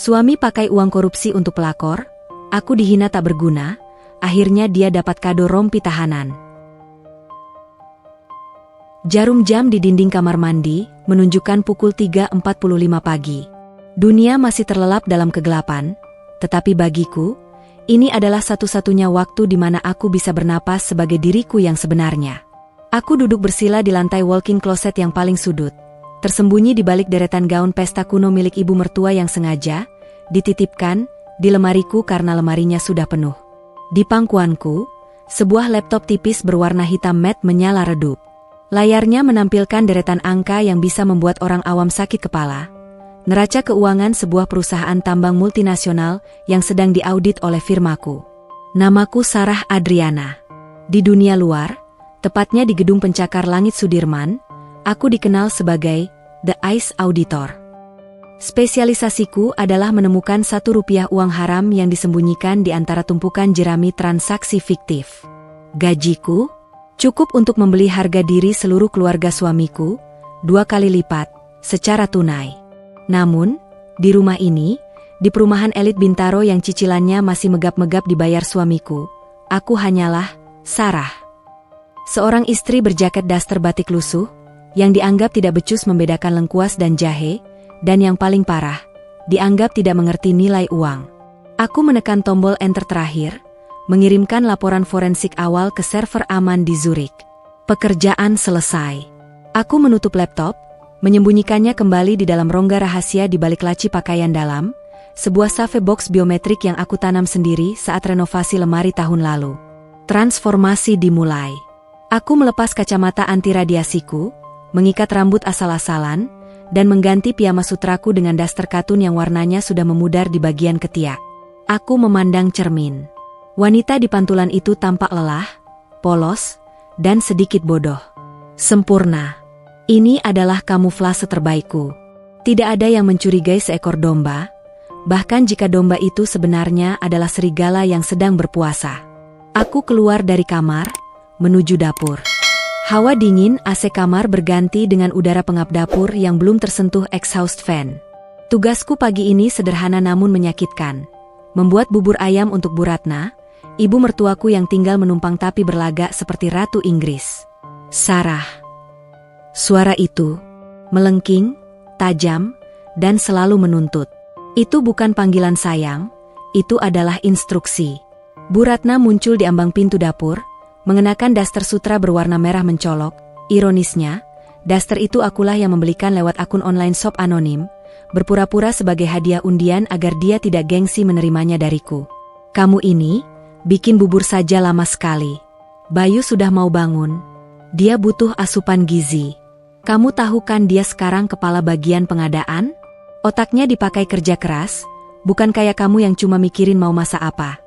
Suami pakai uang korupsi untuk pelakor, aku dihina tak berguna, akhirnya dia dapat kado rompi tahanan. Jarum jam di dinding kamar mandi menunjukkan pukul 3.45 pagi. Dunia masih terlelap dalam kegelapan, tetapi bagiku, ini adalah satu-satunya waktu di mana aku bisa bernapas sebagai diriku yang sebenarnya. Aku duduk bersila di lantai walk-in closet yang paling sudut, tersembunyi di balik deretan gaun pesta kuno milik ibu mertua yang sengaja dititipkan di lemariku karena lemarinya sudah penuh. Di pangkuanku, sebuah laptop tipis berwarna hitam matte menyala redup. Layarnya menampilkan deretan angka yang bisa membuat orang awam sakit kepala. Neraca keuangan sebuah perusahaan tambang multinasional yang sedang diaudit oleh firmaku. Namaku Sarah Adriana. Di dunia luar, tepatnya di gedung pencakar langit Sudirman, aku dikenal sebagai The Ice Auditor. Spesialisasiku adalah menemukan Rp1 uang haram yang disembunyikan di antara tumpukan jerami transaksi fiktif. Gajiku cukup untuk membeli harga diri seluruh keluarga suamiku, 2 kali lipat, secara tunai. Namun, di rumah ini, di perumahan elit Bintaro yang cicilannya masih megap-megap dibayar suamiku, aku hanyalah Sarah. Seorang istri berjaket daster batik lusuh, yang dianggap tidak becus membedakan lengkuas dan jahe, dan yang paling parah, dianggap tidak mengerti nilai uang. Aku menekan tombol enter terakhir, mengirimkan laporan forensik awal ke server aman di Zurich. Pekerjaan selesai. Aku menutup laptop, menyembunyikannya kembali di dalam rongga rahasia di balik laci pakaian dalam, sebuah save box biometrik yang aku tanam sendiri saat renovasi lemari tahun lalu. Transformasi dimulai. Aku melepas kacamata anti radiasiku, mengikat rambut asal-asalan, dan mengganti piyama sutraku dengan daster katun yang warnanya sudah memudar di bagian ketiak. Aku memandang cermin. Wanita di pantulan itu tampak lelah, polos, dan sedikit bodoh. Sempurna. Ini adalah kamuflase terbaikku. Tidak ada yang mencurigai seekor domba, bahkan jika domba itu sebenarnya adalah serigala yang sedang berpuasa. Aku keluar dari kamar, menuju dapur. Hawa dingin AC kamar berganti dengan udara pengap dapur yang belum tersentuh exhaust fan. Tugasku pagi ini sederhana namun menyakitkan. Membuat bubur ayam untuk Bu Ratna, ibu mertuaku yang tinggal menumpang tapi berlagak seperti Ratu Inggris. Sarah. Suara itu melengking, tajam, dan selalu menuntut. Itu bukan panggilan sayang, itu adalah instruksi. Bu Ratna muncul di ambang pintu dapur, mengenakan daster sutra berwarna merah mencolok. Ironisnya, daster itu akulah yang membelikan lewat akun online shop anonim, berpura-pura sebagai hadiah undian agar dia tidak gengsi menerimanya dariku. Kamu ini bikin bubur saja lama sekali. Bayu sudah mau bangun. Dia butuh asupan gizi. Kamu tahu kan dia sekarang kepala bagian pengadaan? Otaknya dipakai kerja keras, bukan kayak kamu yang cuma mikirin mau masak apa.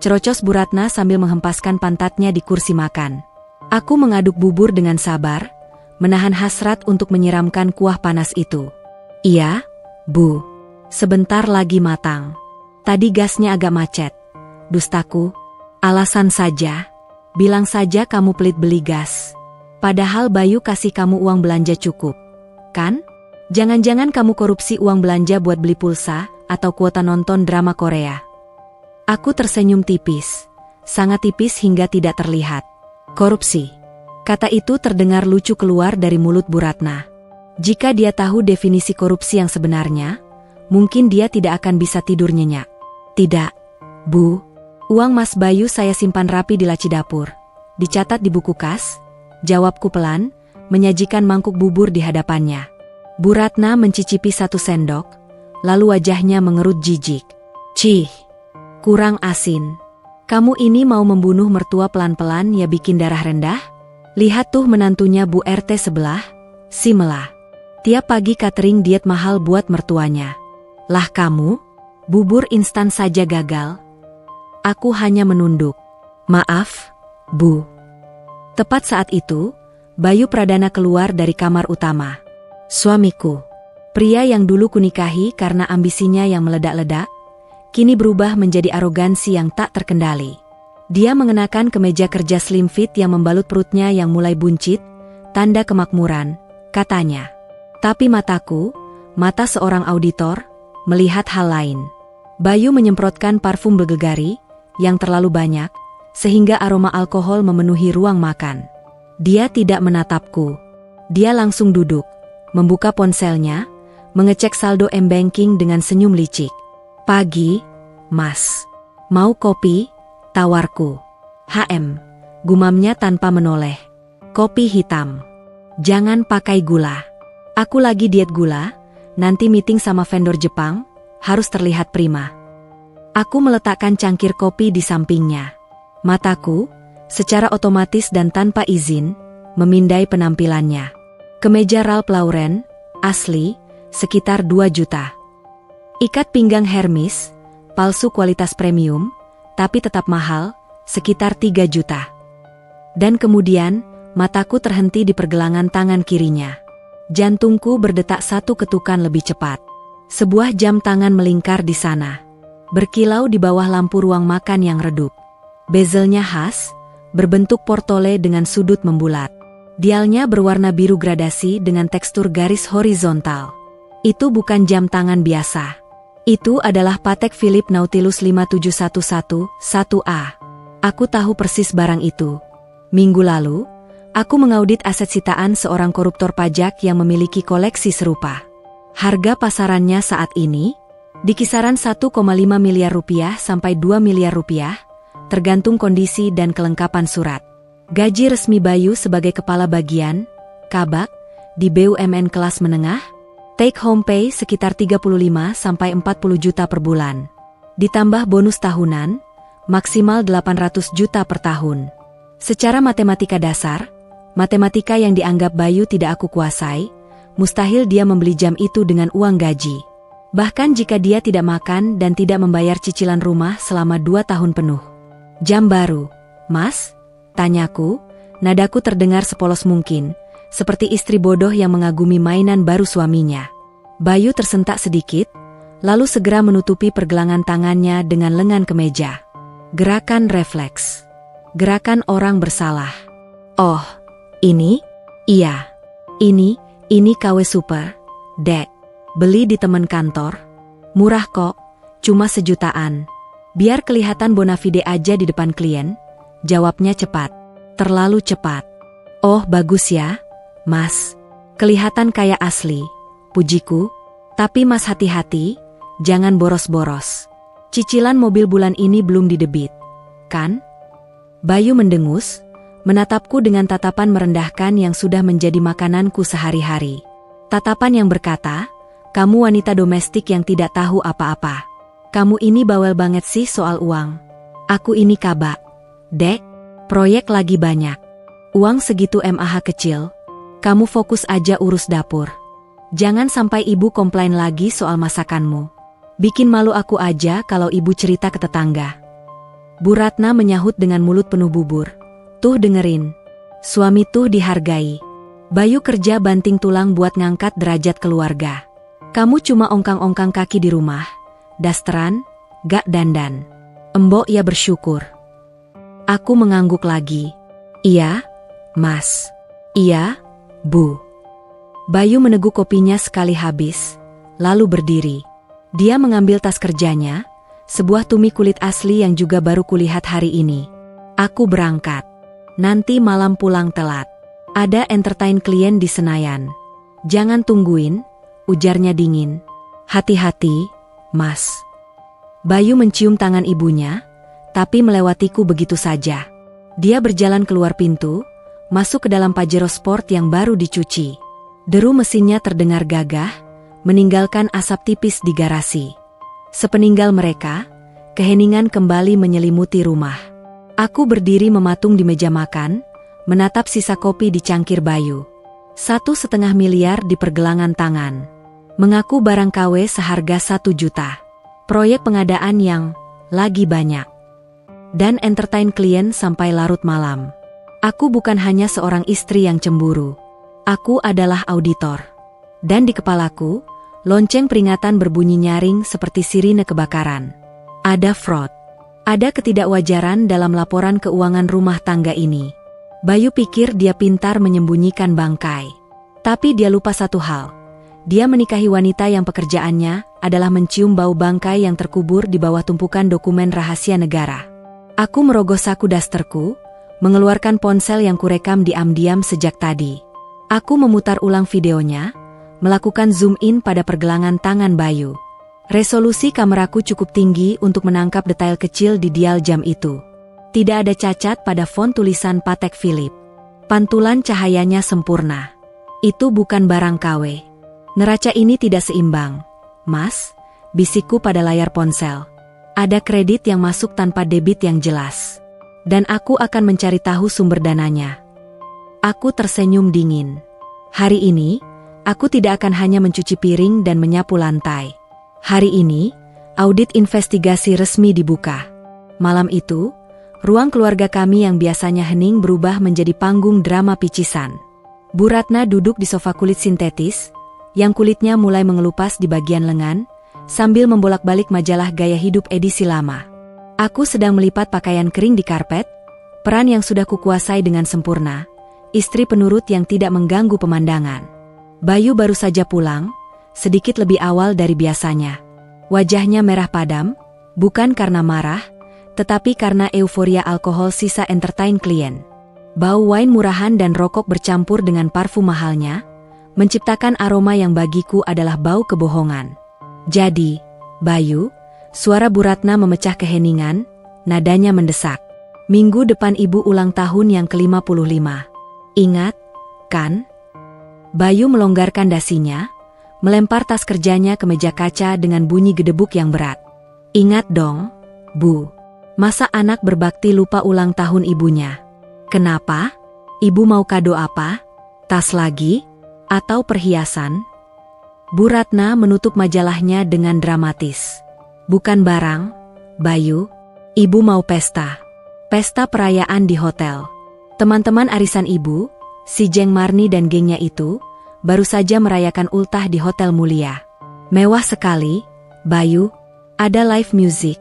Cerocos Bu Ratna sambil menghempaskan pantatnya di kursi makan. Aku mengaduk bubur dengan sabar, menahan hasrat untuk menyiramkan kuah panas itu. Iya, Bu. Sebentar lagi matang. Tadi gasnya agak macet. Dustaku. Alasan saja. Bilang saja kamu pelit beli gas. Padahal Bayu kasih kamu uang belanja cukup. Kan? Jangan-jangan kamu korupsi uang belanja buat beli pulsa atau kuota nonton drama Korea. Aku tersenyum tipis. Sangat tipis hingga tidak terlihat. Korupsi. Kata itu terdengar lucu keluar dari mulut Bu Ratna. Jika dia tahu definisi korupsi yang sebenarnya, mungkin dia tidak akan bisa tidur nyenyak. Tidak, Bu. Uang Mas Bayu saya simpan rapi di laci dapur. Dicatat di buku kas. Jawabku pelan, menyajikan mangkuk bubur di hadapannya. Bu Ratna mencicipi 1 sendok, lalu wajahnya mengerut jijik. Cih, kurang asin. Kamu ini mau membunuh mertua pelan-pelan ya bikin darah rendah? Lihat tuh menantunya Bu RT sebelah, si Mela. Tiap pagi catering diet mahal buat mertuanya. Lah kamu, bubur instan saja gagal. Aku hanya menunduk. Maaf, Bu. Tepat saat itu, Bayu Pradana keluar dari kamar utama. Suamiku, pria yang dulu kunikahi karena ambisinya yang meledak-ledak, kini berubah menjadi arogansi yang tak terkendali. Dia mengenakan kemeja kerja slim fit yang membalut perutnya yang mulai buncit, tanda kemakmuran, katanya. Tapi mataku, mata seorang auditor, melihat hal lain. Bayu menyemprotkan parfum Bulgari yang terlalu banyak, sehingga aroma alkohol memenuhi ruang makan. Dia tidak menatapku. Dia langsung duduk, membuka ponselnya, mengecek saldo m-banking dengan senyum licik. "Pagi, Mas. Mau kopi?" tawarku. Gumamnya tanpa menoleh. "Kopi hitam. Jangan pakai gula." "Aku lagi diet gula, nanti meeting sama vendor Jepang, harus terlihat prima." Aku meletakkan cangkir kopi di sampingnya. Mataku, secara otomatis dan tanpa izin, memindai penampilannya. Kemeja Ralph Lauren, asli, sekitar 2 juta. Ikat pinggang Hermes, palsu kualitas premium, tapi tetap mahal, sekitar 3 juta. Dan kemudian, mataku terhenti di pergelangan tangan kirinya. Jantungku berdetak satu ketukan lebih cepat. Sebuah jam tangan melingkar di sana, berkilau di bawah lampu ruang makan yang redup. Bezelnya khas, berbentuk portole dengan sudut membulat. Dialnya berwarna biru gradasi dengan tekstur garis horizontal. Itu bukan jam tangan biasa. Itu adalah Patek Philippe Nautilus 5711 1A. Aku tahu persis barang itu. Minggu lalu, aku mengaudit aset sitaan seorang koruptor pajak yang memiliki koleksi serupa. Harga pasarannya saat ini di kisaran 1,5 miliar rupiah sampai 2 miliar rupiah, tergantung kondisi dan kelengkapan surat. Gaji resmi Bayu sebagai kepala bagian, kabak, di BUMN kelas menengah, take home pay sekitar 35 sampai 40 juta per bulan. Ditambah bonus tahunan, maksimal 800 juta per tahun. Secara matematika dasar, matematika yang dianggap Bayu tidak aku kuasai, mustahil dia membeli jam itu dengan uang gaji. Bahkan jika dia tidak makan dan tidak membayar cicilan rumah selama 2 tahun penuh. "Jam baru, Mas?" tanyaku, nadaku terdengar sepolos mungkin, seperti istri bodoh yang mengagumi mainan baru suaminya. Bayu tersentak sedikit, lalu segera menutupi pergelangan tangannya dengan lengan kemeja. Gerakan refleks. Gerakan orang bersalah. "Oh, ini? Iya. Ini KW Super, Dek. Beli di temen kantor. Murah kok, cuma 1 jutaan. Biar kelihatan bona fide aja di depan klien." Jawabnya cepat. Terlalu cepat. "Oh, bagus ya, Mas. Kelihatan kayak asli," pujiku. "Tapi Mas hati-hati, jangan boros-boros. Cicilan mobil bulan ini belum didebit, kan?" Bayu mendengus, menatapku dengan tatapan merendahkan yang sudah menjadi makananku sehari-hari. Tatapan yang berkata, "Kamu wanita domestik yang tidak tahu apa-apa. Kamu ini bawel banget sih soal uang." "Aku ini kabak, Dek. Proyek lagi banyak. Uang segitu mah kecil. Kamu fokus aja urus dapur. Jangan sampai ibu komplain lagi soal masakanmu. Bikin malu aku aja kalau ibu cerita ke tetangga." Bu Ratna menyahut dengan mulut penuh bubur. "Tuh dengerin. Suami tuh dihargai. Bayu kerja banting tulang buat ngangkat derajat keluarga. Kamu cuma ongkang-ongkang kaki di rumah, dasteran, gak dandan. Embok ya bersyukur." Aku mengangguk lagi. "Iya, Mas. Iya, Bu." Bayu meneguk kopinya sekali habis, lalu berdiri. Dia mengambil tas kerjanya, sebuah tumi kulit asli yang juga baru kulihat hari ini. "Aku berangkat. Nanti malam pulang telat. Ada entertain klien di Senayan. Jangan tungguin," ujarnya dingin. "Hati-hati, Mas." Bayu mencium tangan ibunya, tapi melewatiku begitu saja. Dia berjalan keluar pintu, masuk ke dalam Pajero Sport yang baru dicuci. Deru mesinnya terdengar gagah, meninggalkan asap tipis di garasi. Sepeninggal mereka, keheningan kembali menyelimuti rumah. Aku berdiri mematung di meja makan, menatap sisa kopi di cangkir Bayu. 1,5 miliar di pergelangan tangan. Mengaku barang KW seharga 1 juta. Proyek pengadaan yang lagi banyak. Dan entertain klien sampai larut malam. Aku bukan hanya seorang istri yang cemburu. Aku adalah auditor. Dan di kepalaku, lonceng peringatan berbunyi nyaring seperti sirine kebakaran. Ada fraud. Ada ketidakwajaran dalam laporan keuangan rumah tangga ini. Bayu pikir dia pintar menyembunyikan bangkai. Tapi dia lupa satu hal. Dia menikahi wanita yang pekerjaannya adalah mencium bau bangkai yang terkubur di bawah tumpukan dokumen rahasia negara. Aku merogoh saku dasterku, mengeluarkan ponsel yang kurekam diam-diam sejak tadi. Aku memutar ulang videonya, melakukan zoom in pada pergelangan tangan Bayu. Resolusi kameraku cukup tinggi untuk menangkap detail kecil di dial jam itu. Tidak ada cacat pada font tulisan Patek Philippe. Pantulan cahayanya sempurna. Itu bukan barang KW. Neraca ini tidak seimbang. Mas, bisikku pada layar ponsel. Ada kredit yang masuk tanpa debit yang jelas. Dan aku akan mencari tahu sumber dananya. Aku tersenyum dingin. Hari ini, aku tidak akan hanya mencuci piring dan menyapu lantai. Hari ini, audit investigasi resmi dibuka. Malam itu, ruang keluarga kami yang biasanya hening berubah menjadi panggung drama picisan. Bu Ratna duduk di sofa kulit sintetis, yang kulitnya mulai mengelupas di bagian lengan, sambil membolak-balik majalah gaya hidup edisi lama. Aku sedang melipat pakaian kering di karpet, peran yang sudah kukuasai dengan sempurna, istri penurut yang tidak mengganggu pemandangan. Bayu baru saja pulang, sedikit lebih awal dari biasanya. Wajahnya merah padam, bukan karena marah, tetapi karena euforia alkohol sisa entertain klien. Bau wine murahan dan rokok bercampur dengan parfum mahalnya, menciptakan aroma yang bagiku adalah bau kebohongan. Jadi, Bayu, suara Bu Ratna memecah keheningan, nadanya mendesak. Minggu depan ibu ulang tahun yang ke-55. Ingat, kan? Bayu melonggarkan dasinya, melempar tas kerjanya ke meja kaca dengan bunyi gedebuk yang berat. Ingat dong, Bu. Masa anak berbakti lupa ulang tahun ibunya? Kenapa? Ibu mau kado apa? Tas lagi? Atau perhiasan? Bu Ratna menutup majalahnya dengan dramatis. Bukan barang, Bayu. Ibu mau pesta. Pesta perayaan di hotel. Teman-teman arisan ibu, si Jeng Marni dan gengnya itu, baru saja merayakan ultah di hotel mulia. Mewah sekali, Bayu. Ada live music,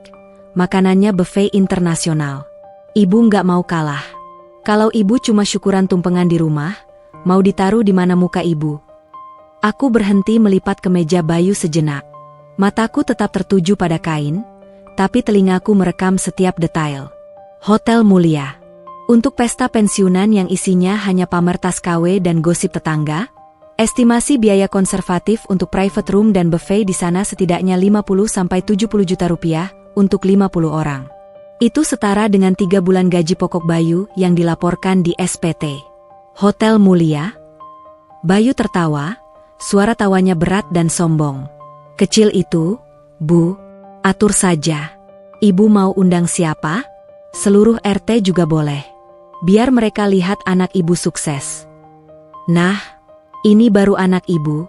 makanannya buffet internasional. Ibu nggak mau kalah. Kalau ibu cuma syukuran tumpengan di rumah, mau ditaruh di mana muka ibu? Aku berhenti melipat ke meja Bayu sejenak. Mataku tetap tertuju pada kain, tapi telingaku merekam setiap detail. Hotel mulia. Untuk pesta pensiunan yang isinya hanya pamer tas KW dan gosip tetangga, estimasi biaya konservatif untuk private room dan buffet di sana setidaknya 50-70 juta rupiah untuk 50 orang. Itu setara dengan 3 bulan gaji pokok Bayu yang dilaporkan di SPT. Hotel mulia? Bayu tertawa, suara tawanya berat dan sombong. Kecil itu, Bu, atur saja. Ibu mau undang siapa? Seluruh RT juga boleh. Biar mereka lihat anak ibu sukses. Nah, ini baru anak ibu.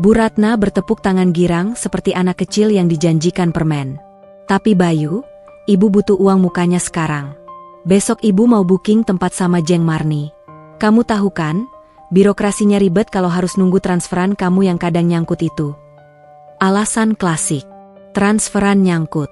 Bu Ratna bertepuk tangan girang seperti anak kecil yang dijanjikan permen. Tapi Bayu, ibu butuh uang mukanya sekarang. Besok ibu mau booking tempat sama Jeng Marni. Kamu tahu kan, birokrasinya ribet kalau harus nunggu transferan kamu yang kadang nyangkut itu. Alasan klasik, transferan nyangkut.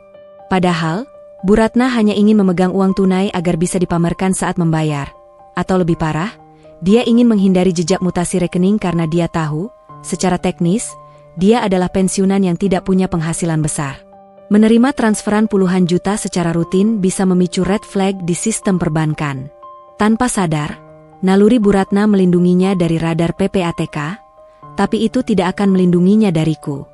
Padahal, Bu Ratna hanya ingin memegang uang tunai agar bisa dipamerkan saat membayar. Atau lebih parah, dia ingin menghindari jejak mutasi rekening karena dia tahu, secara teknis, dia adalah pensiunan yang tidak punya penghasilan besar. Menerima transferan puluhan juta secara rutin bisa memicu red flag di sistem perbankan. Tanpa sadar, naluri Bu Ratna melindunginya dari radar PPATK, tapi itu tidak akan melindunginya dariku.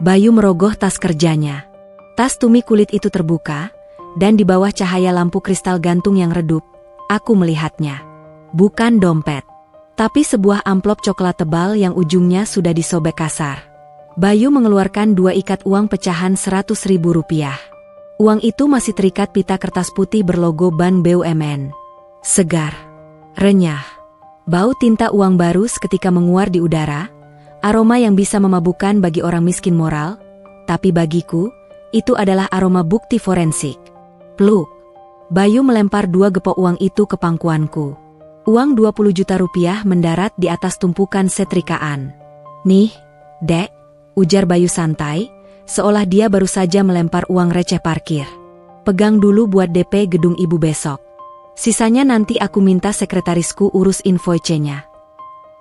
Bayu merogoh tas kerjanya. Tas tumi kulit itu terbuka, dan di bawah cahaya lampu kristal gantung yang redup, aku melihatnya. Bukan dompet, tapi sebuah amplop coklat tebal yang ujungnya sudah disobek kasar. Bayu mengeluarkan 2 ikat uang pecahan Rp100.000. Uang itu masih terikat pita kertas putih berlogo Bank BUMN. Segar. Renyah. Bau tinta uang baru seketika menguar di udara, aroma yang bisa memabukkan bagi orang miskin moral, tapi bagiku, itu adalah aroma bukti forensik. Pluk. Bayu melempar 2 gepok uang itu ke pangkuanku. Uang 20 juta rupiah mendarat di atas tumpukan setrikaan. Nih, Dek, ujar Bayu santai, seolah dia baru saja melempar uang receh parkir. Pegang dulu buat DP gedung ibu besok. Sisanya nanti aku minta sekretarisku urus invoice-nya.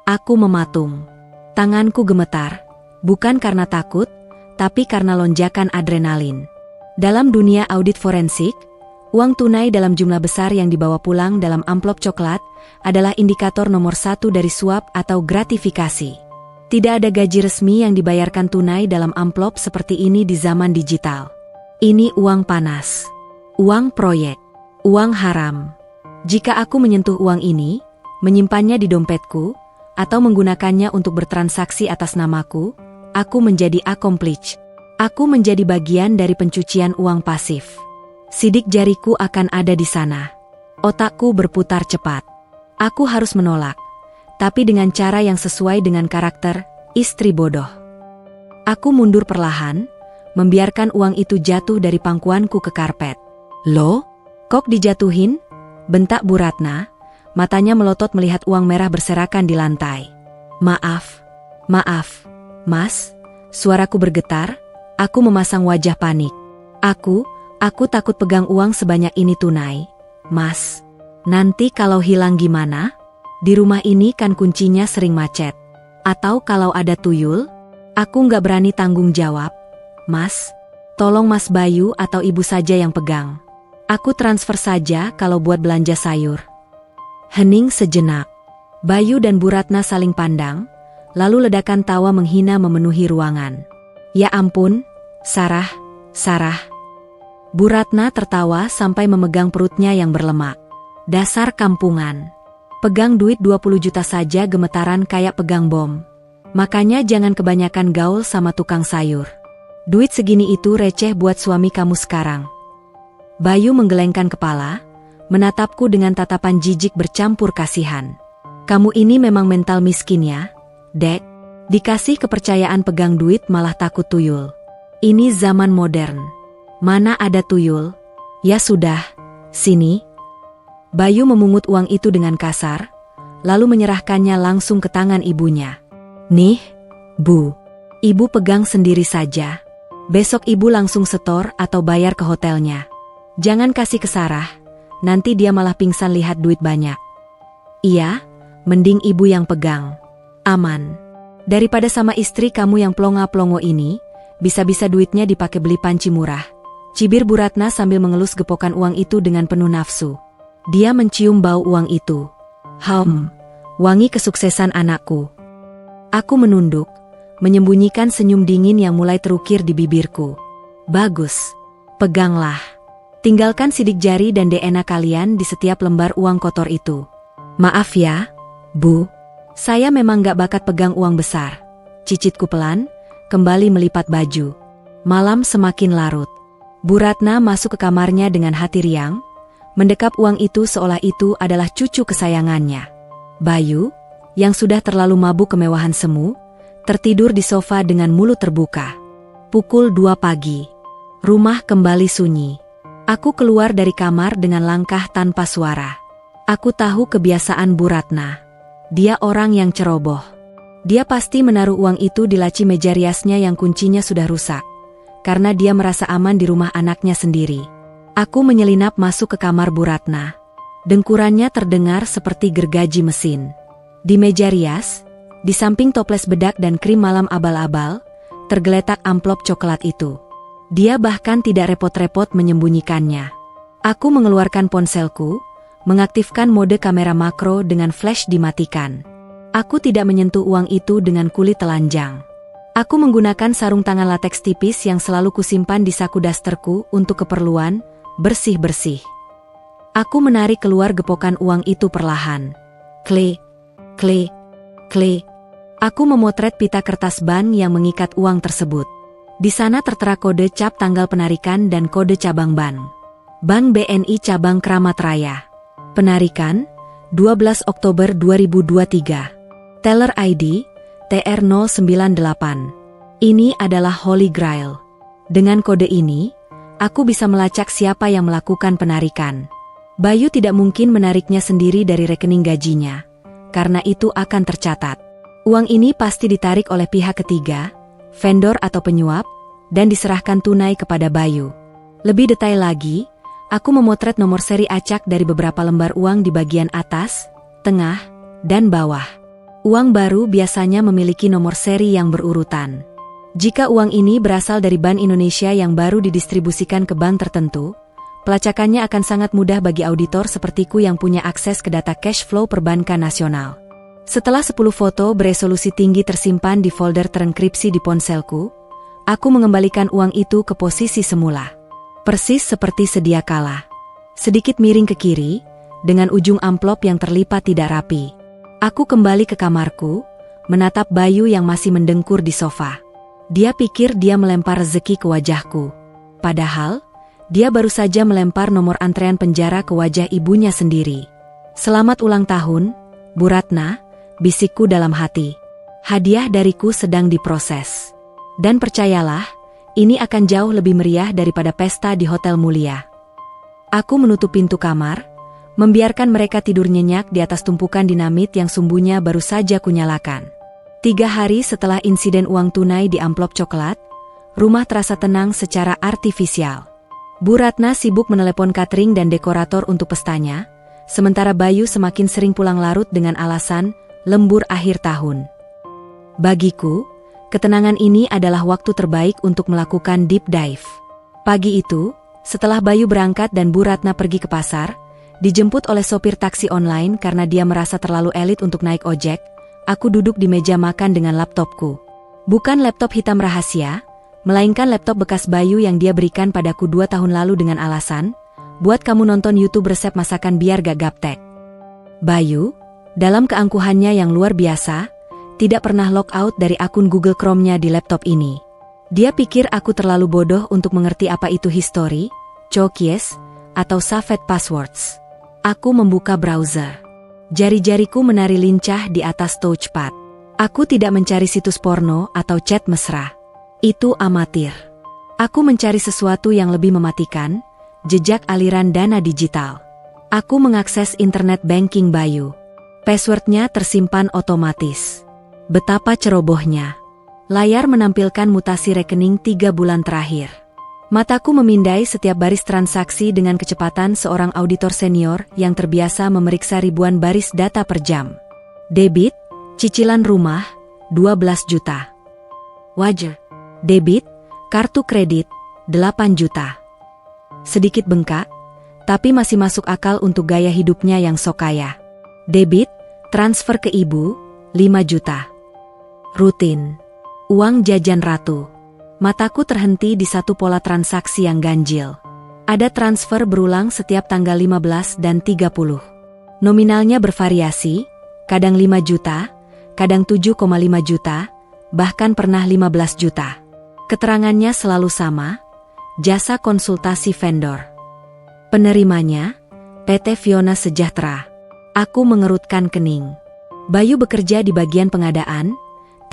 Aku mematung. Tanganku gemetar, bukan karena takut, tapi karena lonjakan adrenalin. Dalam dunia audit forensik, uang tunai dalam jumlah besar yang dibawa pulang dalam amplop coklat adalah indikator nomor 1 dari suap atau gratifikasi. Tidak ada gaji resmi yang dibayarkan tunai dalam amplop seperti ini di zaman digital. Ini uang panas, uang proyek, uang haram. Jika aku menyentuh uang ini, menyimpannya di dompetku, atau menggunakannya untuk bertransaksi atas namaku, aku menjadi accomplice. Aku menjadi bagian dari pencucian uang pasif. Sidik jariku akan ada di sana. Otakku berputar cepat. Aku harus menolak, tapi dengan cara yang sesuai dengan karakter istri bodoh. Aku mundur perlahan, membiarkan uang itu jatuh dari pangkuanku ke karpet. Loh, kok dijatuhin? Bentak Bu Ratna, matanya melotot melihat uang merah berserakan di lantai. Maaf, Mas, suaraku bergetar, aku memasang wajah panik. Aku takut pegang uang sebanyak ini tunai. Mas, nanti kalau hilang gimana? Di rumah ini kan kuncinya sering macet. Atau kalau ada tuyul? Aku nggak berani tanggung jawab. Mas, tolong Mas Bayu atau Ibu saja yang pegang. Aku transfer saja kalau buat belanja sayur. Hening sejenak. Bayu dan Bu Ratna saling pandang, lalu ledakan tawa menghina memenuhi ruangan. Ya ampun, Sarah. Bu Ratna tertawa sampai memegang perutnya yang berlemak. Dasar kampungan. Pegang duit 20 juta saja gemetaran kayak pegang bom. Makanya jangan kebanyakan gaul sama tukang sayur. Duit segini itu receh buat suami kamu sekarang. Bayu menggelengkan kepala, menatapku dengan tatapan jijik bercampur kasihan. Kamu ini memang mental miskin ya, Dek. Dikasih kepercayaan pegang duit malah takut tuyul. Ini zaman modern. Mana ada tuyul? Ya sudah, sini. Bayu memungut uang itu dengan kasar, lalu menyerahkannya langsung ke tangan ibunya. Nih, Bu. Ibu pegang sendiri saja. Besok ibu langsung setor atau bayar ke hotelnya. Jangan kasih ke Sarah. Nanti dia malah pingsan lihat duit banyak. Iya, mending ibu yang pegang. Aman. Daripada sama istri kamu yang plonga-plongo ini, bisa-bisa duitnya dipakai beli panci murah. Cibir Bu Ratna sambil mengelus gepokan uang itu dengan penuh nafsu. Dia mencium bau uang itu. Wangi kesuksesan anakku. Aku menunduk, menyembunyikan senyum dingin yang mulai terukir di bibirku. Bagus. Peganglah. Tinggalkan sidik jari dan DNA kalian di setiap lembar uang kotor itu. Maaf ya, Bu. Saya memang gak bakat pegang uang besar. Cicitku pelan, kembali melipat baju. Malam semakin larut. Bu Ratna masuk ke kamarnya dengan hati riang, mendekap uang itu seolah itu adalah cucu kesayangannya. Bayu, yang sudah terlalu mabuk kemewahan semu, tertidur di sofa dengan mulut terbuka. Pukul 2 pagi. Rumah kembali sunyi. Aku keluar dari kamar dengan langkah tanpa suara. Aku tahu kebiasaan Bu Ratna. Dia orang yang ceroboh. Dia pasti menaruh uang itu di laci meja riasnya yang kuncinya sudah rusak, karena dia merasa aman di rumah anaknya sendiri. Aku menyelinap masuk ke kamar Bu Ratna. Dengkurannya terdengar seperti gergaji mesin. Di meja rias, di samping toples bedak dan krim malam abal-abal, tergeletak amplop coklat itu. Dia bahkan tidak repot-repot menyembunyikannya. Aku mengeluarkan ponselku, mengaktifkan mode kamera makro dengan flash dimatikan. Aku tidak menyentuh uang itu dengan kulit telanjang. Aku menggunakan sarung tangan lateks tipis yang selalu kusimpan di saku dasterku untuk keperluan bersih-bersih. Aku menarik keluar gepokan uang itu perlahan. Klik, klik, klik. Aku memotret pita kertas ban yang mengikat uang tersebut. Di sana tertera kode cap tanggal penarikan dan kode cabang bank. Bank BNI Cabang Kramat Raya. Penarikan, 12 Oktober 2023. Teller ID, TR098. Ini adalah Holy Grail. Dengan kode ini, aku bisa melacak siapa yang melakukan penarikan. Bayu tidak mungkin menariknya sendiri dari rekening gajinya, karena itu akan tercatat. Uang ini pasti ditarik oleh pihak ketiga, vendor atau penyuap, dan diserahkan tunai kepada Bayu. Lebih detail lagi, aku memotret nomor seri acak dari beberapa lembar uang di bagian atas, tengah, dan bawah. Uang baru biasanya memiliki nomor seri yang berurutan. Jika uang ini berasal dari Bank Indonesia yang baru didistribusikan ke bank tertentu, pelacakannya akan sangat mudah bagi auditor sepertiku yang punya akses ke data cash flow perbankan nasional. Setelah 10 foto beresolusi tinggi tersimpan di folder terenkripsi di ponselku, aku mengembalikan uang itu ke posisi semula. Persis seperti sedia kala. Sedikit miring ke kiri, dengan ujung amplop yang terlipat tidak rapi. Aku kembali ke kamarku, menatap Bayu yang masih mendengkur di sofa. Dia pikir dia melempar rezeki ke wajahku. Padahal, dia baru saja melempar nomor antrean penjara ke wajah ibunya sendiri. Selamat ulang tahun, Bu Ratna, bisikku dalam hati. Hadiah dariku sedang diproses. Dan percayalah, ini akan jauh lebih meriah daripada pesta di hotel mulia. Aku menutup pintu kamar, membiarkan mereka tidur nyenyak di atas tumpukan dinamit yang sumbunya baru saja kunyalakan. 3 hari setelah insiden uang tunai di amplop coklat, rumah terasa tenang secara artifisial. Bu Ratna sibuk menelepon catering dan dekorator untuk pestanya, sementara Bayu semakin sering pulang larut dengan alasan lembur akhir tahun. Bagiku, ketenangan ini adalah waktu terbaik untuk melakukan deep dive. Pagi itu, setelah Bayu berangkat dan Bu Ratna pergi ke pasar, dijemput oleh sopir taksi online karena dia merasa terlalu elit untuk naik ojek, aku duduk di meja makan dengan laptopku. Bukan laptop hitam rahasia, melainkan laptop bekas Bayu yang dia berikan padaku 2 tahun lalu dengan alasan, buat kamu nonton YouTube resep masakan biar gak gaptek. Bayu, dalam keangkuhannya yang luar biasa, tidak pernah logout dari akun Google Chrome-nya di laptop ini. Dia pikir aku terlalu bodoh untuk mengerti apa itu history, cookies, atau saved passwords. Aku membuka browser. Jari-jariku menari lincah di atas touchpad. Aku tidak mencari situs porno atau chat mesra. Itu amatir. Aku mencari sesuatu yang lebih mematikan, jejak aliran dana digital. Aku mengakses internet banking Bayu. Passwordnya tersimpan otomatis. Betapa cerobohnya. Layar menampilkan mutasi rekening 3 bulan terakhir. Mataku memindai setiap baris transaksi dengan kecepatan seorang auditor senior yang terbiasa memeriksa ribuan baris data per jam. Debit, cicilan rumah, 12 juta. Wajar. Debit, kartu kredit, 8 juta. Sedikit bengkak, tapi masih masuk akal untuk gaya hidupnya yang sok kaya. Debit, transfer ke ibu, 5 juta. Rutin. Uang jajan ratu. Mataku terhenti di satu pola transaksi yang ganjil. Ada transfer berulang setiap tanggal 15 dan 30. Nominalnya bervariasi, kadang 5 juta, kadang 7,5 juta, bahkan pernah 15 juta. Keterangannya selalu sama, jasa konsultasi vendor. Penerimanya, PT Fiona Sejahtera. Aku mengerutkan kening. Bayu bekerja di bagian pengadaan,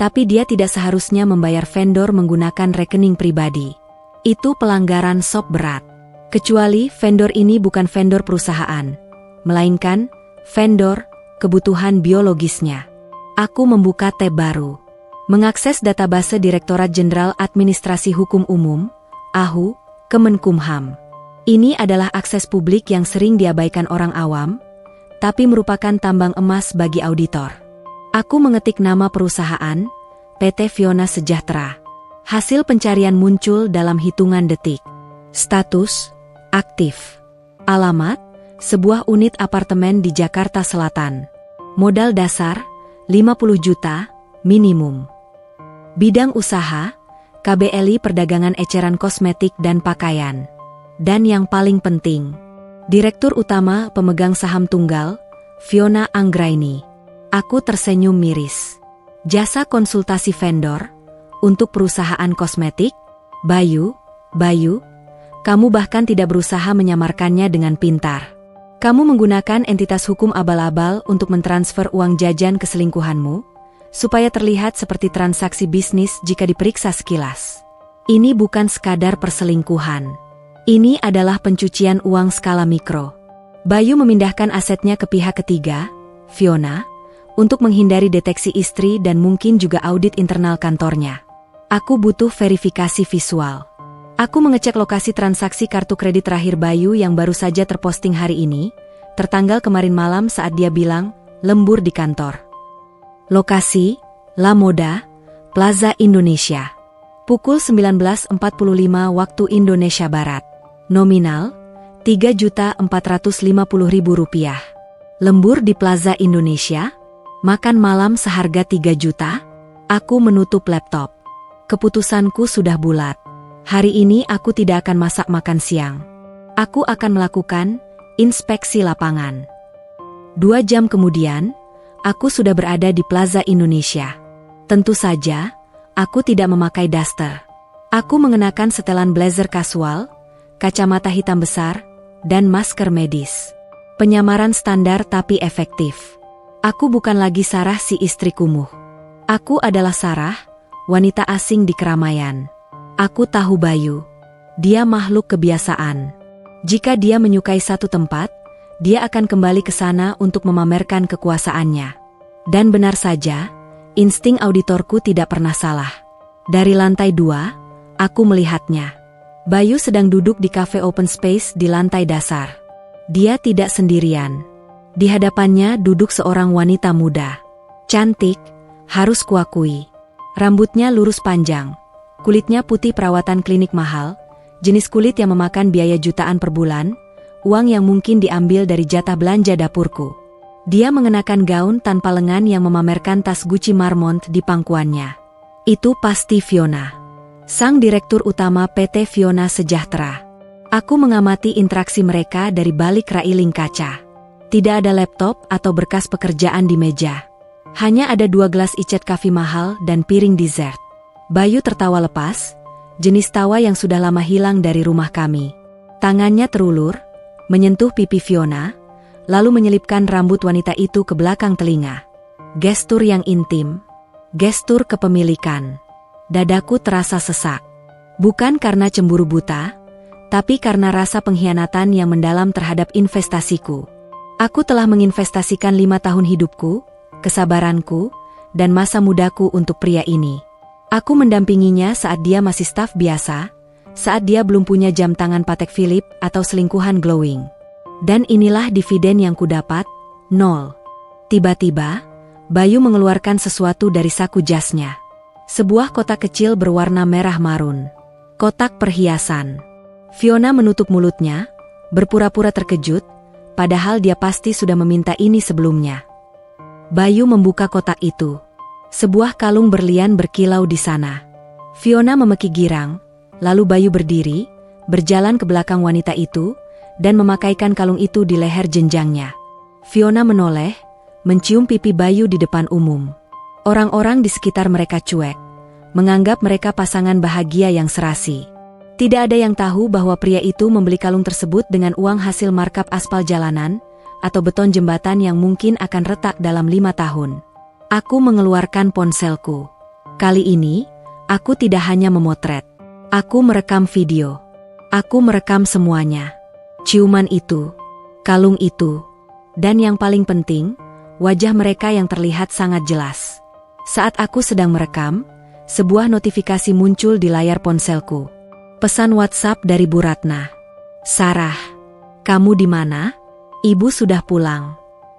tapi dia tidak seharusnya membayar vendor menggunakan rekening pribadi. Itu pelanggaran SOP berat. Kecuali vendor ini bukan vendor perusahaan, melainkan vendor kebutuhan biologisnya. Aku membuka tab baru. Mengakses database Direktorat Jenderal Administrasi Hukum Umum, AHU, Kemenkumham. Ini adalah akses publik yang sering diabaikan orang awam, tapi merupakan tambang emas bagi auditor. Aku mengetik nama perusahaan, PT Fiona Sejahtera. Hasil pencarian muncul dalam hitungan detik. Status, aktif. Alamat, sebuah unit apartemen di Jakarta Selatan. Modal dasar, 50 juta, minimum. Bidang usaha, KBLI perdagangan eceran kosmetik dan pakaian. Dan yang paling penting, Direktur Utama pemegang saham tunggal, Fiona Anggraini. Aku tersenyum miris. Jasa konsultasi vendor untuk perusahaan kosmetik? Bayu, kamu bahkan tidak berusaha menyamarkannya dengan pintar. Kamu menggunakan entitas hukum abal-abal untuk mentransfer uang jajan ke selingkuhanmu, supaya terlihat seperti transaksi bisnis jika diperiksa sekilas. Ini bukan sekadar perselingkuhan. Ini adalah pencucian uang skala mikro. Bayu memindahkan asetnya ke pihak ketiga, Fiona, untuk menghindari deteksi istri dan mungkin juga audit internal kantornya. Aku butuh verifikasi visual. Aku mengecek lokasi transaksi kartu kredit terakhir Bayu yang baru saja terposting hari ini, tertanggal kemarin malam saat dia bilang, lembur di kantor. Lokasi, La Moda, Plaza Indonesia. Pukul 19.45 waktu Indonesia Barat. Nominal, Rp3.450.000. Lembur di Plaza Indonesia. Makan malam seharga 3 juta. Aku menutup laptop. Keputusanku sudah bulat. Hari ini aku tidak akan masak makan siang. Aku akan melakukan inspeksi lapangan. 2 jam kemudian, aku sudah berada di Plaza Indonesia. Tentu saja, aku tidak memakai daster. Aku mengenakan setelan blazer kasual, kacamata hitam besar, dan masker medis. Penyamaran standar tapi efektif. Aku bukan lagi Sarah si istri kumuh. Aku adalah Sarah, wanita asing di keramaian. Aku tahu Bayu. Dia makhluk kebiasaan. Jika dia menyukai satu tempat, dia akan kembali ke sana untuk memamerkan kekuasaannya. Dan benar saja, insting auditorku tidak pernah salah. Dari lantai 2, aku melihatnya. Bayu sedang duduk di cafe open space di lantai dasar. Dia tidak sendirian. Di hadapannya duduk seorang wanita muda. Cantik, harus kuakui. Rambutnya lurus panjang. Kulitnya putih perawatan klinik mahal. Jenis kulit yang memakan biaya jutaan per bulan. Uang yang mungkin diambil dari jatah belanja dapurku. Dia mengenakan gaun tanpa lengan yang memamerkan tas Gucci Marmont di pangkuannya. Itu pasti Fiona. Sang direktur utama PT Fiona Sejahtera. Aku mengamati interaksi mereka dari balik railing kaca. Tidak ada laptop atau berkas pekerjaan di meja. Hanya ada 2 gelas iced coffee mahal dan piring dessert. Bayu tertawa lepas, jenis tawa yang sudah lama hilang dari rumah kami. Tangannya terulur, menyentuh pipi Fiona, lalu menyelipkan rambut wanita itu ke belakang telinga. Gestur yang intim, gestur kepemilikan. Dadaku terasa sesak. Bukan karena cemburu buta, tapi karena rasa pengkhianatan yang mendalam terhadap investasiku. Aku telah menginvestasikan 5 tahun hidupku, kesabaranku, dan masa mudaku untuk pria ini. Aku mendampinginya saat dia masih staf biasa, saat dia belum punya jam tangan Patek Philippe atau selingkuhan glowing. Dan inilah dividen yang kudapat, 0. Tiba-tiba, Bayu mengeluarkan sesuatu dari saku jasnya. Sebuah kotak kecil berwarna merah marun. Kotak perhiasan. Fiona menutup mulutnya, berpura-pura terkejut, padahal dia pasti sudah meminta ini sebelumnya. Bayu membuka kotak itu. Sebuah kalung berlian berkilau di sana. Fiona memeki girang, lalu Bayu berdiri, berjalan ke belakang wanita itu, dan memakaikan kalung itu di leher jenjangnya. Fiona menoleh, mencium pipi Bayu di depan umum. Orang-orang di sekitar mereka cuek, menganggap mereka pasangan bahagia yang serasi. Tidak ada yang tahu bahwa pria itu membeli kalung tersebut dengan uang hasil markup aspal jalanan, atau beton jembatan yang mungkin akan retak dalam 5 tahun. Aku mengeluarkan ponselku. Kali ini, aku tidak hanya memotret. Aku merekam video. Aku merekam semuanya. Ciuman itu, kalung itu, dan yang paling penting, wajah mereka yang terlihat sangat jelas. Saat aku sedang merekam, sebuah notifikasi muncul di layar ponselku. Pesan WhatsApp dari Bu Ratna. Sarah, kamu di mana? Ibu sudah pulang.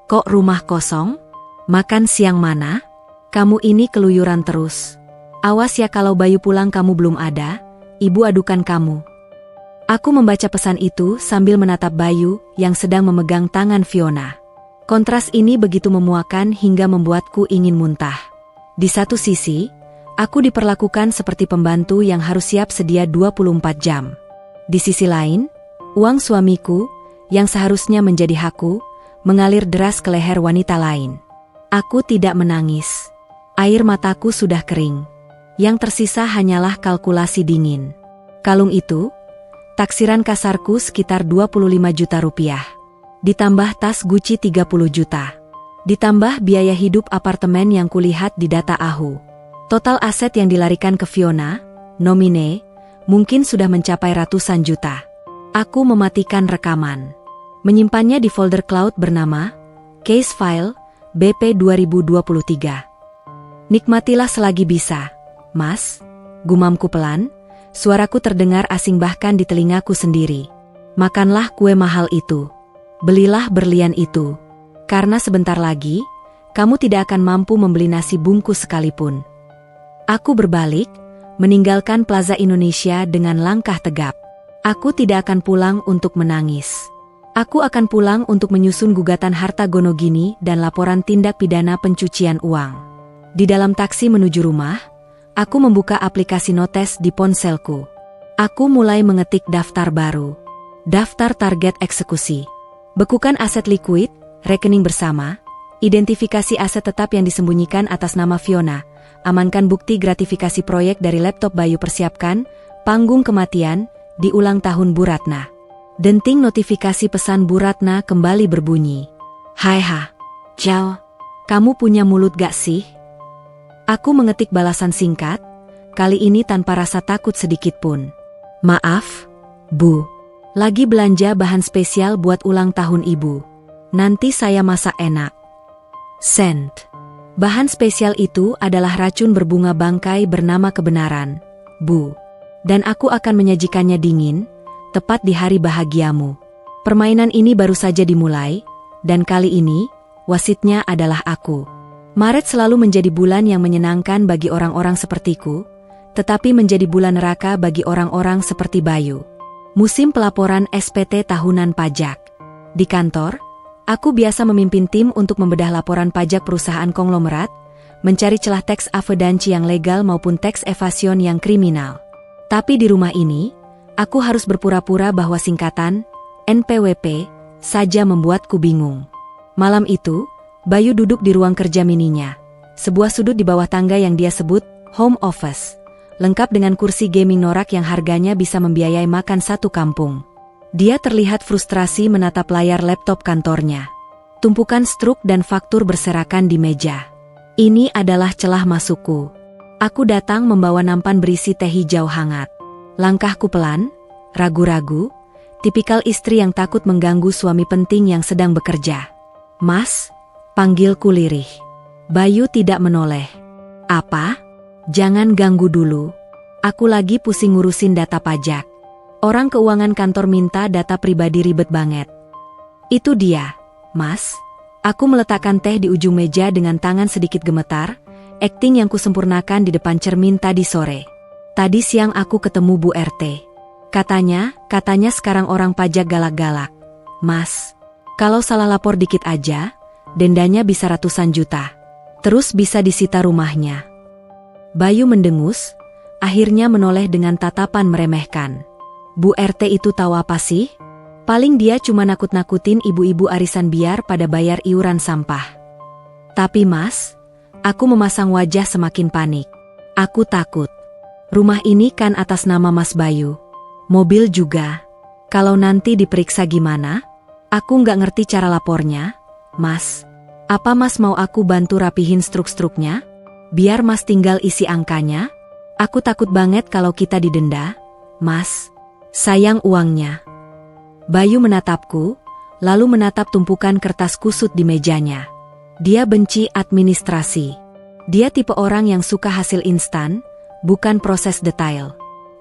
Kok rumah kosong? Makan siang mana? Kamu ini keluyuran terus. Awas ya kalau Bayu pulang kamu belum ada, ibu adukan kamu. Aku membaca pesan itu sambil menatap Bayu yang sedang memegang tangan Fiona. Kontras ini begitu memuakan hingga membuatku ingin muntah. Di satu sisi, aku diperlakukan seperti pembantu yang harus siap sedia 24 jam. Di sisi lain, uang suamiku, yang seharusnya menjadi hakku, mengalir deras ke leher wanita lain. Aku tidak menangis. Air mataku sudah kering. Yang tersisa hanyalah kalkulasi dingin. Kalung itu, taksiran kasarku sekitar 25 juta rupiah. Ditambah tas Gucci 30 juta. Ditambah biaya hidup apartemen yang kulihat di data AHU. Total aset yang dilarikan ke Fiona, nomine, mungkin sudah mencapai ratusan juta. Aku mematikan rekaman. Menyimpannya di folder cloud bernama Case File BP 2023. Nikmatilah selagi bisa, Mas, gumamku pelan. Suaraku terdengar asing bahkan di telingaku sendiri. Makanlah kue mahal itu. Belilah berlian itu. Karena sebentar lagi, kamu tidak akan mampu membeli nasi bungkus sekalipun. Aku berbalik, meninggalkan Plaza Indonesia dengan langkah tegap. Aku tidak akan pulang untuk menangis. Aku akan pulang untuk menyusun gugatan harta gono gini dan laporan tindak pidana pencucian uang. Di dalam taksi menuju rumah, aku membuka aplikasi notes di ponselku. Aku mulai mengetik daftar baru. Daftar target eksekusi. Bekukan aset likuid, rekening bersama, identifikasi aset tetap yang disembunyikan atas nama Fiona, amankan bukti gratifikasi proyek dari laptop Bayu, persiapkan panggung kematian, diulang tahun Bu Ratna. Denting notifikasi pesan Bu Ratna kembali berbunyi. Hai Jao, kamu punya mulut gak sih? Aku mengetik balasan singkat, kali ini tanpa rasa takut sedikit pun. Maaf, Bu. Lagi belanja bahan spesial buat ulang tahun Ibu. Nanti saya masak enak. Send. Bahan spesial itu adalah racun berbunga bangkai bernama kebenaran, Bu. Dan aku akan menyajikannya dingin, tepat di hari bahagiamu. Permainan ini baru saja dimulai, dan kali ini, wasitnya adalah aku. Maret selalu menjadi bulan yang menyenangkan bagi orang-orang sepertiku, tetapi menjadi bulan neraka bagi orang-orang seperti Bayu. Musim pelaporan SPT tahunan pajak. Di kantor, aku biasa memimpin tim untuk membedah laporan pajak perusahaan konglomerat, mencari celah teks avoidansi yang legal maupun teks evasion yang kriminal. Tapi di rumah ini, aku harus berpura-pura bahwa singkatan NPWP saja membuatku bingung. Malam itu, Bayu duduk di ruang kerja mininya, sebuah sudut di bawah tangga yang dia sebut home office, lengkap dengan kursi gaming norak yang harganya bisa membiayai makan satu kampung. Dia terlihat frustrasi menatap layar laptop kantornya. Tumpukan struk dan faktur berserakan di meja. Ini adalah celah masukku. Aku datang membawa nampan berisi teh hijau hangat. Langkahku pelan, ragu-ragu, tipikal istri yang takut mengganggu suami penting yang sedang bekerja. Mas, panggilku lirih. Bayu tidak menoleh. Apa? Jangan ganggu dulu. Aku lagi pusing ngurusin data pajak. Orang keuangan kantor minta data pribadi, ribet banget. Itu dia, Mas. Aku meletakkan teh di ujung meja dengan tangan sedikit gemetar, akting yang kusempurnakan di depan cermin tadi sore. Tadi siang aku ketemu Bu RT. Katanya sekarang orang pajak galak-galak. Mas, kalau salah lapor dikit aja, dendanya bisa ratusan juta. Terus bisa disita rumahnya. Bayu mendengus, akhirnya menoleh dengan tatapan meremehkan. Bu RT itu tahu apa sih? Paling dia cuma nakut-nakutin ibu-ibu arisan biar pada bayar iuran sampah. Tapi Mas, aku memasang wajah semakin panik. Aku takut. Rumah ini kan atas nama Mas Bayu. Mobil juga. Kalau nanti diperiksa gimana? Aku nggak ngerti cara lapornya. Mas, apa Mas mau aku bantu rapihin struk-struknya? Biar Mas tinggal isi angkanya? Aku takut banget kalau kita didenda. Mas, sayang uangnya. Bayu menatapku, lalu menatap tumpukan kertas kusut di mejanya. Dia benci administrasi. Dia tipe orang yang suka hasil instan, bukan proses detail.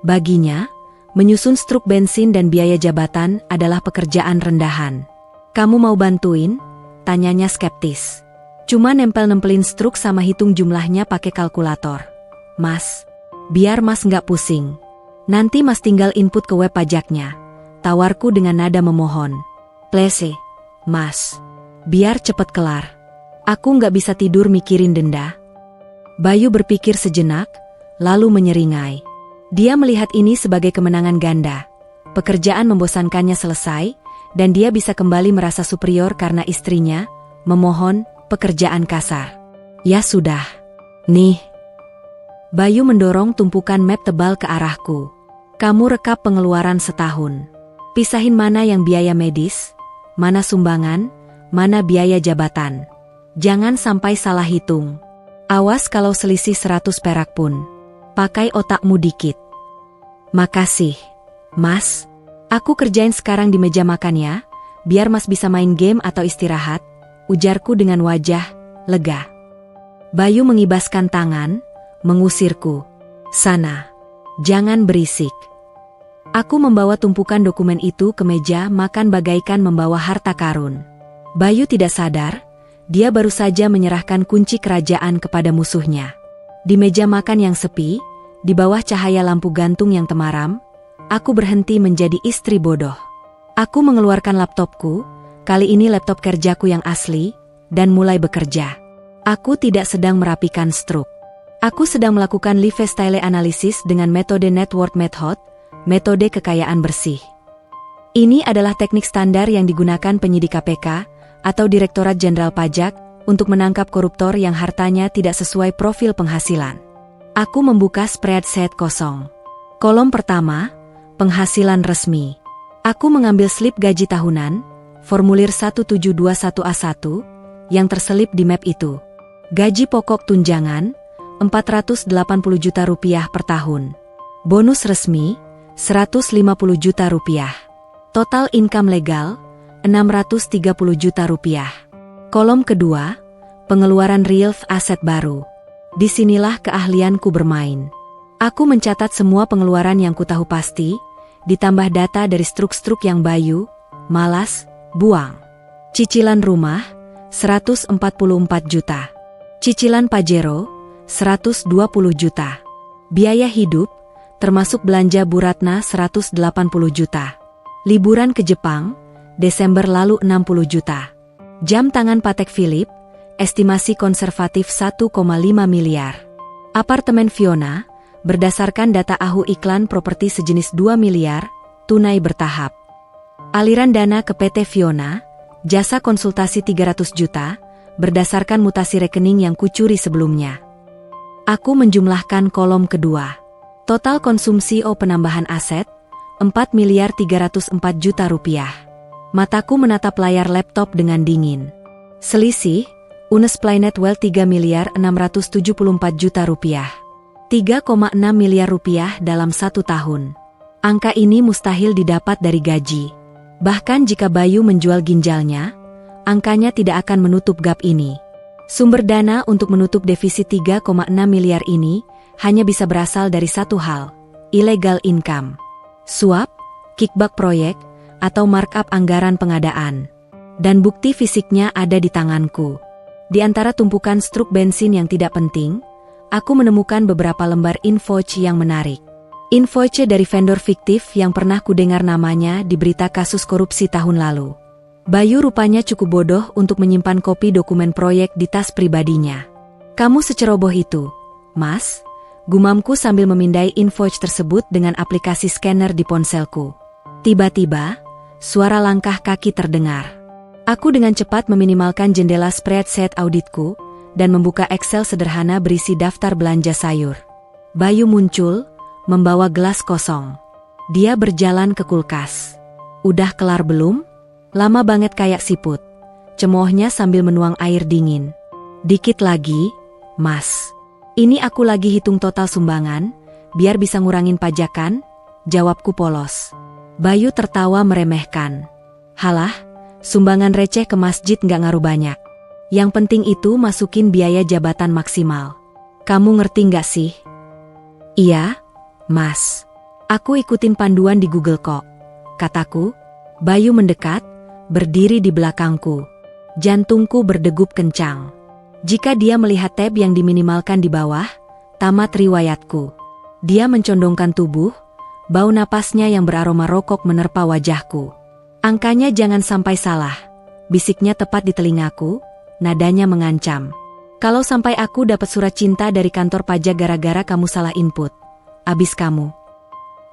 Baginya, menyusun struk bensin dan biaya jabatan adalah pekerjaan rendahan. Kamu mau bantuin? Tanyanya skeptis. Cuma nempel-nempelin struk sama hitung jumlahnya pakai kalkulator. Mas, biar Mas nggak pusing. Nanti Mas tinggal input ke web pajaknya. Tawarku dengan nada memohon. Please, Mas. Biar cepet kelar. Aku nggak bisa tidur mikirin denda. Bayu berpikir sejenak, lalu menyeringai. Dia melihat ini sebagai kemenangan ganda. Pekerjaan membosankannya selesai, dan dia bisa kembali merasa superior karena istrinya memohon pekerjaan kasar. Ya sudah. Nih. Bayu mendorong tumpukan map tebal ke arahku. Kamu rekap pengeluaran setahun. Pisahin mana yang biaya medis, mana sumbangan, mana biaya jabatan. Jangan sampai salah hitung. Awas kalau selisih 100 perak pun. Pakai otakmu dikit. Makasih, Mas. Aku kerjain sekarang di meja makan ya, biar Mas bisa main game atau istirahat, ujarku dengan wajah lega. Bayu mengibaskan tangan, mengusirku. Sana, jangan berisik. Aku membawa tumpukan dokumen itu ke meja makan bagaikan membawa harta karun. Bayu tidak sadar, Dia baru saja menyerahkan kunci kerajaan kepada musuhnya. Di meja makan yang sepi, di bawah cahaya lampu gantung yang temaram, aku berhenti menjadi istri bodoh. Aku mengeluarkan laptopku, kali ini laptop kerjaku yang asli, dan mulai bekerja. Aku tidak sedang merapikan struk. Aku sedang melakukan lifestyle analysis dengan metode network method, metode kekayaan bersih. Ini adalah teknik standar yang digunakan penyidik KPK atau Direktorat Jenderal Pajak untuk menangkap koruptor yang hartanya tidak sesuai profil penghasilan. Aku membuka spreadsheet kosong. Kolom pertama, penghasilan resmi. Aku mengambil slip gaji tahunan, formulir 1721A1, yang terselip di map itu. Gaji pokok tunjangan, 480 juta rupiah per tahun. Bonus resmi, 150 juta rupiah. Total income legal, 630 juta rupiah. Kolom kedua, pengeluaran real aset baru. Disinilah keahlianku bermain. Aku mencatat semua pengeluaran yang kutahu pasti, ditambah data dari struk-struk yang Bayu, malas, buang. Cicilan rumah, 144 juta. Cicilan Pajero, 120 juta. Biaya hidup, termasuk belanja Bu Ratna 180 juta. Liburan ke Jepang, Desember lalu 60 juta. Jam tangan Patek Philippe, estimasi konservatif 1,5 miliar. Apartemen Fiona, berdasarkan data AHU iklan properti sejenis 2 miliar, tunai bertahap. Aliran dana ke PT Fiona, jasa konsultasi 300 juta, berdasarkan mutasi rekening yang kucuri sebelumnya. Aku menjumlahkan kolom kedua. Total konsumsi penambahan aset, 4 miliar 304 juta rupiah. Mataku menatap layar laptop dengan dingin. Selisih, Unesplanet Well 3 miliar 674 juta rupiah. 3,6 miliar rupiah dalam 1 tahun. Angka ini mustahil didapat dari gaji. Bahkan jika Bayu menjual ginjalnya, angkanya tidak akan menutup gap ini. Sumber dana untuk menutup defisit 3,6 miliar ini hanya bisa berasal dari satu hal, illegal income. Suap, kickback proyek, atau markup anggaran pengadaan. Dan bukti fisiknya ada di tanganku. Di antara tumpukan struk bensin yang tidak penting, aku menemukan beberapa lembar invoice yang menarik. Invoice dari vendor fiktif yang pernah kudengar namanya di berita kasus korupsi tahun lalu. Bayu rupanya cukup bodoh untuk menyimpan kopi dokumen proyek di tas pribadinya. Kamu seceroboh itu, Mas? Gumamku sambil memindai invoice tersebut dengan aplikasi scanner di ponselku. Tiba-tiba, suara langkah kaki terdengar. Aku dengan cepat meminimalkan jendela spreadsheet auditku dan membuka Excel sederhana berisi daftar belanja sayur. Bayu muncul, membawa gelas kosong. Dia berjalan ke kulkas. Udah kelar belum? Lama banget kayak siput. Cemoohnya sambil menuang air dingin. Dikit lagi, Mas. Ini aku lagi hitung total sumbangan, biar bisa ngurangin pajakan, jawabku polos. Bayu tertawa meremehkan. Halah, sumbangan receh ke masjid nggak ngaruh banyak. Yang penting itu masukin biaya jabatan maksimal. Kamu ngerti nggak sih? Iya, Mas. Aku ikutin panduan di Google kok, kataku. Bayu mendekat, berdiri di belakangku. Jantungku berdegup kencang. Jika dia melihat tab yang diminimalkan di bawah, tamat riwayatku. Dia mencondongkan tubuh, bau napasnya yang beraroma rokok menerpa wajahku. Angkanya jangan sampai salah, bisiknya tepat di telingaku, nadanya mengancam. Kalau sampai aku dapat surat cinta dari kantor pajak gara-gara kamu salah input, abis kamu.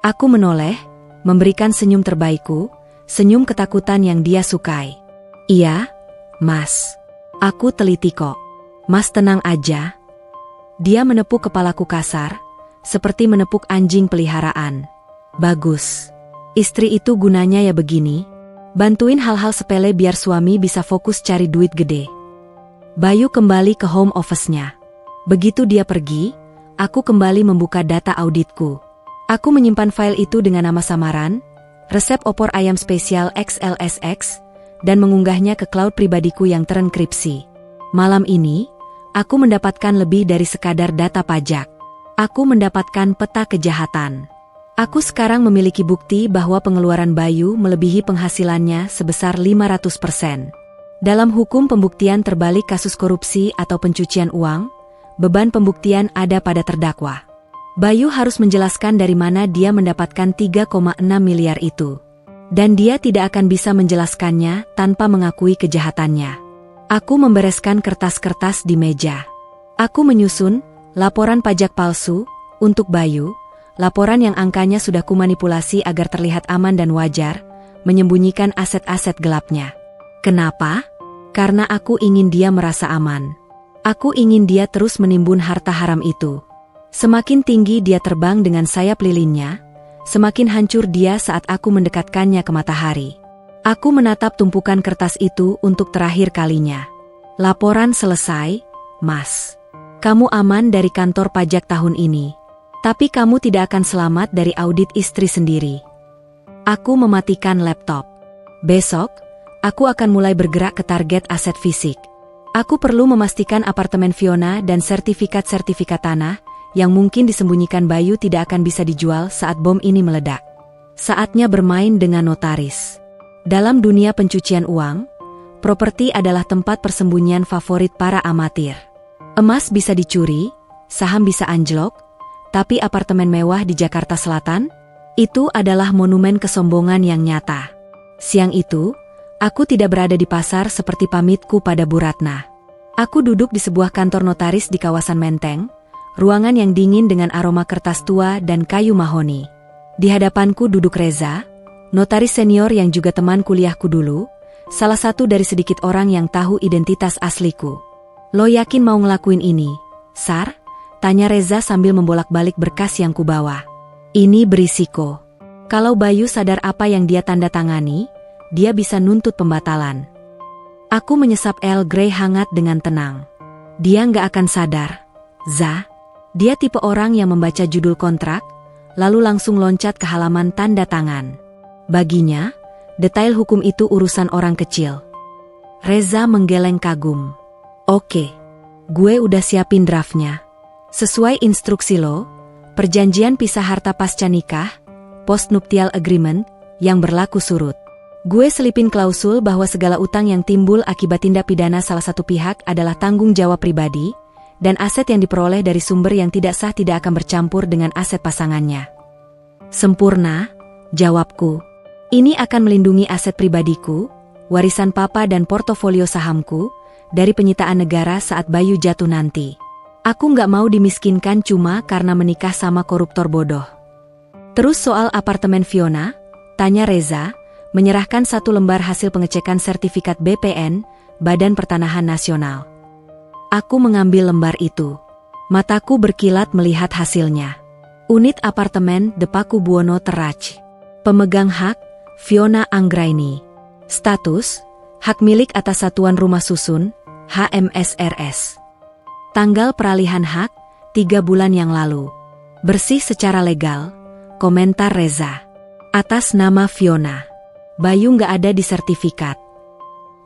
Aku menoleh, memberikan senyum terbaikku, senyum ketakutan yang dia sukai. Iya, Mas. Aku teliti kok. Mas tenang aja. Dia menepuk kepalaku kasar, seperti menepuk anjing peliharaan. Bagus. Istri itu gunanya ya begini. Bantuin hal-hal sepele biar suami bisa fokus cari duit gede. Bayu kembali ke home office-nya. Begitu dia pergi, aku kembali membuka data auditku. Aku menyimpan file itu dengan nama samaran, resep opor ayam spesial XLSX, dan mengunggahnya ke cloud pribadiku yang terenkripsi. Malam ini, aku mendapatkan lebih dari sekadar data pajak. Aku mendapatkan peta kejahatan. Aku sekarang memiliki bukti bahwa pengeluaran Bayu melebihi penghasilannya sebesar 500%. Dalam hukum pembuktian terbalik kasus korupsi atau pencucian uang, beban pembuktian ada pada terdakwa. Bayu harus menjelaskan dari mana dia mendapatkan 3,6 miliar itu. Dan dia tidak akan bisa menjelaskannya tanpa mengakui kejahatannya. Aku membereskan kertas-kertas di meja. Aku menyusun laporan pajak palsu untuk Bayu, laporan yang angkanya sudah kumanipulasi agar terlihat aman dan wajar, menyembunyikan aset-aset gelapnya. Kenapa? Karena aku ingin dia merasa aman. Aku ingin dia terus menimbun harta haram itu. Semakin tinggi dia terbang dengan sayap lilinnya, semakin hancur dia saat aku mendekatkannya ke matahari. Aku menatap tumpukan kertas itu untuk terakhir kalinya. Laporan selesai, Mas. Kamu aman dari kantor pajak tahun ini. Tapi kamu tidak akan selamat dari audit istri sendiri. Aku mematikan laptop. Besok, aku akan mulai bergerak ke target aset fisik. Aku perlu memastikan apartemen Fiona dan sertifikat-sertifikat tanah yang mungkin disembunyikan Bayu tidak akan bisa dijual saat bom ini meledak. Saatnya bermain dengan notaris. Dalam dunia pencucian uang, properti adalah tempat persembunyian favorit para amatir. Emas bisa dicuri, saham bisa anjlok, tapi apartemen mewah di Jakarta Selatan? Itu adalah monumen kesombongan yang nyata. Siang itu, aku tidak berada di pasar seperti pamitku pada Bu Ratna. Aku duduk di sebuah kantor notaris di kawasan Menteng, ruangan yang dingin dengan aroma kertas tua dan kayu mahoni. Di hadapanku duduk Reza, notaris senior yang juga teman kuliahku dulu, salah satu dari sedikit orang yang tahu identitas asliku. Lo yakin mau ngelakuin ini, Sar? Tanya Reza sambil membolak-balik berkas yang kubawa. Ini berisiko. Kalau Bayu sadar apa yang dia tanda tangani, dia bisa nuntut pembatalan. Aku menyesap Earl Grey hangat dengan tenang. Dia nggak akan sadar. Za. Dia tipe orang yang membaca judul kontrak, lalu langsung loncat ke halaman tanda tangan. Baginya, detail hukum itu urusan orang kecil. Reza menggeleng kagum. Oke, gue udah siapin draftnya. Sesuai instruksi lo, perjanjian pisah harta pasca nikah, post-nuptial agreement, yang berlaku surut. Gue selipin klausul bahwa segala utang yang timbul akibat tindak pidana salah satu pihak adalah tanggung jawab pribadi, dan aset yang diperoleh dari sumber yang tidak sah tidak akan bercampur dengan aset pasangannya. Sempurna, jawabku. Ini akan melindungi aset pribadiku, warisan papa dan portofolio sahamku, dari penyitaan negara saat Bayu jatuh nanti. Aku nggak mau dimiskinkan cuma karena menikah sama koruptor bodoh. Terus soal apartemen Fiona, tanya Reza, menyerahkan satu lembar hasil pengecekan sertifikat BPN, Badan Pertanahan Nasional. Aku mengambil lembar itu. Mataku berkilat melihat hasilnya. Unit apartemen De Paku Buwono Teraj. Pemegang hak, Fiona Anggraini. Status, hak milik atas Satuan Rumah Susun, HMSRS. Tanggal peralihan hak, 3 bulan yang lalu. Bersih secara legal, komentar Reza. Atas nama Fiona. Bayu nggak ada di sertifikat.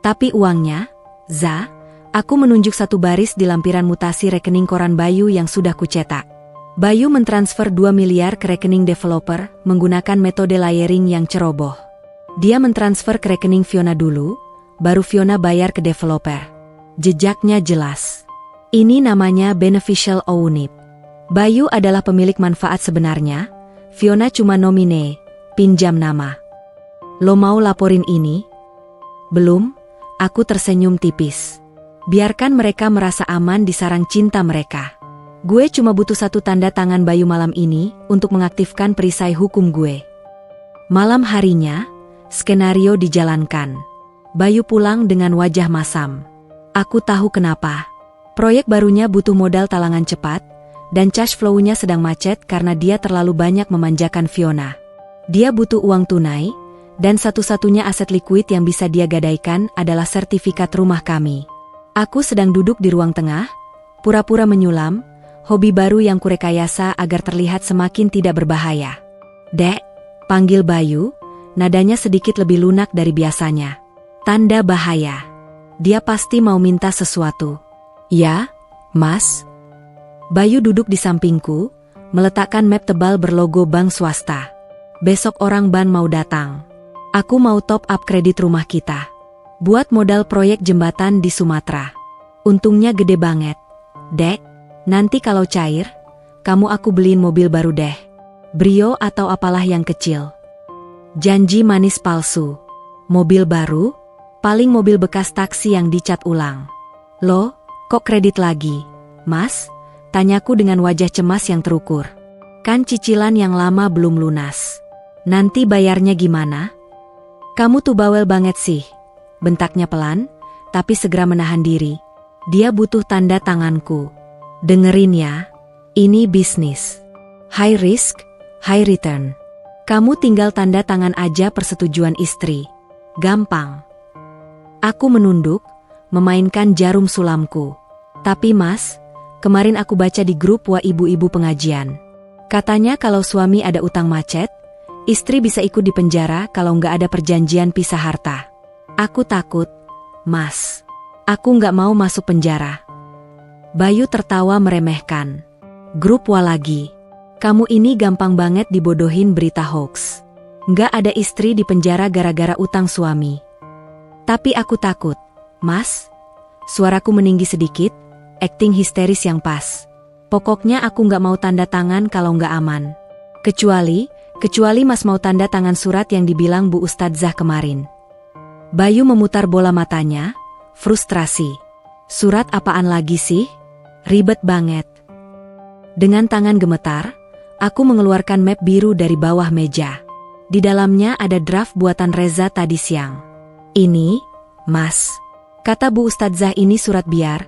Tapi uangnya, Za, aku menunjuk satu baris di lampiran mutasi rekening koran Bayu yang sudah kucetak. Bayu mentransfer 2 miliar ke rekening developer menggunakan metode layering yang ceroboh. Dia mentransfer ke rekening Fiona dulu, baru Fiona bayar ke developer. Jejaknya jelas. Ini namanya beneficial ownership. Bayu adalah pemilik manfaat sebenarnya, Fiona cuma nomine, pinjam nama. Lo mau laporin ini? Belum, aku tersenyum tipis. Biarkan mereka merasa aman di sarang cinta mereka. Gue cuma butuh satu tanda tangan Bayu malam ini untuk mengaktifkan perisai hukum gue. Malam harinya, skenario dijalankan. Bayu pulang dengan wajah masam. Aku tahu kenapa. Proyek barunya butuh modal talangan cepat, dan cash flow-nya sedang macet karena dia terlalu banyak memanjakan Fiona. Dia butuh uang tunai, dan satu-satunya aset likuid yang bisa dia gadaikan adalah sertifikat rumah kami. Aku sedang duduk di ruang tengah, pura-pura menyulam, hobi baru yang kurekayasa agar terlihat semakin tidak berbahaya. Dek, panggil Bayu, nadanya sedikit lebih lunak dari biasanya. Tanda bahaya. Dia pasti mau minta sesuatu. Ya, Mas. Bayu duduk di sampingku, meletakkan map tebal berlogo bank swasta. Besok orang ban mau datang. Aku mau top up kredit rumah kita. Buat modal proyek jembatan di Sumatera. Untungnya gede banget. Dek, nanti kalau cair, kamu aku beliin mobil baru deh. Brio atau apalah yang kecil. Janji manis palsu. Mobil baru? Paling mobil bekas taksi yang dicat ulang. Loh, kok kredit lagi? Mas? Tanyaku dengan wajah cemas yang terukur. Kan cicilan yang lama belum lunas. Nanti bayarnya gimana? Kamu tuh bawel banget sih. Bentaknya pelan, tapi segera menahan diri. Dia butuh tanda tanganku. Dengerin ya, ini bisnis. High risk, high return. Kamu tinggal tanda tangan aja persetujuan istri. Gampang. Aku menunduk, memainkan jarum sulamku. Tapi mas, kemarin aku baca di grup wa ibu-ibu pengajian. Katanya kalau suami ada utang macet, istri bisa ikut di penjara kalau nggak ada perjanjian pisah harta. Aku takut, mas. Aku nggak mau masuk penjara. Bayu tertawa meremehkan. Grup wa lagi. Kamu ini gampang banget dibodohin berita hoax. Nggak ada istri di penjara gara-gara utang suami. Tapi aku takut, mas. Suaraku meninggi sedikit, akting histeris yang pas. Pokoknya aku nggak mau tanda tangan kalau nggak aman. Kecuali mas mau tanda tangan surat yang dibilang Bu Ustadzah kemarin. Bayu memutar bola matanya, frustrasi. Surat apaan lagi sih? Ribet banget. Dengan tangan gemetar, aku mengeluarkan map biru dari bawah meja. Di dalamnya ada draft buatan Reza tadi siang. Ini, mas. Kata Bu Ustadzah ini surat biar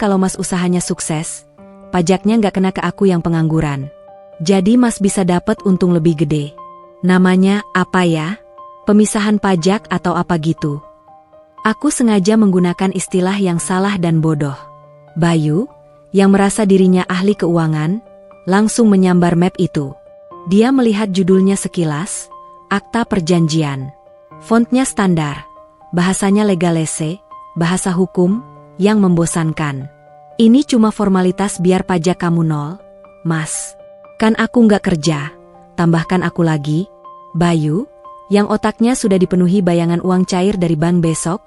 kalau mas usahanya sukses, pajaknya nggak kena ke aku yang pengangguran. Jadi mas bisa dapat untung lebih gede. Namanya apa ya? Pemisahan pajak atau apa gitu. Aku sengaja menggunakan istilah yang salah dan bodoh. Bayu, yang merasa dirinya ahli keuangan, langsung menyambar map itu. Dia melihat judulnya sekilas, Akta Perjanjian. Fontnya standar, bahasanya legalese, bahasa hukum, yang membosankan. Ini cuma formalitas biar pajak kamu nol, mas. Kan aku nggak kerja, tambahkan aku lagi. Bayu, yang otaknya sudah dipenuhi bayangan uang cair dari bank besok,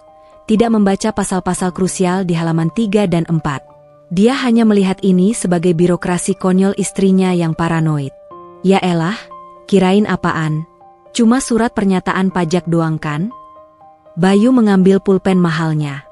tidak membaca pasal-pasal krusial di halaman 3 dan 4. Dia hanya melihat ini sebagai birokrasi konyol istrinya yang paranoid. Ya elah, kirain apaan? Cuma surat pernyataan pajak doang kan? Bayu mengambil pulpen mahalnya.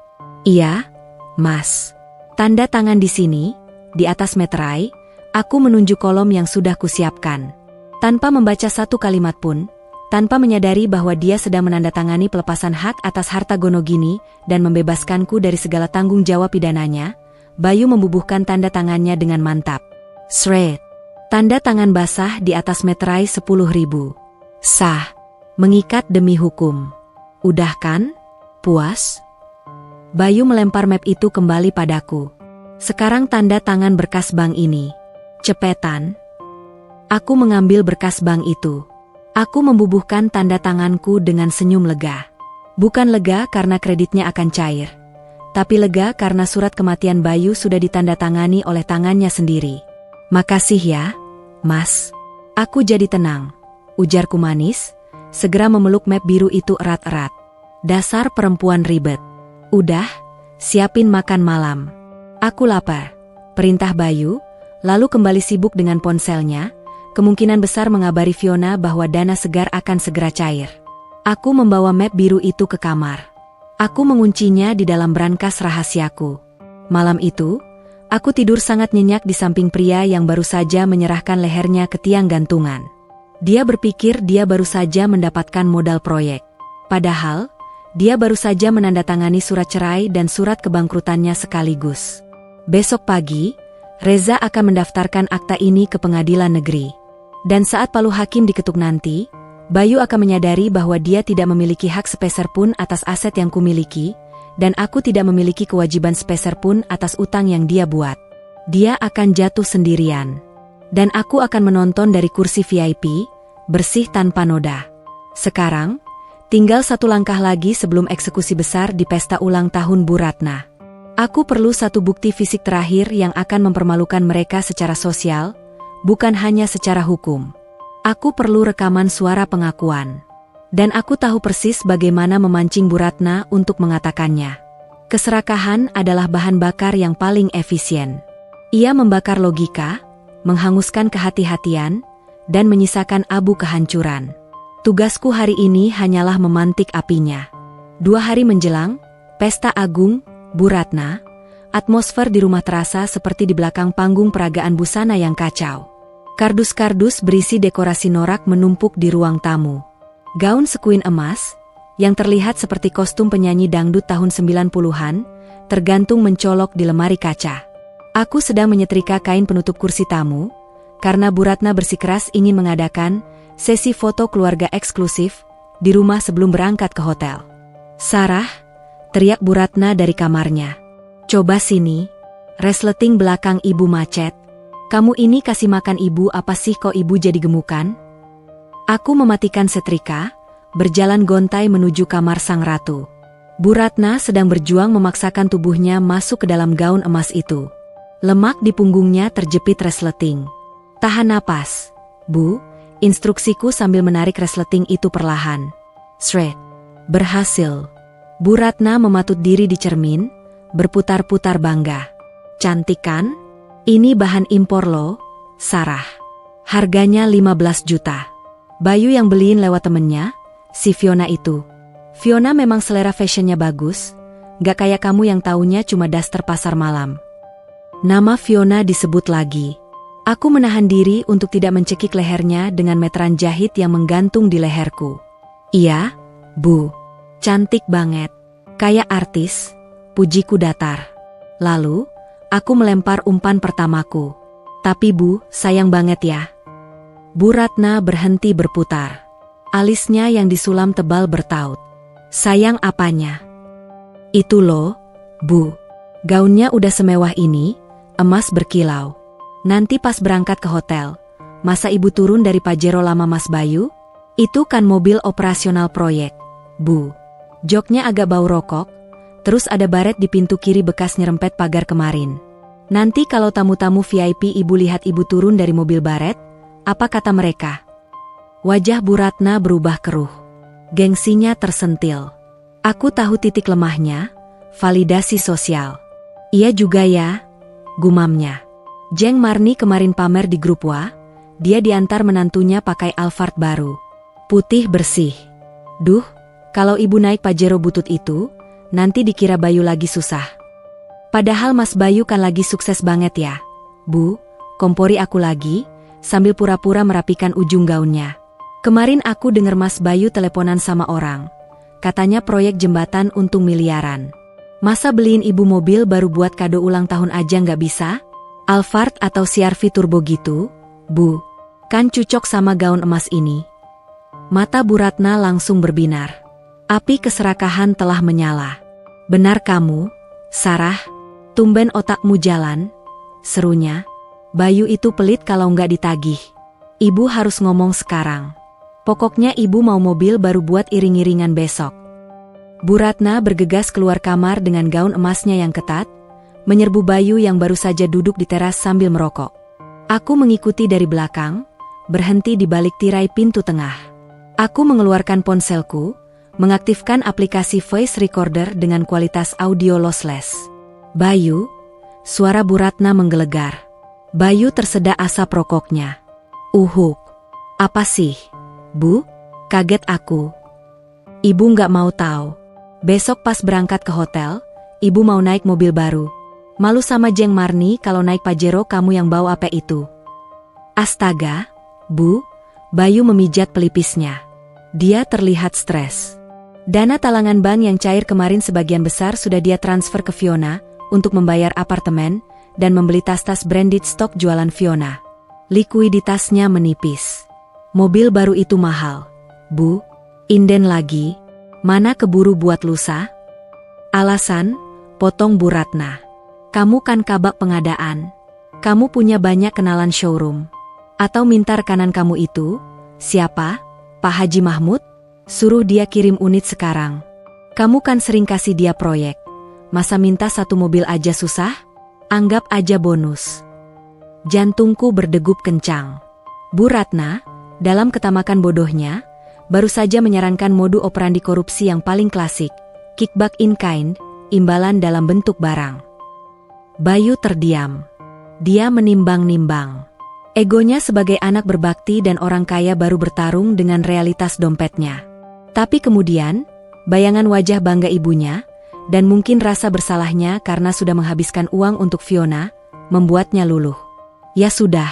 Iya, mas. Tanda tangan di sini, di atas meterai, aku menunjuk kolom yang sudah kusiapkan. Tanpa membaca satu kalimat pun, tanpa menyadari bahwa dia sedang menandatangani pelepasan hak atas harta Gonogini dan membebaskanku dari segala tanggung jawab pidananya, Bayu membubuhkan tanda tangannya dengan mantap. Shred. Tanda tangan basah di atas meterai 10.000. Sah. Mengikat demi hukum. Udah kan? Puas? Bayu melempar map itu kembali padaku. Sekarang tanda tangan berkas bank ini. Cepetan. Aku mengambil berkas bank itu. Aku membubuhkan tanda tanganku dengan senyum lega. Bukan lega karena kreditnya akan cair, tapi lega karena surat kematian Bayu sudah ditandatangani oleh tangannya sendiri. Makasih ya, mas. Aku jadi tenang, ujarku manis, segera memeluk map biru itu erat-erat. Dasar perempuan ribet. Udah, siapin makan malam. Aku lapar, perintah Bayu, lalu kembali sibuk dengan ponselnya. Kemungkinan besar mengabari Fiona bahwa dana segar akan segera cair. Aku membawa map biru itu ke kamar. Aku menguncinya di dalam brankas rahasiaku. Malam itu, aku tidur sangat nyenyak di samping pria yang baru saja menyerahkan lehernya ke tiang gantungan. Dia berpikir dia baru saja mendapatkan modal proyek. Padahal, dia baru saja menandatangani surat cerai dan surat kebangkrutannya sekaligus. Besok pagi, Reza akan mendaftarkan akta ini ke pengadilan negeri. Dan saat palu hakim diketuk nanti, Bayu akan menyadari bahwa dia tidak memiliki hak sepeser pun atas aset yang kumiliki, dan aku tidak memiliki kewajiban sepeser pun atas utang yang dia buat. Dia akan jatuh sendirian. Dan aku akan menonton dari kursi VIP, bersih tanpa noda. Sekarang, tinggal satu langkah lagi sebelum eksekusi besar di pesta ulang tahun Bu Ratna. Aku perlu satu bukti fisik terakhir yang akan mempermalukan mereka secara sosial, bukan hanya secara hukum. Aku perlu rekaman suara pengakuan. Dan aku tahu persis bagaimana memancing Bu Ratna untuk mengatakannya. Keserakahan adalah bahan bakar yang paling efisien. Ia membakar logika, menghanguskan kehati-hatian, dan menyisakan abu kehancuran. Tugasku hari ini hanyalah memantik apinya. 2 hari menjelang pesta agung Bu Ratna, atmosfer di rumah terasa seperti di belakang panggung peragaan busana yang kacau. Kardus-kardus berisi dekorasi norak menumpuk di ruang tamu. Gaun sekuin emas, yang terlihat seperti kostum penyanyi dangdut tahun 90-an, tergantung mencolok di lemari kaca. Aku sedang menyetrika kain penutup kursi tamu, karena Bu Ratna bersikeras ingin mengadakan sesi foto keluarga eksklusif di rumah sebelum berangkat ke hotel. "Sarah," teriak Bu Ratna dari kamarnya. "Coba sini." Resleting belakang ibu macet. "Kamu ini kasih makan ibu apa sih kok ibu jadi gemukan?" Aku mematikan setrika, berjalan gontai menuju kamar sang ratu. Bu Ratna sedang berjuang memaksakan tubuhnya masuk ke dalam gaun emas itu. Lemak di punggungnya terjepit resleting. "Tahan napas, Bu," instruksiku sambil menarik resleting itu perlahan. Shred. Berhasil. Bu Ratna mematut diri di cermin, berputar-putar bangga. "Cantik kan? Ini bahan impor loh, Sarah. Harganya 15 juta. Bayu yang beliin lewat temennya, si Fiona itu. Fiona memang selera fashionnya bagus, gak kayak kamu yang taunya cuma daster pasar malam." Nama Fiona disebut lagi. Aku menahan diri untuk tidak mencekik lehernya dengan meteran jahit yang menggantung di leherku. "Iya, Bu. Cantik banget. Kayak artis," pujiku datar. Lalu, aku melempar umpan pertamaku. "Tapi Bu, sayang banget ya." Bu Ratna berhenti berputar. Alisnya yang disulam tebal bertaut. "Sayang apanya?" "Itu loh, Bu. Gaunnya udah semewah ini, emas berkilau. Nanti pas berangkat ke hotel, masa ibu turun dari Pajero lama Mas Bayu? Itu kan mobil operasional proyek, Bu. Joknya agak bau rokok, terus ada baret di pintu kiri bekas nyerempet pagar kemarin. Nanti kalau tamu-tamu VIP ibu lihat ibu turun dari mobil baret, apa kata mereka?" Wajah Bu Ratna berubah keruh. Gengsinya tersentil. Aku tahu titik lemahnya, validasi sosial. "Iya juga ya," gumamnya. "Jeng Marni kemarin pamer di grup WA, dia diantar menantunya pakai Alphard baru. Putih bersih. Duh, kalau ibu naik Pajero butut itu, nanti dikira Bayu lagi susah. Padahal Mas Bayu kan lagi sukses banget ya, Bu," kompori aku lagi, sambil pura-pura merapikan ujung gaunnya. "Kemarin aku dengar Mas Bayu teleponan sama orang. Katanya proyek jembatan untung miliaran. Masa beliin ibu mobil baru buat kado ulang tahun aja nggak bisa? Alphard atau CR-V turbo gitu, Bu? Kan cocok sama gaun emas ini." Mata Bu Ratna langsung berbinar. Api keserakahan telah menyala. "Benar kamu, Sarah. Tumben otakmu jalan," serunya. "Bayu itu pelit kalau nggak ditagih. Ibu harus ngomong sekarang. Pokoknya ibu mau mobil baru buat iring-iringan besok." Bu Ratna bergegas keluar kamar dengan gaun emasnya yang ketat, menyerbu Bayu yang baru saja duduk di teras sambil merokok. Aku mengikuti dari belakang, berhenti di balik tirai pintu tengah. Aku mengeluarkan ponselku, mengaktifkan aplikasi voice recorder dengan kualitas audio lossless. "Bayu," suara Bu Ratna menggelegar. Bayu tersedak asap rokoknya. "Uhuk. Apa sih, Bu?" Kaget aku. "Ibu nggak mau tahu. Besok pas berangkat ke hotel, ibu mau naik mobil baru. Malu sama Jeng Marni kalau naik Pajero kamu yang bawa apa itu." "Astaga, Bu," Bayu memijat pelipisnya. Dia terlihat stres. Dana talangan bank yang cair kemarin sebagian besar sudah dia transfer ke Fiona untuk membayar apartemen dan membeli tas-tas branded stok jualan Fiona. Likuiditasnya menipis. "Mobil baru itu mahal, Bu. Inden lagi. Mana keburu buat lusa?" "Alasan?" potong Bu Ratna. "Kamu kan kabak pengadaan. Kamu punya banyak kenalan showroom. Atau minta rekanan kamu itu, siapa? Pak Haji Mahmud? Suruh dia kirim unit sekarang. Kamu kan sering kasih dia proyek. Masa minta 1 mobil aja susah? Anggap aja bonus." Jantungku berdegup kencang. Bu Ratna, dalam ketamakan bodohnya, baru saja menyarankan mode operandi korupsi yang paling klasik, kickback in kind, imbalan dalam bentuk barang. Bayu terdiam. Dia menimbang-nimbang. Egonya sebagai anak berbakti dan orang kaya baru bertarung dengan realitas dompetnya. Tapi kemudian, bayangan wajah bangga ibunya, dan mungkin rasa bersalahnya karena sudah menghabiskan uang untuk Fiona, membuatnya luluh. Ya sudah,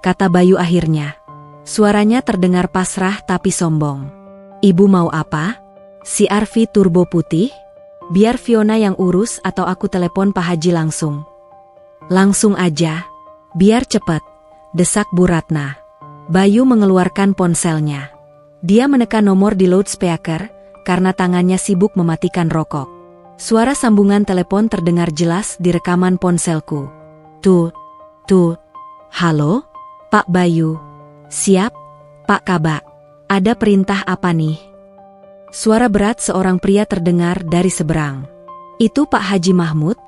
kata Bayu akhirnya. Suaranya terdengar pasrah tapi sombong. Ibu mau apa? CR-V turbo putih? Biar Fiona yang urus atau aku telepon Pak Haji langsung. Langsung aja. Biar cepet, desak Bu Ratna. Bayu mengeluarkan ponselnya. Dia menekan nomor di loudspeaker karena tangannya sibuk mematikan rokok. Suara sambungan telepon terdengar jelas di rekaman ponselku. Tut. Halo? Pak Bayu. Siap, Pak Kabak. Ada perintah apa nih? Suara berat seorang pria terdengar dari seberang. Itu Pak Haji Mahmud,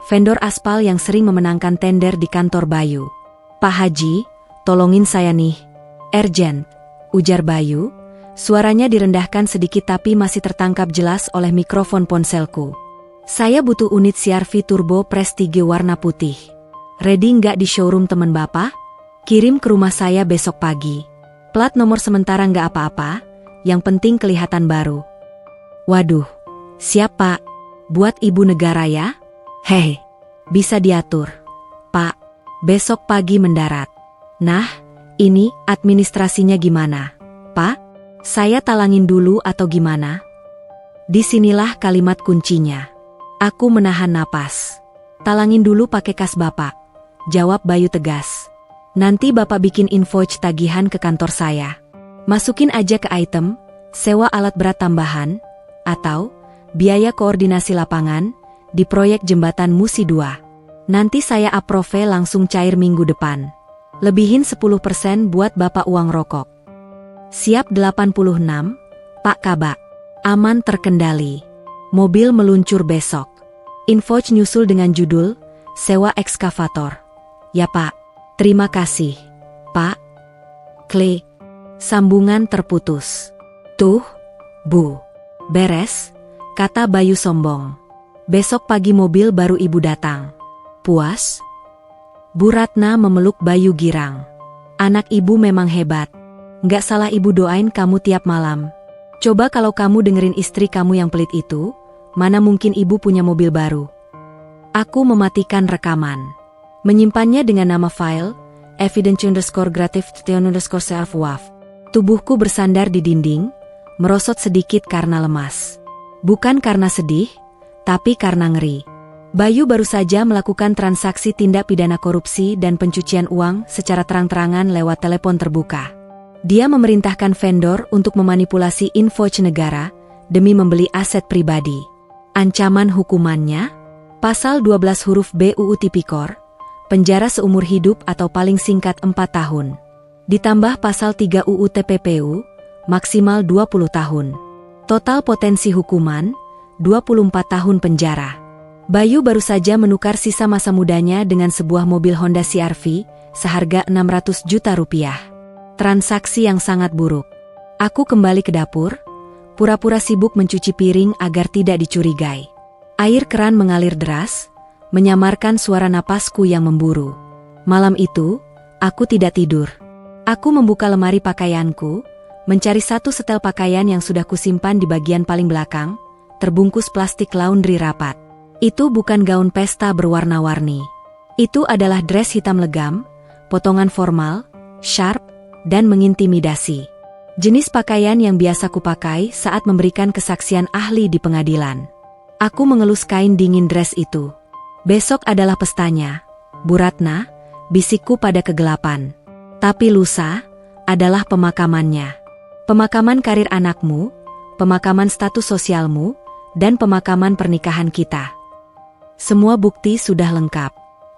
vendor aspal yang sering memenangkan tender di kantor Bayu. Pak Haji, tolongin saya nih. Urgent, ujar Bayu. Suaranya direndahkan sedikit tapi masih tertangkap jelas oleh mikrofon ponselku. Saya butuh unit CR-V turbo Prestige warna putih. Ready nggak di showroom temen Bapak? Kirim ke rumah saya besok pagi. Plat nomor sementara nggak apa-apa, yang penting kelihatan baru. Waduh, siap Pak? Buat ibu negara ya? Hehe, bisa diatur. Pak, besok pagi mendarat. Nah, ini administrasinya gimana? Pak, saya talangin dulu atau gimana? Disinilah kalimat kuncinya. Aku menahan napas. Talangin dulu pakai kas Bapak, jawab Bayu tegas. Nanti Bapak bikin invoice tagihan ke kantor saya. Masukin aja ke item, sewa alat berat tambahan, atau biaya koordinasi lapangan, di proyek jembatan Musi 2. Nanti saya approve langsung cair minggu depan. Lebihin 10% buat Bapak uang rokok. Siap 86, Pak Kabak. Aman terkendali. Mobil meluncur besok. Invoice nyusul dengan judul, sewa ekskavator. Ya Pak. Terima kasih, Pak. Klik. Sambungan terputus. Tuh, Bu. Beres, kata Bayu sombong. Besok pagi mobil baru ibu datang. Puas? Bu Ratna memeluk Bayu girang. Anak ibu memang hebat. Nggak salah ibu doain kamu tiap malam. Coba kalau kamu dengerin istri kamu yang pelit itu, mana mungkin ibu punya mobil baru. Aku mematikan rekaman. Menyimpannya dengan nama file, evidence_gratif_CRVWAV. Tubuhku bersandar di dinding, merosot sedikit karena lemas. Bukan karena sedih, tapi karena ngeri. Bayu baru saja melakukan transaksi tindak pidana korupsi dan pencucian uang secara terang-terangan lewat telepon terbuka. Dia memerintahkan vendor untuk memanipulasi invoice negara demi membeli aset pribadi. Ancaman hukumannya? Pasal 12 huruf B UU Tipikor, penjara seumur hidup atau paling singkat 4 tahun. Ditambah pasal 3 UU TPPU, maksimal 20 tahun. Total potensi hukuman, 24 tahun penjara. Bayu baru saja menukar sisa masa mudanya dengan sebuah mobil Honda CR-V seharga 600 juta rupiah. Transaksi yang sangat buruk. Aku kembali ke dapur, pura-pura sibuk mencuci piring agar tidak dicurigai. Air keran mengalir deras, menyamarkan suara napasku yang memburu. Malam itu, aku tidak tidur. Aku membuka lemari pakaianku, mencari satu setel pakaian yang sudah kusimpan di bagian paling belakang, terbungkus plastik laundry rapat. Itu bukan gaun pesta berwarna-warni. Itu adalah dress hitam legam, potongan formal, sharp, dan mengintimidasi. Jenis pakaian yang biasa kupakai saat memberikan kesaksian ahli di pengadilan. Aku mengelus kain dingin dress itu. Besok adalah pestanya, Bu Ratna, bisikku pada kegelapan. Tapi lusa adalah pemakamannya. Pemakaman karir anakmu, pemakaman status sosialmu, dan pemakaman pernikahan kita. Semua bukti sudah lengkap.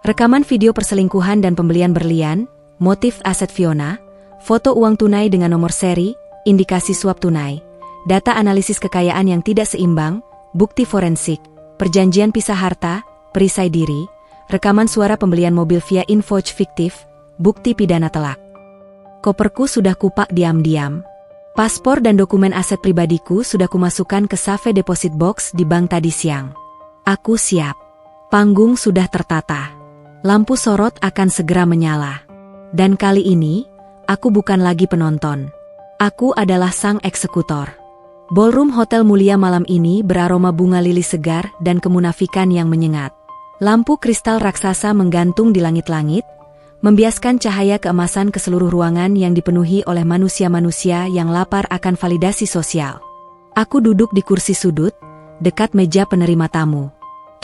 Rekaman video perselingkuhan dan pembelian berlian, motif aset Fiona, foto uang tunai dengan nomor seri, indikasi suap tunai, data analisis kekayaan yang tidak seimbang, bukti forensik, perjanjian pisah harta, perisai diri, rekaman suara pembelian mobil via invoice fiktif, bukti pidana telak. Koperku sudah kupak diam-diam. Paspor dan dokumen aset pribadiku sudah kumasukkan ke Safe Deposit Box di bank tadi siang. Aku siap. Panggung sudah tertata. Lampu sorot akan segera menyala. Dan kali ini, aku bukan lagi penonton. Aku adalah sang eksekutor. Ballroom Hotel Mulia malam ini beraroma bunga lili segar dan kemunafikan yang menyengat. Lampu kristal raksasa menggantung di langit-langit, membiaskan cahaya keemasan ke seluruh ruangan yang dipenuhi oleh manusia-manusia yang lapar akan validasi sosial. Aku duduk di kursi sudut, dekat meja penerima tamu.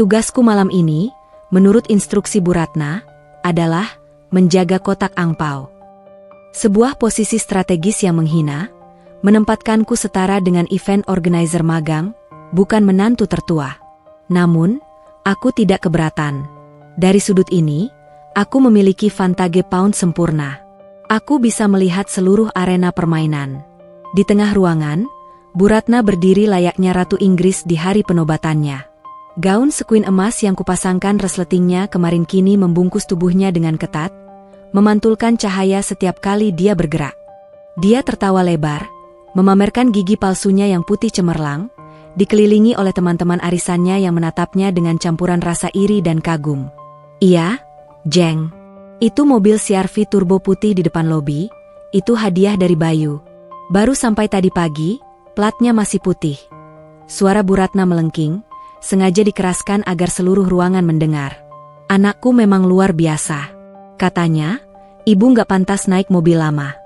Tugasku malam ini, menurut instruksi Bu Ratna, adalah menjaga kotak angpau. Sebuah posisi strategis yang menghina, menempatkanku setara dengan event organizer magang, bukan menantu tertua. Namun, aku tidak keberatan. Dari sudut ini, aku memiliki vantage pound sempurna. Aku bisa melihat seluruh arena permainan. Di tengah ruangan, Bu Ratna berdiri layaknya Ratu Inggris di hari penobatannya. Gaun sekuin emas yang kupasangkan resletingnya kemarin kini membungkus tubuhnya dengan ketat, memantulkan cahaya setiap kali dia bergerak. Dia tertawa lebar, memamerkan gigi palsunya yang putih cemerlang, dikelilingi oleh teman-teman arisannya yang menatapnya dengan campuran rasa iri dan kagum. Iya, Jeng. Itu mobil CR-V turbo putih di depan lobi, itu hadiah dari Bayu. Baru sampai tadi pagi, platnya masih putih. Suara Bu Ratna melengking, sengaja dikeraskan agar seluruh ruangan mendengar. Anakku memang luar biasa. Katanya, ibu nggak pantas naik mobil lama.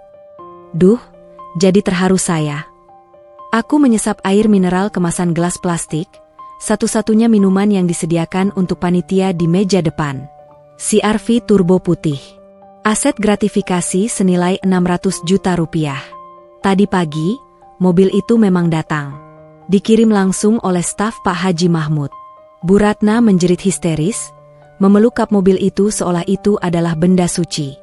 Duh, jadi terharu saya. Aku menyesap air mineral kemasan gelas plastik, satu-satunya minuman yang disediakan untuk panitia di meja depan. CR-V turbo putih. Aset gratifikasi senilai 600 juta rupiah. Tadi pagi, mobil itu memang datang. Dikirim langsung oleh staf Pak Haji Mahmud. Bu Ratna menjerit histeris, memeluk kap mobil itu seolah itu adalah benda suci.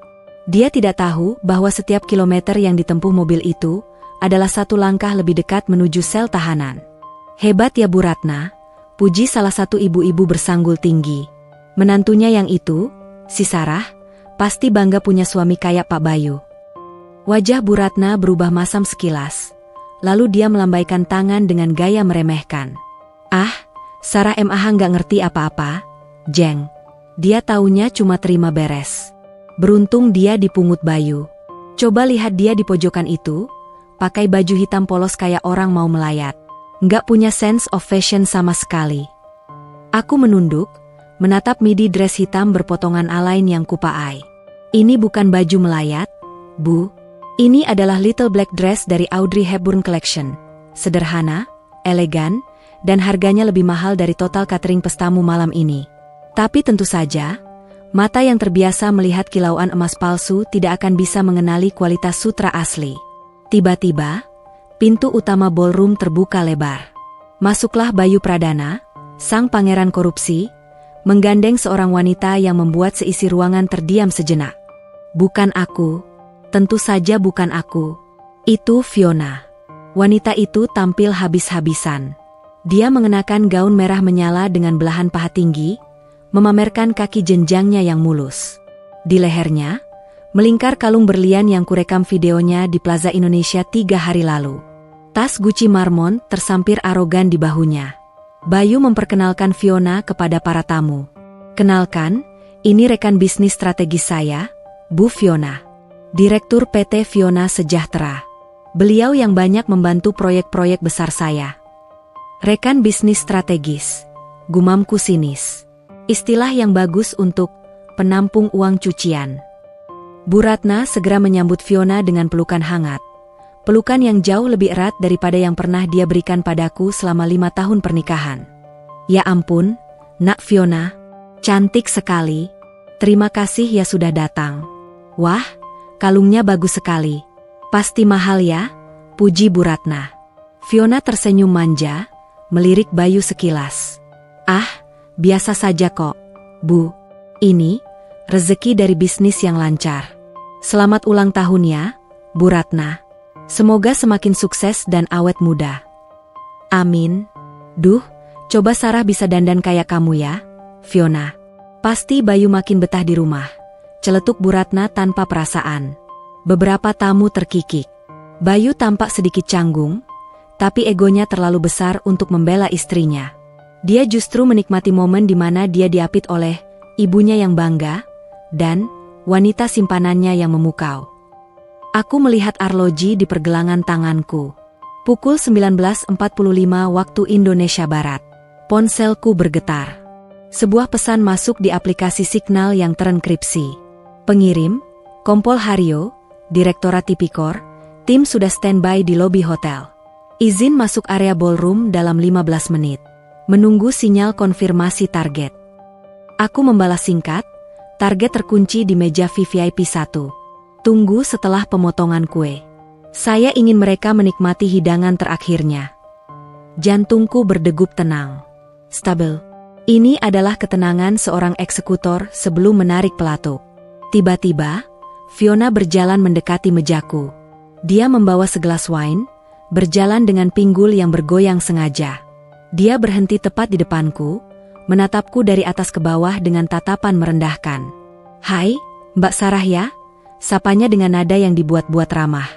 Dia tidak tahu bahwa setiap kilometer yang ditempuh mobil itu adalah satu langkah lebih dekat menuju sel tahanan. Hebat ya Bu Ratna, puji salah satu ibu-ibu bersanggul tinggi. Menantunya yang itu, si Sarah, pasti bangga punya suami kayak Pak Bayu. Wajah Bu Ratna berubah masam sekilas, lalu dia melambaikan tangan dengan gaya meremehkan. Ah, Sarah MAH nggak ngerti apa-apa, Jeng. Dia taunya cuma terima beres. Beruntung dia dipungut Bayu. Coba lihat dia di pojokan itu, pakai baju hitam polos kayak orang mau melayat. Nggak punya sense of fashion sama sekali. Aku menunduk, menatap midi dress hitam berpotongan alain yang kupaai. Ini bukan baju melayat, Bu. Ini adalah little black dress dari Audrey Hepburn Collection. Sederhana, elegan, dan harganya lebih mahal dari total catering pestamu malam ini. Tapi tentu saja, mata yang terbiasa melihat kilauan emas palsu tidak akan bisa mengenali kualitas sutra asli. Tiba-tiba, pintu utama ballroom terbuka lebar. Masuklah Bayu Pradana, sang pangeran korupsi, menggandeng seorang wanita yang membuat seisi ruangan terdiam sejenak. Bukan aku, tentu saja bukan aku. Itu Fiona. Wanita itu tampil habis-habisan. Dia mengenakan gaun merah menyala dengan belahan paha tinggi, memamerkan kaki jenjangnya yang mulus. Di lehernya, melingkar kalung berlian yang kurekam videonya di Plaza Indonesia 3 hari lalu. Tas Gucci Marmon tersampir arogan di bahunya. Bayu memperkenalkan Fiona kepada para tamu. Kenalkan, ini rekan bisnis strategis saya, Bu Fiona. Direktur PT Fiona Sejahtera. Beliau yang banyak membantu proyek-proyek besar saya. Rekan bisnis strategis, gumamku sinis. Istilah yang bagus untuk penampung uang cucian. Bu Ratna segera menyambut Fiona dengan pelukan hangat. Pelukan yang jauh lebih erat daripada yang pernah dia berikan padaku selama 5 tahun pernikahan. Ya ampun, Nak Fiona, cantik sekali. Terima kasih ya sudah datang. Wah, kalungnya bagus sekali. Pasti mahal ya, puji Bu Ratna. Fiona tersenyum manja, melirik Bayu sekilas. Ah, biasa saja kok, Bu. Ini, rezeki dari bisnis yang lancar. Selamat ulang tahun ya, Bu Ratna. Semoga semakin sukses dan awet muda. Amin. Duh, coba Sarah bisa dandan kayak kamu ya, Fiona. Pasti Bayu makin betah di rumah. Celetuk Bu Ratna tanpa perasaan. Beberapa tamu terkikik. Bayu tampak sedikit canggung, tapi egonya terlalu besar untuk membela istrinya. Dia justru menikmati momen di mana dia diapit oleh ibunya yang bangga dan wanita simpanannya yang memukau. Aku melihat arloji di pergelangan tanganku. Pukul 19.45 waktu Indonesia Barat. Ponselku bergetar. Sebuah pesan masuk di aplikasi Signal yang terenkripsi. Pengirim, Kompol Haryo, Direktorat Tipikor, tim sudah standby di lobi hotel. Izin masuk area ballroom dalam 15 menit. Menunggu sinyal konfirmasi target. Aku membalas singkat, target terkunci di meja VIP 1. Tunggu setelah pemotongan kue. Saya ingin mereka menikmati hidangan terakhirnya. Jantungku berdegup tenang. Stabil. Ini adalah ketenangan seorang eksekutor sebelum menarik pelatuk. Tiba-tiba, Fiona berjalan mendekati mejaku. Dia membawa segelas wine, berjalan dengan pinggul yang bergoyang sengaja. Dia berhenti tepat di depanku, menatapku dari atas ke bawah dengan tatapan merendahkan. "Hai, Mbak Sarah ya?" Sapanya dengan nada yang dibuat-buat ramah.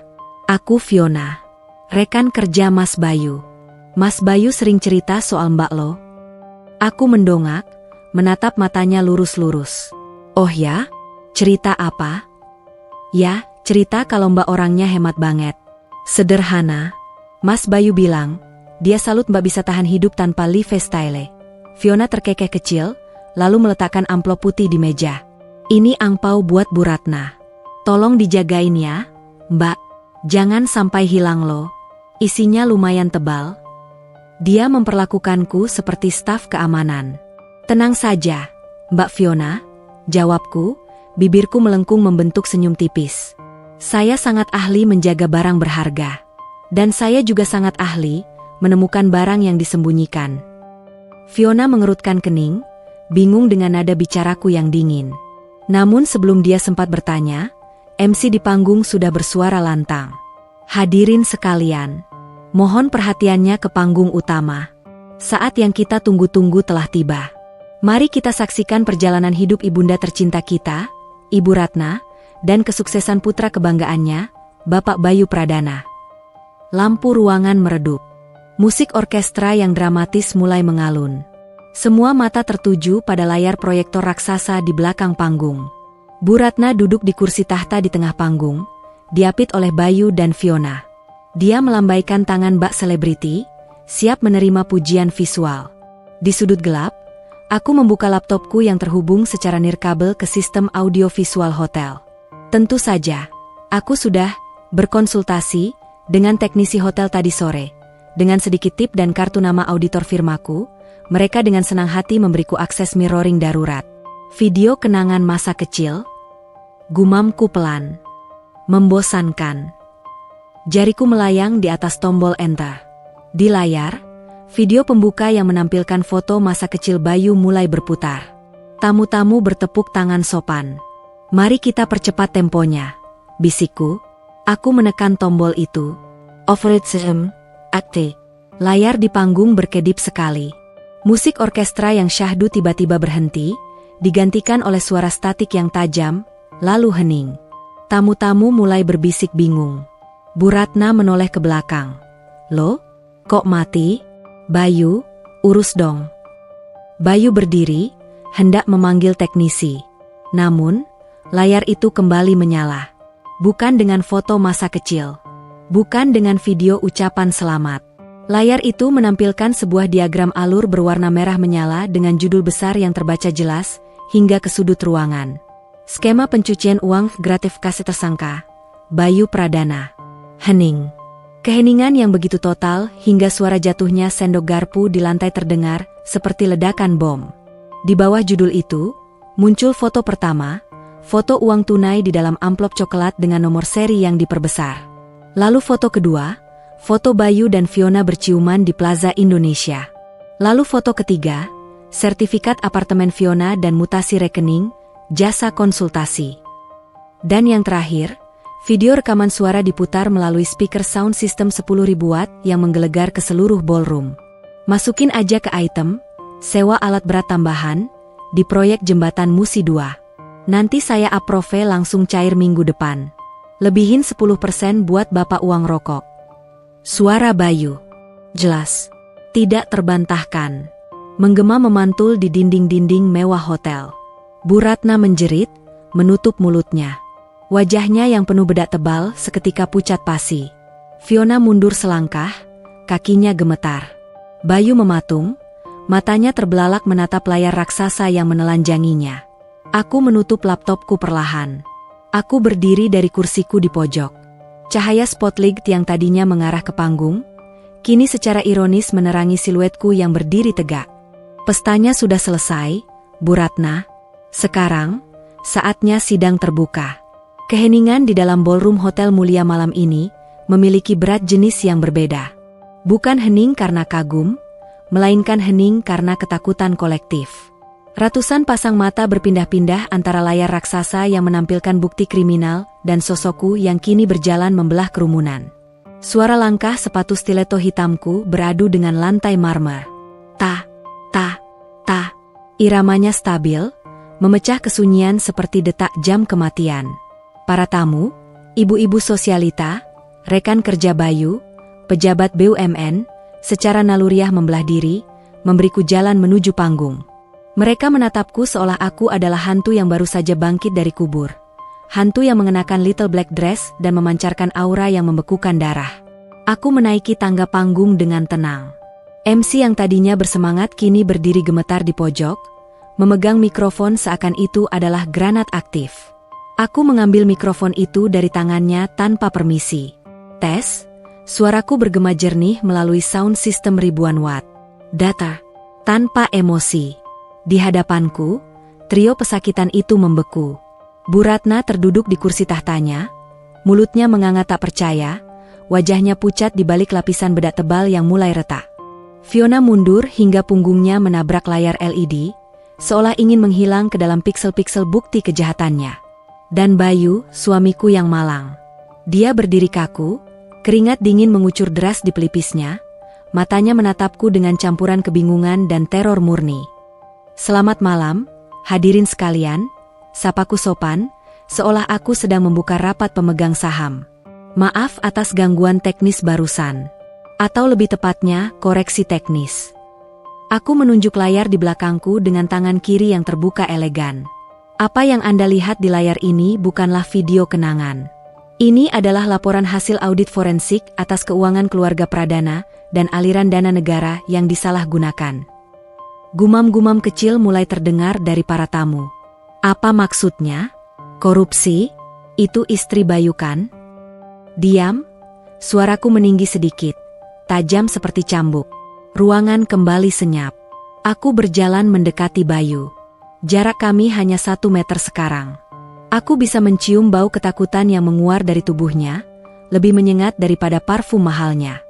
"Aku Fiona, rekan kerja Mas Bayu. Mas Bayu sering cerita soal Mbak lo." Aku mendongak, menatap matanya lurus-lurus. "Oh ya? Cerita apa?" "Ya, cerita kalau Mbak orangnya hemat banget. Sederhana." Mas Bayu bilang, dia salut Mbak bisa tahan hidup tanpa lifestyle. Fiona terkekeh kecil, lalu meletakkan amplop putih di meja. "Ini angpau buat Bu Ratna. Tolong dijagain ya, Mbak. Jangan sampai hilang loh. Isinya lumayan tebal." Dia memperlakukanku seperti staf keamanan. "Tenang saja, Mbak Fiona," jawabku, bibirku melengkung membentuk senyum tipis. "Saya sangat ahli menjaga barang berharga. Dan saya juga sangat ahli menemukan barang yang disembunyikan." Fiona mengerutkan kening, bingung dengan nada bicaraku yang dingin. Namun sebelum dia sempat bertanya, MC di panggung sudah bersuara lantang. "Hadirin sekalian, mohon perhatiannya ke panggung utama. Saat yang kita tunggu-tunggu telah tiba. Mari kita saksikan perjalanan hidup ibunda tercinta kita, Ibu Ratna, dan kesuksesan putra kebanggaannya, Bapak Bayu Pradana." Lampu ruangan meredup. Musik orkestra yang dramatis mulai mengalun. Semua mata tertuju pada layar proyektor raksasa di belakang panggung. Bu Ratna duduk di kursi tahta di tengah panggung, diapit oleh Bayu dan Fiona. Dia melambaikan tangan bak selebriti, siap menerima pujian visual. Di sudut gelap, aku membuka laptopku yang terhubung secara nirkabel ke sistem audio-visual hotel. Tentu saja, aku sudah berkonsultasi dengan teknisi hotel tadi sore. Dengan sedikit tip dan kartu nama auditor firmaku, mereka dengan senang hati memberiku akses mirroring darurat. Video kenangan masa kecil. Gumamku pelan. Membosankan. Jariku melayang di atas tombol enter. Di layar, video pembuka yang menampilkan foto masa kecil Bayu mulai berputar. Tamu-tamu bertepuk tangan sopan. "Mari kita percepat temponya," bisikku. Aku menekan tombol itu. Overtime. Akte. Layar di panggung berkedip sekali. Musik orkestra yang syahdu tiba-tiba berhenti, digantikan oleh suara statik yang tajam, lalu hening. Tamu-tamu mulai berbisik bingung. Bu Ratna menoleh ke belakang. "Loh, kok mati? Bayu, urus dong." Bayu berdiri, hendak memanggil teknisi. Namun, layar itu kembali menyala. Bukan dengan foto masa kecil. Bukan dengan video ucapan selamat. Layar itu menampilkan sebuah diagram alur berwarna merah menyala dengan judul besar yang terbaca jelas hingga ke sudut ruangan. Skema pencucian uang gratifikasi tersangka, Bayu Pradana. Hening. Keheningan yang begitu total hingga suara jatuhnya sendok garpu di lantai terdengar seperti ledakan bom. Di bawah judul itu, muncul foto pertama, foto uang tunai di dalam amplop coklat dengan nomor seri yang diperbesar. Lalu foto kedua, foto Bayu dan Fiona berciuman di Plaza Indonesia. Lalu foto ketiga, sertifikat apartemen Fiona dan mutasi rekening, jasa konsultasi. Dan yang terakhir, video rekaman suara diputar melalui speaker sound system 10.000 watt yang menggelegar ke seluruh ballroom. "Masukin aja ke item, sewa alat berat tambahan, di proyek jembatan Musi 2. Nanti saya approve langsung cair minggu depan." Lebihin 10% buat bapak uang rokok. Suara Bayu. Jelas. Tidak terbantahkan. Menggema memantul di dinding-dinding mewah hotel. Bu Ratna menjerit, menutup mulutnya. Wajahnya yang penuh bedak tebal seketika pucat pasi. Fiona mundur selangkah, kakinya gemetar. Bayu mematung, matanya terbelalak menatap layar raksasa yang menelanjanginya. Aku menutup laptopku perlahan. Aku berdiri dari kursiku di pojok. Cahaya spotlight yang tadinya mengarah ke panggung, kini secara ironis menerangi siluetku yang berdiri tegak. Pestanya sudah selesai, Bu Ratna. Sekarang, saatnya sidang terbuka. Keheningan di dalam ballroom hotel mulia malam ini memiliki berat jenis yang berbeda. Bukan hening karena kagum, melainkan hening karena ketakutan kolektif. Ratusan pasang mata berpindah-pindah antara layar raksasa yang menampilkan bukti kriminal dan sosokku yang kini berjalan membelah kerumunan. Suara langkah sepatu stiletto hitamku beradu dengan lantai marmer. Ta, ta, ta. Iramanya stabil, memecah kesunyian seperti detak jam kematian. Para tamu, ibu-ibu sosialita, rekan kerja Bayu, pejabat BUMN, secara naluriah membelah diri, memberiku jalan menuju panggung. Mereka menatapku seolah aku adalah hantu yang baru saja bangkit dari kubur. Hantu yang mengenakan little black dress dan memancarkan aura yang membekukan darah. Aku menaiki tangga panggung dengan tenang. MC yang tadinya bersemangat kini berdiri gemetar di pojok, memegang mikrofon seakan itu adalah granat aktif. Aku mengambil mikrofon itu dari tangannya tanpa permisi. Tes. Suaraku bergema jernih melalui sound system ribuan watt. Datar. Tanpa emosi. Di hadapanku, trio pesakitan itu membeku. Bu Ratna terduduk di kursi tahtanya, mulutnya menganga tak percaya, wajahnya pucat di balik lapisan bedak tebal yang mulai retak. Fiona mundur hingga punggungnya menabrak layar LED, seolah ingin menghilang ke dalam piksel-piksel bukti kejahatannya. Dan Bayu, suamiku yang malang. Dia berdiri kaku, keringat dingin mengucur deras di pelipisnya, matanya menatapku dengan campuran kebingungan dan teror murni. Selamat malam, hadirin sekalian, sapaku sopan, seolah aku sedang membuka rapat pemegang saham. Maaf atas gangguan teknis barusan. Atau lebih tepatnya, koreksi teknis. Aku menunjuk layar di belakangku dengan tangan kiri yang terbuka elegan. Apa yang Anda lihat di layar ini bukanlah video kenangan. Ini adalah laporan hasil audit forensik atas keuangan keluarga Pradana dan aliran dana negara yang disalahgunakan. Gumam-gumam kecil mulai terdengar dari para tamu. Apa maksudnya? Korupsi? Itu istri Bayu kan? Diam. Suaraku meninggi sedikit, tajam seperti cambuk. Ruangan kembali senyap. Aku berjalan mendekati Bayu. Jarak kami hanya 1 meter sekarang. Aku bisa mencium bau ketakutan yang menguar dari tubuhnya, lebih menyengat daripada parfum mahalnya.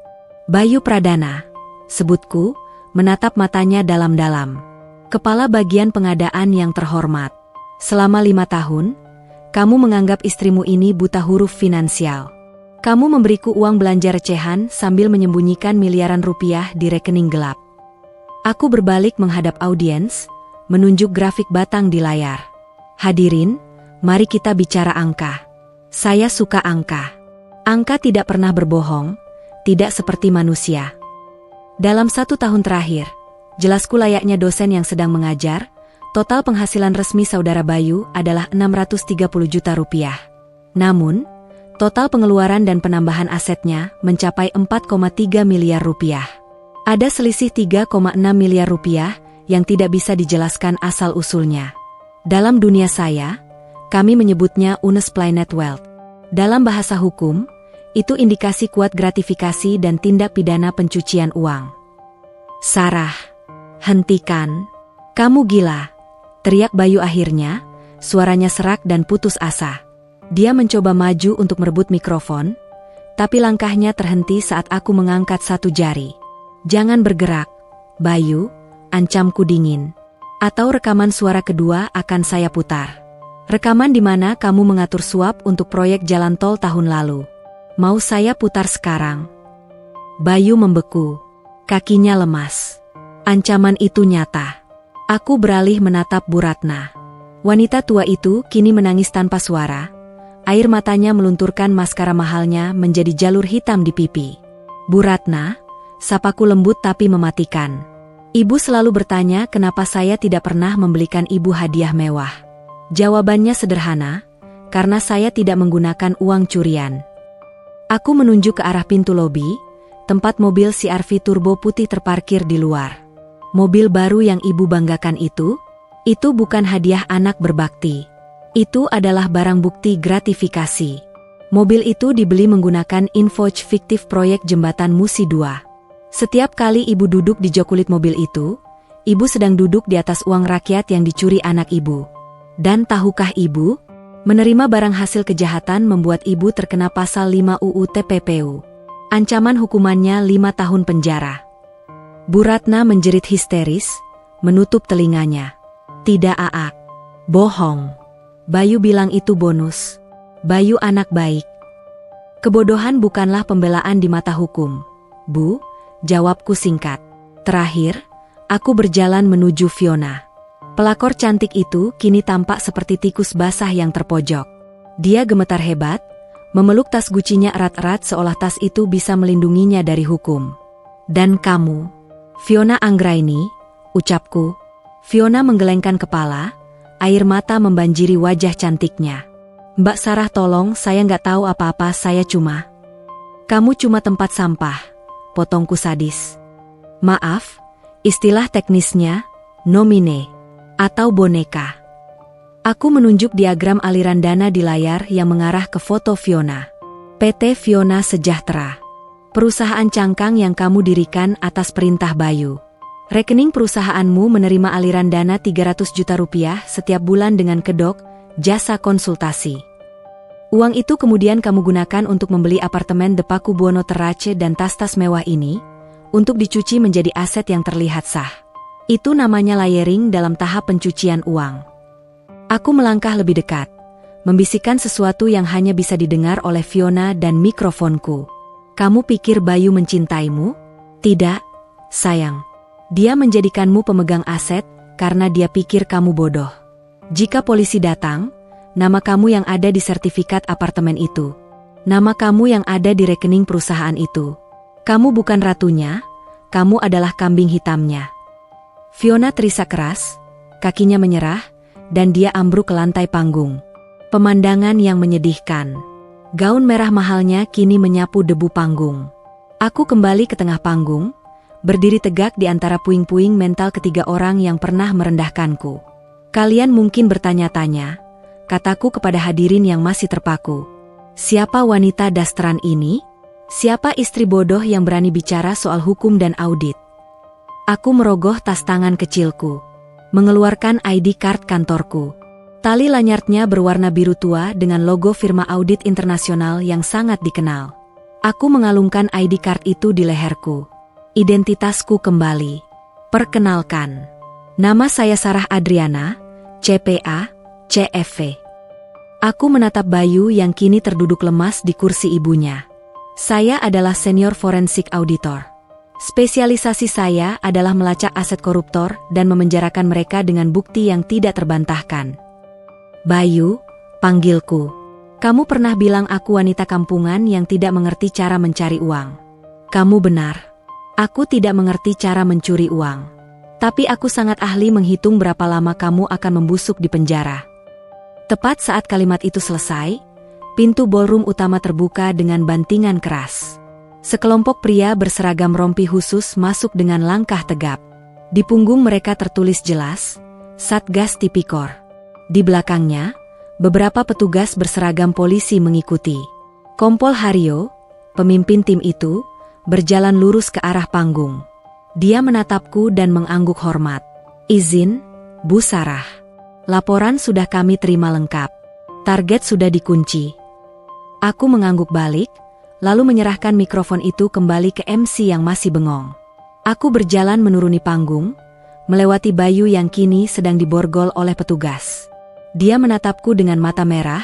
Bayu Pradana, sebutku, menatap matanya dalam-dalam. Kepala bagian pengadaan yang terhormat. Selama 5 tahun, kamu menganggap istrimu ini buta huruf finansial. Kamu memberiku uang belanja recehan sambil menyembunyikan miliaran rupiah di rekening gelap. Aku berbalik menghadap audiens, menunjuk grafik batang di layar. Hadirin, mari kita bicara angka. Saya suka angka. Angka tidak pernah berbohong, tidak seperti manusia. Dalam 1 tahun terakhir, jelasku layaknya dosen yang sedang mengajar, total penghasilan resmi saudara Bayu adalah 630 juta rupiah. Namun, total pengeluaran dan penambahan asetnya mencapai 4,3 miliar rupiah. Ada selisih 3,6 miliar rupiah yang tidak bisa dijelaskan asal-usulnya. Dalam dunia saya, kami menyebutnya unexplained wealth. Dalam bahasa hukum, itu indikasi kuat gratifikasi dan tindak pidana pencucian uang. Sarah, hentikan. Kamu gila, teriak Bayu akhirnya, suaranya serak dan putus asa. Dia mencoba maju untuk merebut mikrofon, tapi langkahnya terhenti saat aku mengangkat 1 jari. Jangan bergerak, Bayu, ancamku dingin. Atau rekaman suara kedua akan saya putar. Rekaman di mana kamu mengatur suap untuk proyek jalan tol tahun lalu. Mau saya putar sekarang? Bayu membeku. Kakinya lemas. Ancaman itu nyata. Aku beralih menatap Bu Ratna. Wanita tua itu kini menangis tanpa suara. Air matanya melunturkan maskara mahalnya menjadi jalur hitam di pipi. Bu Ratna, sapaku lembut tapi mematikan. Ibu selalu bertanya kenapa saya tidak pernah membelikan ibu hadiah mewah. Jawabannya sederhana, karena saya tidak menggunakan uang curian. Aku menunjuk ke arah pintu lobi, tempat mobil CR-V turbo putih terparkir di luar. Mobil baru yang ibu banggakan itu bukan hadiah anak berbakti. Itu adalah barang bukti gratifikasi. Mobil itu dibeli menggunakan invoice fiktif proyek jembatan Musi 2. Setiap kali ibu duduk di jok kulit mobil itu, ibu sedang duduk di atas uang rakyat yang dicuri anak ibu. Dan tahukah ibu, menerima barang hasil kejahatan membuat ibu terkena pasal 5 UU TPPU. Ancaman hukumannya 5 tahun penjara. Bu Ratna menjerit histeris, menutup telinganya. Tidak Aak. Bohong. Bayu bilang itu bonus. Bayu anak baik. Kebodohan bukanlah pembelaan di mata hukum. Bu, jawabku singkat. Terakhir, aku berjalan menuju Fiona. Pelakor cantik itu kini tampak seperti tikus basah yang terpojok. Dia gemetar hebat, memeluk tas Gucci-nya erat-erat seolah tas itu bisa melindunginya dari hukum. Dan kamu, Fiona Anggraini, ucapku. Fiona menggelengkan kepala, air mata membanjiri wajah cantiknya. Mbak Sarah tolong, saya nggak tahu apa-apa, saya cuma... Kamu cuma tempat sampah, potongku sadis. Maaf, istilah teknisnya, nomine, atau boneka. Aku menunjuk diagram aliran dana di layar yang mengarah ke foto Fiona. PT Fiona Sejahtera. Perusahaan cangkang yang kamu dirikan atas perintah Bayu. Rekening perusahaanmu menerima aliran dana 300 juta rupiah setiap bulan dengan kedok, jasa konsultasi. Uang itu kemudian kamu gunakan untuk membeli apartemen The Paku Buwono Terace dan tas-tas mewah ini, untuk dicuci menjadi aset yang terlihat sah. Itu namanya layering dalam tahap pencucian uang. Aku melangkah lebih dekat, membisikkan sesuatu yang hanya bisa didengar oleh Fiona dan mikrofonku. Kamu pikir Bayu mencintaimu? Tidak, sayang. Dia menjadikanmu pemegang aset karena dia pikir kamu bodoh. Jika polisi datang, nama kamu yang ada di sertifikat apartemen itu. Nama kamu yang ada di rekening perusahaan itu. Kamu bukan ratunya, kamu adalah kambing hitamnya. Fiona terisak keras, kakinya menyerah, dan dia ambruk ke lantai panggung. Pemandangan yang menyedihkan. Gaun merah mahalnya kini menyapu debu panggung. Aku kembali ke tengah panggung, berdiri tegak di antara puing-puing mental ketiga orang yang pernah merendahkanku. Kalian mungkin bertanya-tanya, kataku kepada hadirin yang masih terpaku. Siapa wanita dasteran ini? Siapa istri bodoh yang berani bicara soal hukum dan audit? Aku merogoh tas tangan kecilku, mengeluarkan ID card kantorku. Tali lanyardnya berwarna biru tua dengan logo firma audit internasional yang sangat dikenal. Aku mengalungkan ID card itu di leherku. Identitasku kembali. Perkenalkan. Nama saya Sarah Adriana, CPA, CFV. Aku menatap Bayu yang kini terduduk lemas di kursi ibunya. Saya adalah senior forensik auditor. Spesialisasi saya adalah melacak aset koruptor dan memenjarakan mereka dengan bukti yang tidak terbantahkan. Bayu, panggilku. Kamu pernah bilang aku wanita kampungan yang tidak mengerti cara mencari uang. Kamu benar. Aku tidak mengerti cara mencuri uang. Tapi aku sangat ahli menghitung berapa lama kamu akan membusuk di penjara. Tepat saat kalimat itu selesai, pintu ballroom utama terbuka dengan bantingan keras. Sekelompok pria berseragam rompi khusus masuk dengan langkah tegap. Di punggung mereka tertulis jelas, Satgas Tipikor. Di belakangnya, beberapa petugas berseragam polisi mengikuti. Kompol Haryo, pemimpin tim itu, berjalan lurus ke arah panggung. Dia menatapku dan mengangguk hormat. Izin, Bu Sarah. Laporan sudah kami terima lengkap. Target sudah dikunci. Aku mengangguk balik, lalu menyerahkan mikrofon itu kembali ke MC yang masih bengong. Aku berjalan menuruni panggung, melewati Bayu yang kini sedang diborgol oleh petugas. Dia menatapku dengan mata merah,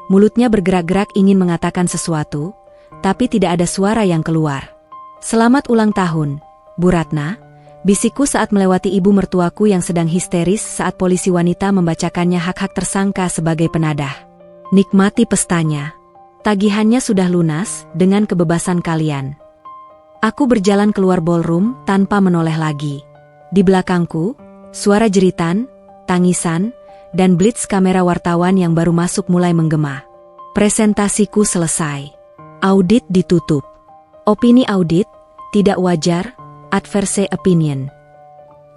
mulutnya bergerak-gerak ingin mengatakan sesuatu, tapi tidak ada suara yang keluar. Selamat ulang tahun, Bu Ratna, bisikku saat melewati ibu mertuaku yang sedang histeris saat polisi wanita membacakannya hak-hak tersangka sebagai penadah. Nikmati pestanya. Tagihannya sudah lunas dengan kebebasan kalian. Aku berjalan keluar ballroom tanpa menoleh lagi. Di belakangku, suara jeritan, tangisan, dan blitz kamera wartawan yang baru masuk mulai menggema. Presentasiku selesai. Audit ditutup. Opini audit, tidak wajar, adverse opinion.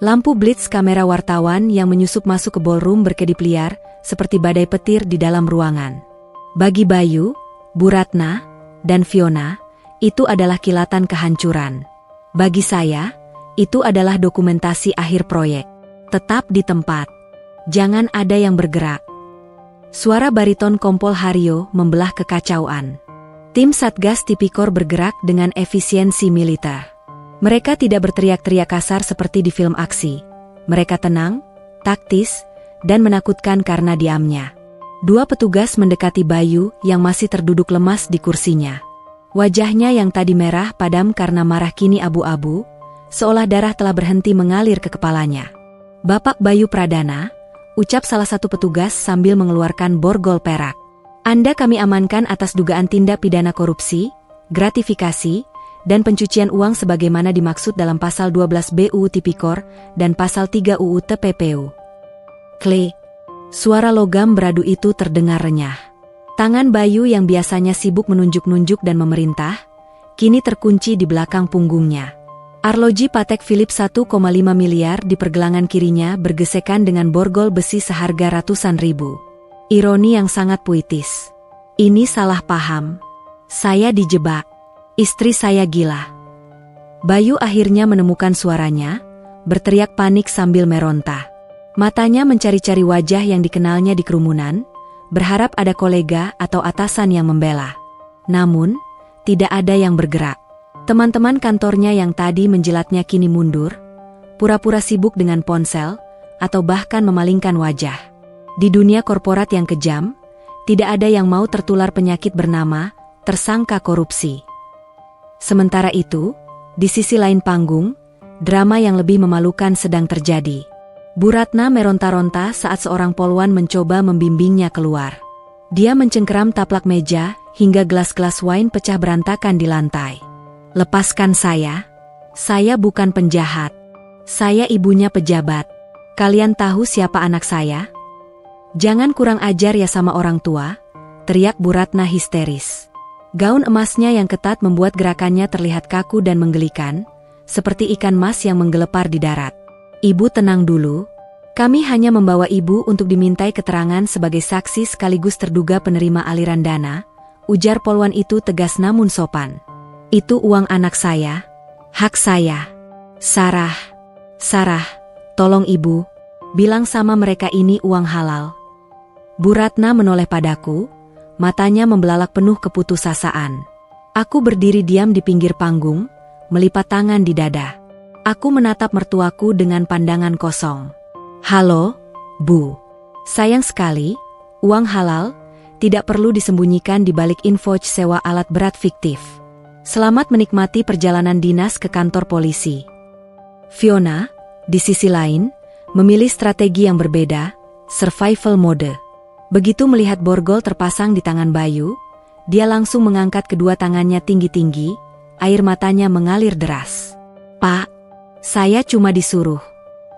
Lampu blitz kamera wartawan yang menyusup masuk ke ballroom berkedip liar, seperti badai petir di dalam ruangan. Bagi Bayu, Bu Ratna, dan Fiona, itu adalah kilatan kehancuran. Bagi saya, itu adalah dokumentasi akhir proyek. Tetap di tempat. Jangan ada yang bergerak. Suara bariton Kompol Haryo membelah kekacauan. Tim Satgas Tipikor bergerak dengan efisiensi militer. Mereka tidak berteriak-teriak kasar seperti di film aksi. Mereka tenang, taktis, dan menakutkan karena diamnya. Dua petugas mendekati Bayu yang masih terduduk lemas di kursinya. Wajahnya yang tadi merah padam karena marah kini abu-abu, seolah darah telah berhenti mengalir ke kepalanya. "Bapak Bayu Pradana," ucap salah satu petugas sambil mengeluarkan borgol perak. "Anda kami amankan atas dugaan tindak pidana korupsi, gratifikasi, dan pencucian uang sebagaimana dimaksud dalam pasal 12 BUU Tipikor dan pasal 3 UU TPPU." Klik. Suara logam beradu itu terdengar renyah. Tangan Bayu yang biasanya sibuk menunjuk-nunjuk dan memerintah, kini terkunci di belakang punggungnya. Arloji Patek Philippe 1,5 miliar di pergelangan kirinya bergesekan dengan borgol besi seharga ratusan ribu. Ironi yang sangat puitis. Ini salah paham. Saya dijebak. Istri saya gila. Bayu akhirnya menemukan suaranya, berteriak panik sambil meronta. Matanya mencari-cari wajah yang dikenalnya di kerumunan, berharap ada kolega atau atasan yang membela. Namun, tidak ada yang bergerak. Teman-teman kantornya yang tadi menjilatnya kini mundur, pura-pura sibuk dengan ponsel, atau bahkan memalingkan wajah. Di dunia korporat yang kejam, tidak ada yang mau tertular penyakit bernama tersangka korupsi. Sementara itu, di sisi lain panggung, drama yang lebih memalukan sedang terjadi. Bu Ratna meronta-ronta saat seorang polwan mencoba membimbingnya keluar. Dia mencengkeram taplak meja hingga gelas-gelas wine pecah berantakan di lantai. "Lepaskan saya. Saya bukan penjahat. Saya ibunya pejabat. Kalian tahu siapa anak saya? Jangan kurang ajar ya sama orang tua," teriak Bu Ratna histeris. Gaun emasnya yang ketat membuat gerakannya terlihat kaku dan menggelikan, seperti ikan mas yang menggelepar di darat. "Ibu tenang dulu. Kami hanya membawa ibu untuk dimintai keterangan sebagai saksi sekaligus terduga penerima aliran dana," ujar polwan itu tegas namun sopan. "Itu uang anak saya. Hak saya. Sarah, tolong ibu, bilang sama mereka ini uang halal." Bu Ratna menoleh padaku, matanya membelalak penuh keputusasaan. Aku berdiri diam di pinggir panggung, melipat tangan di dada. Aku menatap mertuaku dengan pandangan kosong. "Halo, Bu. Sayang sekali, uang halal tidak perlu disembunyikan di balik invoice sewa alat berat fiktif. Selamat menikmati perjalanan dinas ke kantor polisi." Fiona, di sisi lain, memilih strategi yang berbeda, survival mode. Begitu melihat borgol terpasang di tangan Bayu, dia langsung mengangkat kedua tangannya tinggi-tinggi, air matanya mengalir deras. "Pak, saya cuma disuruh.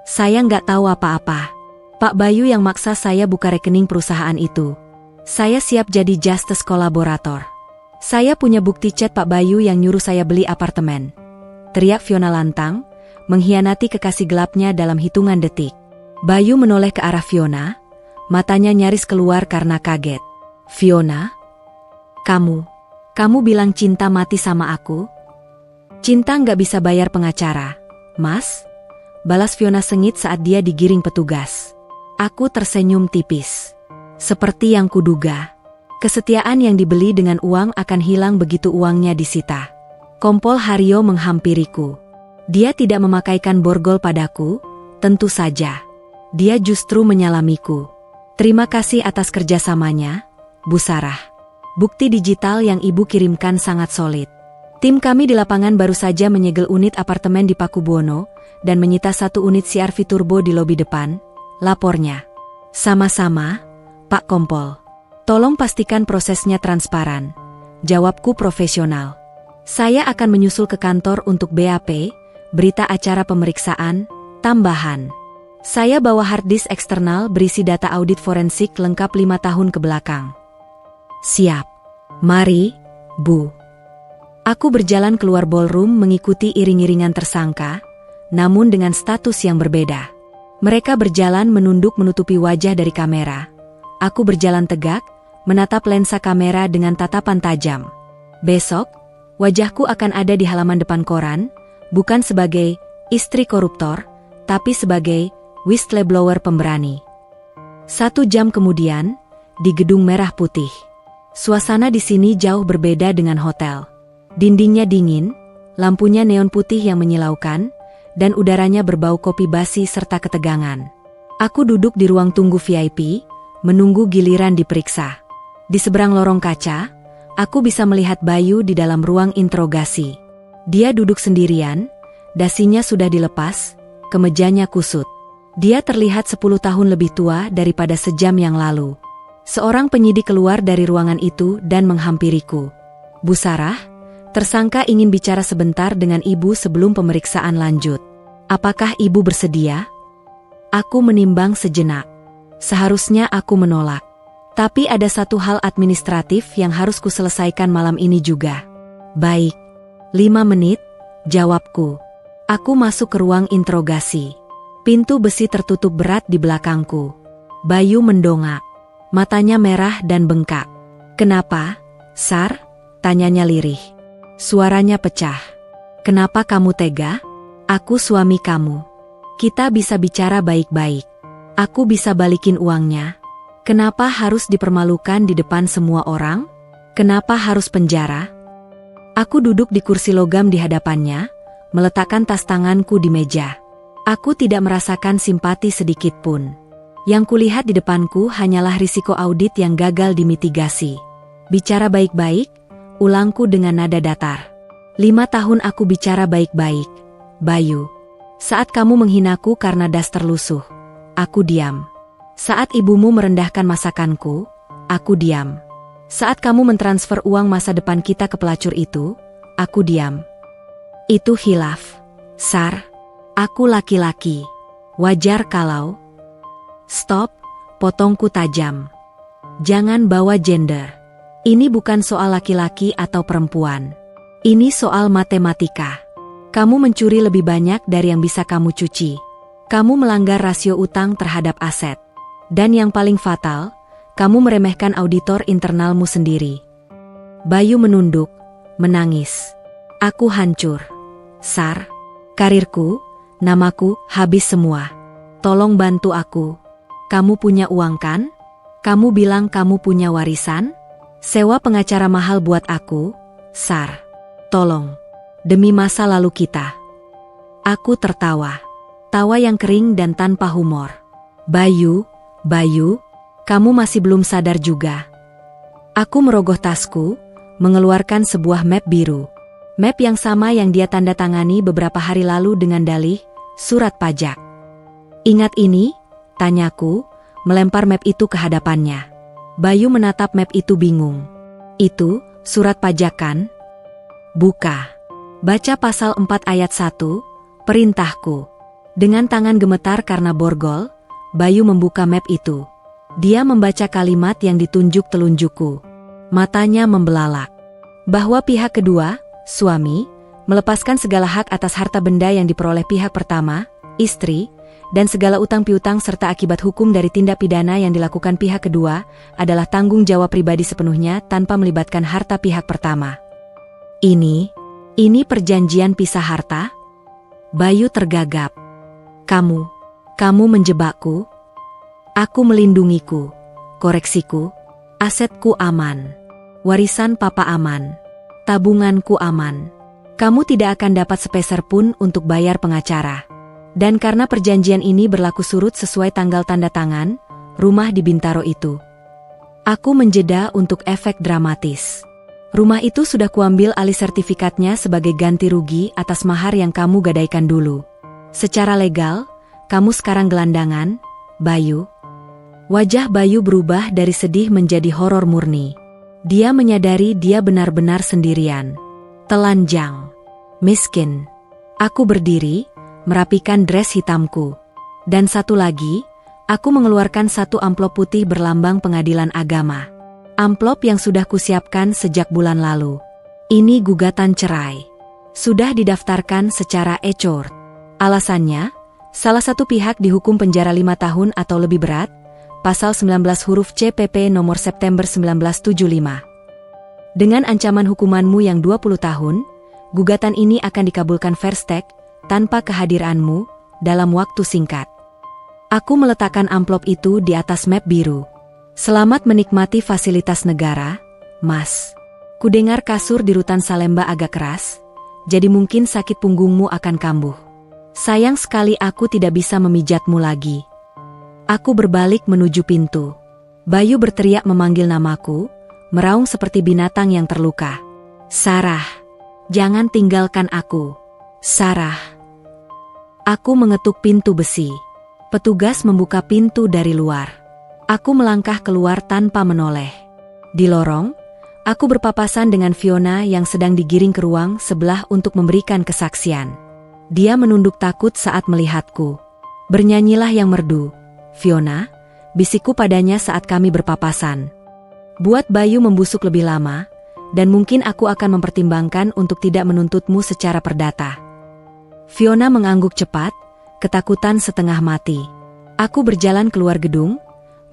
Saya nggak tahu apa-apa. Pak Bayu yang maksa saya buka rekening perusahaan itu. Saya siap jadi justice kolaborator. Saya punya bukti chat Pak Bayu yang nyuruh saya beli apartemen," teriak Fiona lantang, mengkhianati kekasih gelapnya dalam hitungan detik. Bayu menoleh ke arah Fiona, matanya nyaris keluar karena kaget. "Fiona, kamu bilang cinta mati sama aku? Cinta nggak bisa bayar pengacara, Mas," balas Fiona sengit saat dia digiring petugas. Aku tersenyum tipis. Seperti yang kuduga, kesetiaan yang dibeli dengan uang akan hilang begitu uangnya disita. Kompol Haryo menghampiriku. Dia tidak memakaikan borgol padaku, tentu saja. Dia justru menyalamiku. "Terima kasih atas kerjasamanya, Bu Sarah. Bukti digital yang ibu kirimkan sangat solid. Tim kami di lapangan baru saja menyegel unit apartemen di Pakubuwono dan menyita 1 unit CR-V turbo di lobi depan," lapornya. "Sama-sama, Pak Kompol. Tolong pastikan prosesnya transparan. Jawabku profesional. Saya akan menyusul ke kantor untuk BAP, berita acara pemeriksaan, tambahan. Saya bawa hard disk eksternal berisi data audit forensik lengkap 5 tahun ke belakang. Siap. Mari, Bu. Aku berjalan keluar ballroom mengikuti iring-iringan tersangka, namun dengan status yang berbeda. Mereka berjalan menunduk menutupi wajah dari kamera. Aku berjalan tegak, menatap lensa kamera dengan tatapan tajam. Besok, wajahku akan ada di halaman depan koran, bukan sebagai istri koruptor, tapi sebagai whistleblower pemberani. 1 jam kemudian, di Gedung Merah Putih. Suasana di sini jauh berbeda dengan hotel. Dindingnya dingin, lampunya neon putih yang menyilaukan, dan udaranya berbau kopi basi serta ketegangan. Aku duduk di ruang tunggu VIP, menunggu giliran diperiksa. Di seberang lorong kaca, aku bisa melihat Bayu di dalam ruang interogasi. Dia duduk sendirian, dasinya sudah dilepas, kemejanya kusut. Dia terlihat 10 tahun lebih tua daripada sejam yang lalu. Seorang penyidik keluar dari ruangan itu dan menghampiriku. Bu Sarah, tersangka ingin bicara sebentar dengan ibu sebelum pemeriksaan lanjut. Apakah ibu bersedia? Aku menimbang sejenak. Seharusnya aku menolak. Tapi ada satu hal administratif yang harus kuselesaikan malam ini juga. Baik. 5 menit, jawabku. Aku masuk ke ruang interogasi. Pintu besi tertutup berat di belakangku. Bayu mendongak. Matanya merah dan bengkak. Kenapa, Sar? Tanyanya lirih. Suaranya pecah. Kenapa kamu tega? Aku suami kamu. Kita bisa bicara baik-baik. Aku bisa balikin uangnya. Kenapa harus dipermalukan di depan semua orang? Kenapa harus penjara? Aku duduk di kursi logam di hadapannya, meletakkan tas tanganku di meja. Aku tidak merasakan simpati sedikit pun. Yang kulihat di depanku hanyalah risiko audit yang gagal dimitigasi. Bicara baik-baik, ulangku dengan nada datar. 5 tahun aku bicara baik-baik, Bayu. Saat kamu menghinaku karena das terlusuh, aku diam. Saat ibumu merendahkan masakanku, aku diam. Saat kamu mentransfer uang masa depan kita ke pelacur itu, aku diam. Itu khilaf, Sar. Aku laki-laki. Wajar kalau... Stop, potongku tajam. Jangan bawa gender. Ini bukan soal laki-laki atau perempuan. Ini soal matematika. Kamu mencuri lebih banyak dari yang bisa kamu cuci. Kamu melanggar rasio utang terhadap aset. Dan yang paling fatal, kamu meremehkan auditor internalmu sendiri. Bayu menunduk, menangis. Aku hancur. Sar, karirku, namaku, habis semua. Tolong bantu aku. Kamu punya uang kan? Kamu bilang kamu punya warisan? Sewa pengacara mahal buat aku, Sar. Tolong. Demi masa lalu kita. Aku tertawa. Tawa yang kering dan tanpa humor. Bayu, kamu masih belum sadar juga. Aku merogoh tasku, mengeluarkan sebuah map biru. Map yang sama yang dia tanda tangani beberapa hari lalu dengan dalih, surat pajak. Ingat ini? Tanyaku, melempar map itu ke hadapannya. Bayu menatap map itu bingung. Itu, surat pajak kan? Buka. Baca pasal 4 ayat 1, perintahku. Dengan tangan gemetar karena borgol, Bayu membuka map itu. Dia membaca kalimat yang ditunjuk telunjukku. Matanya membelalak. Bahwa pihak kedua, suami, melepaskan segala hak atas harta benda yang diperoleh pihak pertama, istri, dan segala utang piutang serta akibat hukum dari tindak pidana yang dilakukan pihak kedua adalah tanggung jawab pribadi sepenuhnya tanpa melibatkan harta pihak pertama. Ini perjanjian pisah harta? Bayu tergagap. Kamu menjebakku? Aku melindungiku. Koreksiku. Asetku aman. Warisan papa aman. Tabunganku aman. Kamu tidak akan dapat sepeser pun untuk bayar pengacara. Dan karena perjanjian ini berlaku surut sesuai tanggal tanda tangan, rumah di Bintaro itu. Aku menjeda untuk efek dramatis. Rumah itu sudah kuambil alih sertifikatnya sebagai ganti rugi atas mahar yang kamu gadaikan dulu. Secara legal, kamu sekarang gelandangan, Bayu. Wajah Bayu berubah dari sedih menjadi horor murni. Dia menyadari dia benar-benar sendirian. Telanjang. Miskin. Aku berdiri, merapikan dres hitamku. Dan satu lagi, aku mengeluarkan satu amplop putih berlambang pengadilan agama. Amplop yang sudah kusiapkan sejak bulan lalu. Ini gugatan cerai. Sudah didaftarkan secara e-court. Alasannya, salah satu pihak dihukum penjara 5 tahun atau lebih berat, pasal 19 huruf CPP nomor September 1975. Dengan ancaman hukumanmu yang 20 tahun, gugatan ini akan dikabulkan Versteeg tanpa kehadiranmu dalam waktu singkat. Aku meletakkan amplop itu di atas map biru. Selamat menikmati fasilitas negara, Mas. Kudengar kasur di Rutan Salemba agak keras, jadi mungkin sakit punggungmu akan kambuh. Sayang sekali aku tidak bisa memijatmu lagi. Aku berbalik menuju pintu. Bayu berteriak memanggil namaku, meraung seperti binatang yang terluka. Sarah, jangan tinggalkan aku. Sarah. Aku mengetuk pintu besi. Petugas membuka pintu dari luar. Aku melangkah keluar tanpa menoleh. Di lorong, aku berpapasan dengan Fiona yang sedang digiring ke ruang sebelah untuk memberikan kesaksian. Dia menunduk takut saat melihatku. Bernyanyilah yang merdu, Fiona, bisikku padanya saat kami berpapasan. Buat Bayu membusuk lebih lama, dan mungkin aku akan mempertimbangkan untuk tidak menuntutmu secara perdata. Fiona mengangguk cepat, ketakutan setengah mati. Aku berjalan keluar gedung,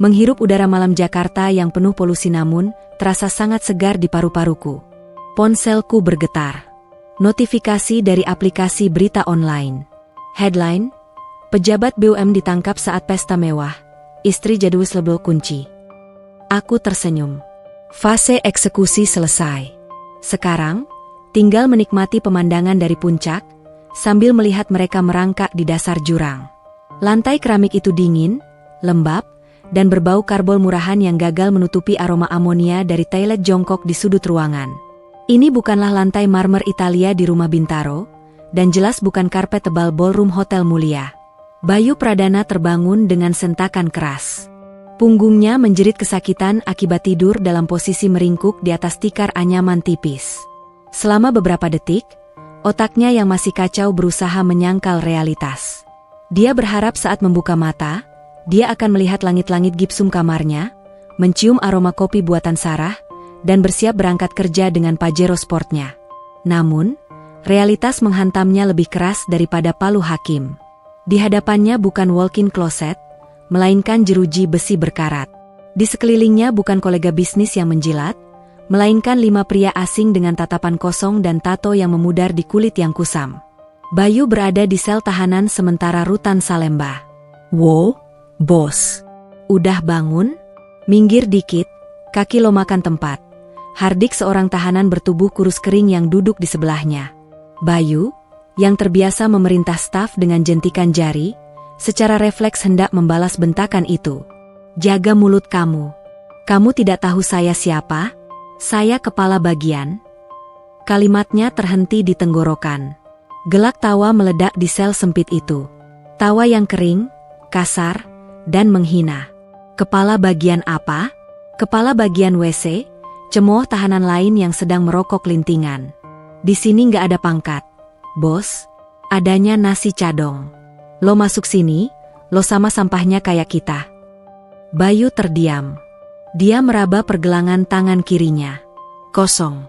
menghirup udara malam Jakarta yang penuh polusi namun terasa sangat segar di paru-paruku. Ponselku bergetar. Notifikasi dari aplikasi berita online. Headline, pejabat BUMN ditangkap saat pesta mewah. Istri Jadwis Lebel kunci. Aku tersenyum. Fase eksekusi selesai. Sekarang, tinggal menikmati pemandangan dari puncak, sambil melihat mereka merangkak di dasar jurang. Lantai keramik itu dingin, lembab, dan berbau karbol murahan yang gagal menutupi aroma amonia dari toilet jongkok di sudut ruangan. Ini bukanlah lantai marmer Italia di rumah Bintaro, dan jelas bukan karpet tebal ballroom hotel mulia. Bayu Pradana terbangun dengan sentakan keras. Punggungnya menjerit kesakitan akibat tidur dalam posisi meringkuk di atas tikar anyaman tipis. Selama beberapa detik, otaknya yang masih kacau berusaha menyangkal realitas. Dia berharap saat membuka mata, dia akan melihat langit-langit gipsum kamarnya, mencium aroma kopi buatan Sarah, dan bersiap berangkat kerja dengan Pajero Sportnya. Namun, realitas menghantamnya lebih keras daripada palu hakim. Di hadapannya bukan walk-in closet, melainkan jeruji besi berkarat. Di sekelilingnya bukan kolega bisnis yang menjilat, melainkan 5 pria asing dengan tatapan kosong dan tato yang memudar di kulit yang kusam. Bayu berada di sel tahanan sementara Rutan Salemba. Wow, bos. Udah bangun? Minggir dikit, kaki lo makan tempat. Hardik seorang tahanan bertubuh kurus kering yang duduk di sebelahnya. Bayu, yang terbiasa memerintah staf dengan jentikan jari, secara refleks hendak membalas bentakan itu. Jaga mulut kamu. Kamu tidak tahu saya siapa? Saya kepala bagian. Kalimatnya terhenti di tenggorokan. Gelak tawa meledak di sel sempit itu. Tawa yang kering, kasar, dan menghina. Kepala bagian apa? Kepala bagian WC? Cemooh tahanan lain yang sedang merokok lintingan. Di sini nggak ada pangkat, bos. Adanya nasi cadong. Lo masuk sini, lo sama sampahnya kayak kita. Bayu terdiam. Dia meraba pergelangan tangan kirinya. Kosong.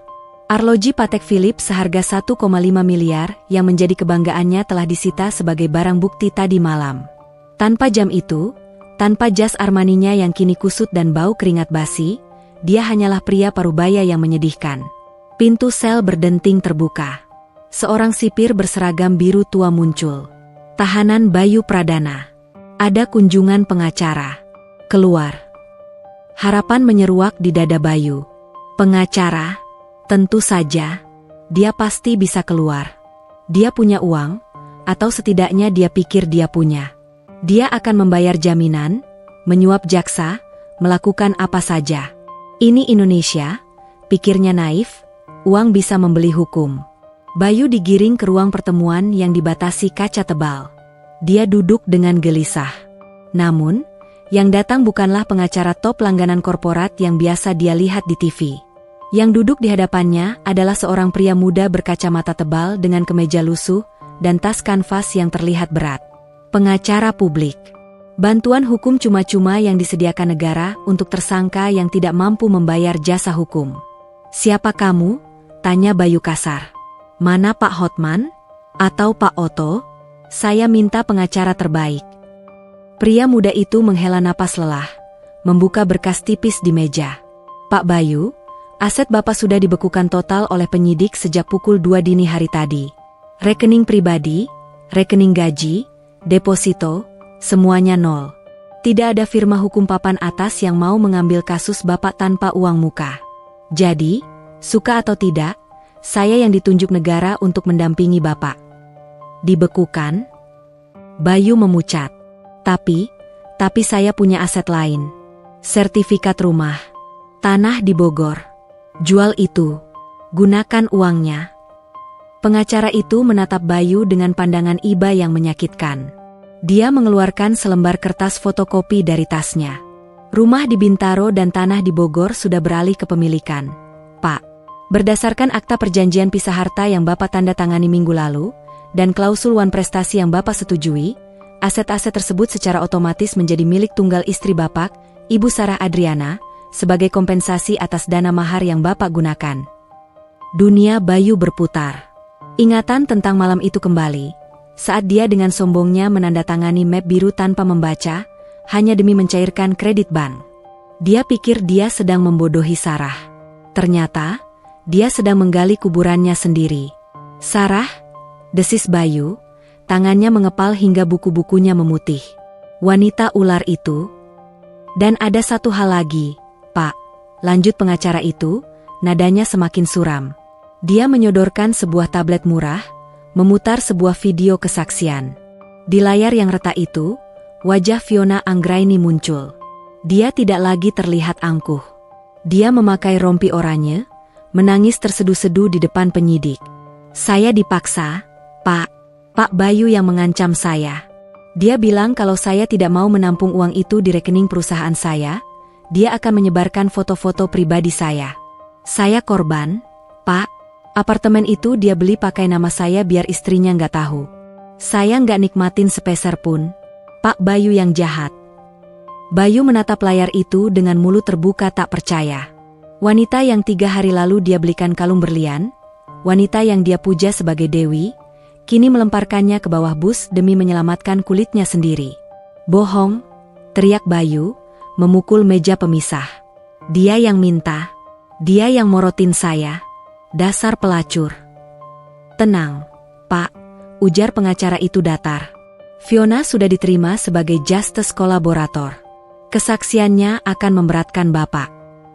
Arloji Patek Philippe seharga 1,5 miliar yang menjadi kebanggaannya telah disita sebagai barang bukti tadi malam. Tanpa jam itu, tanpa jas Armaninya yang kini kusut dan bau keringat basi, dia hanyalah pria parubaya yang menyedihkan. Pintu sel berdenting terbuka. Seorang sipir berseragam biru tua muncul. Tahanan Bayu Pradana. Ada kunjungan pengacara. Keluar. Harapan menyeruak di dada Bayu. Pengacara? Tentu saja. Dia pasti bisa keluar. Dia punya uang, atau setidaknya dia pikir dia punya. Dia akan membayar jaminan, menyuap jaksa, melakukan apa saja. Ini Indonesia, pikirnya naif, uang bisa membeli hukum. Bayu digiring ke ruang pertemuan yang dibatasi kaca tebal. Dia duduk dengan gelisah. Namun, Yang datang bukanlah pengacara top langganan korporat yang biasa dia lihat di TV. Yang duduk di hadapannya adalah seorang pria muda berkacamata tebal dengan kemeja lusuh dan tas kanvas yang terlihat berat. Pengacara publik. Bantuan hukum cuma-cuma yang disediakan negara untuk tersangka yang tidak mampu membayar jasa hukum. "Siapa kamu?" tanya Bayu kasar. "Mana Pak Hotman? Atau Pak Otto? Saya minta pengacara terbaik." Pria muda itu menghela napas lelah, membuka berkas tipis di meja. "Pak Bayu, aset Bapak sudah dibekukan total oleh penyidik sejak pukul 2 dini hari tadi. Rekening pribadi, rekening gaji, deposito, semuanya nol. Tidak ada firma hukum papan atas yang mau mengambil kasus Bapak tanpa uang muka. Jadi, suka atau tidak, saya yang ditunjuk negara untuk mendampingi Bapak." "Dibekukan?" Bayu memucat. Tapi saya punya aset lain. Sertifikat rumah, tanah di Bogor. Jual itu. Gunakan uangnya." Pengacara itu menatap Bayu dengan pandangan iba yang menyakitkan. Dia mengeluarkan selembar kertas fotokopi dari tasnya. "Rumah di Bintaro dan tanah di Bogor sudah beralih ke pemilikan, Pak. Berdasarkan akta perjanjian pisah harta yang Bapak tanda tangani minggu lalu, dan klausul wan prestasi yang Bapak setujui, aset-aset tersebut secara otomatis menjadi milik tunggal istri Bapak, Ibu Sarah Adriana, sebagai kompensasi atas dana mahar yang Bapak gunakan." Dunia Bayu berputar. Ingatan tentang malam itu kembali, saat dia dengan sombongnya menandatangani map biru tanpa membaca, hanya demi mencairkan kredit bank. Dia pikir dia sedang membodohi Sarah. Ternyata, dia sedang menggali kuburannya sendiri. "Sarah," desis Bayu, tangannya mengepal hingga buku-bukunya memutih. "Wanita ular itu." "Dan ada satu hal lagi, Pak," lanjut pengacara itu, nadanya semakin suram. Dia menyodorkan sebuah tablet murah, memutar sebuah video kesaksian. Di layar yang retak itu, wajah Fiona Anggraini muncul. Dia tidak lagi terlihat angkuh. Dia memakai rompi oranye, menangis terseduh-seduh di depan penyidik. "Saya dipaksa, Pak Bayu yang mengancam saya. Dia bilang kalau saya tidak mau menampung uang itu di rekening perusahaan saya, dia akan menyebarkan foto-foto pribadi saya. Saya korban, Pak. Apartemen itu dia beli pakai nama saya biar istrinya nggak tahu. Saya nggak nikmatin sepeser pun. Pak Bayu yang jahat." Bayu menatap layar itu dengan mulut terbuka tak percaya. Wanita yang 3 hari lalu dia belikan kalung berlian, wanita yang dia puja sebagai dewi, kini melemparkannya ke bawah bus demi menyelamatkan kulitnya sendiri. "Bohong," teriak Bayu, memukul meja pemisah. "Dia yang minta. Dia yang morotin saya. Dasar pelacur." "Tenang, Pak," ujar pengacara itu datar. "Fiona sudah diterima sebagai justice kolaborator. Kesaksiannya akan memberatkan Bapak.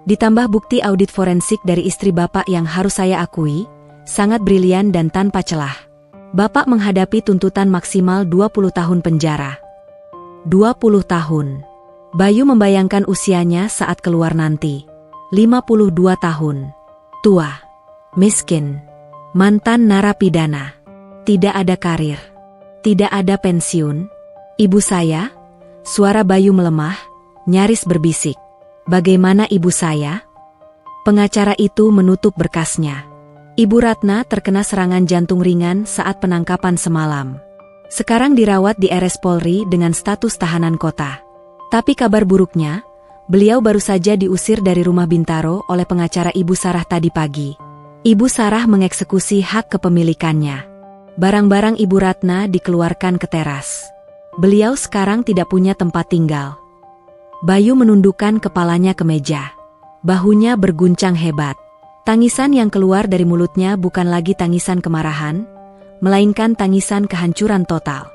Ditambah bukti audit forensik dari istri Bapak yang harus saya akui, sangat brilian dan tanpa celah. Bapak menghadapi tuntutan maksimal 20 tahun penjara." 20 tahun. Bayu membayangkan usianya saat keluar nanti. 52 tahun. Tua. Miskin. Mantan narapidana. Tidak ada karir. Tidak ada pensiun. "Ibu saya?" Suara Bayu melemah, nyaris berbisik. "Bagaimana ibu saya?" Pengacara itu menutup berkasnya. "Ibu Ratna terkena serangan jantung ringan saat penangkapan semalam. Sekarang dirawat di RS Polri dengan status tahanan kota. Tapi kabar buruknya, beliau baru saja diusir dari rumah Bintaro oleh pengacara Ibu Sarah tadi pagi. Ibu Sarah mengeksekusi hak kepemilikannya. Barang-barang Ibu Ratna dikeluarkan ke teras. Beliau sekarang tidak punya tempat tinggal." Bayu menundukkan kepalanya ke meja. Bahunya berguncang hebat. Tangisan yang keluar dari mulutnya bukan lagi tangisan kemarahan, melainkan tangisan kehancuran total.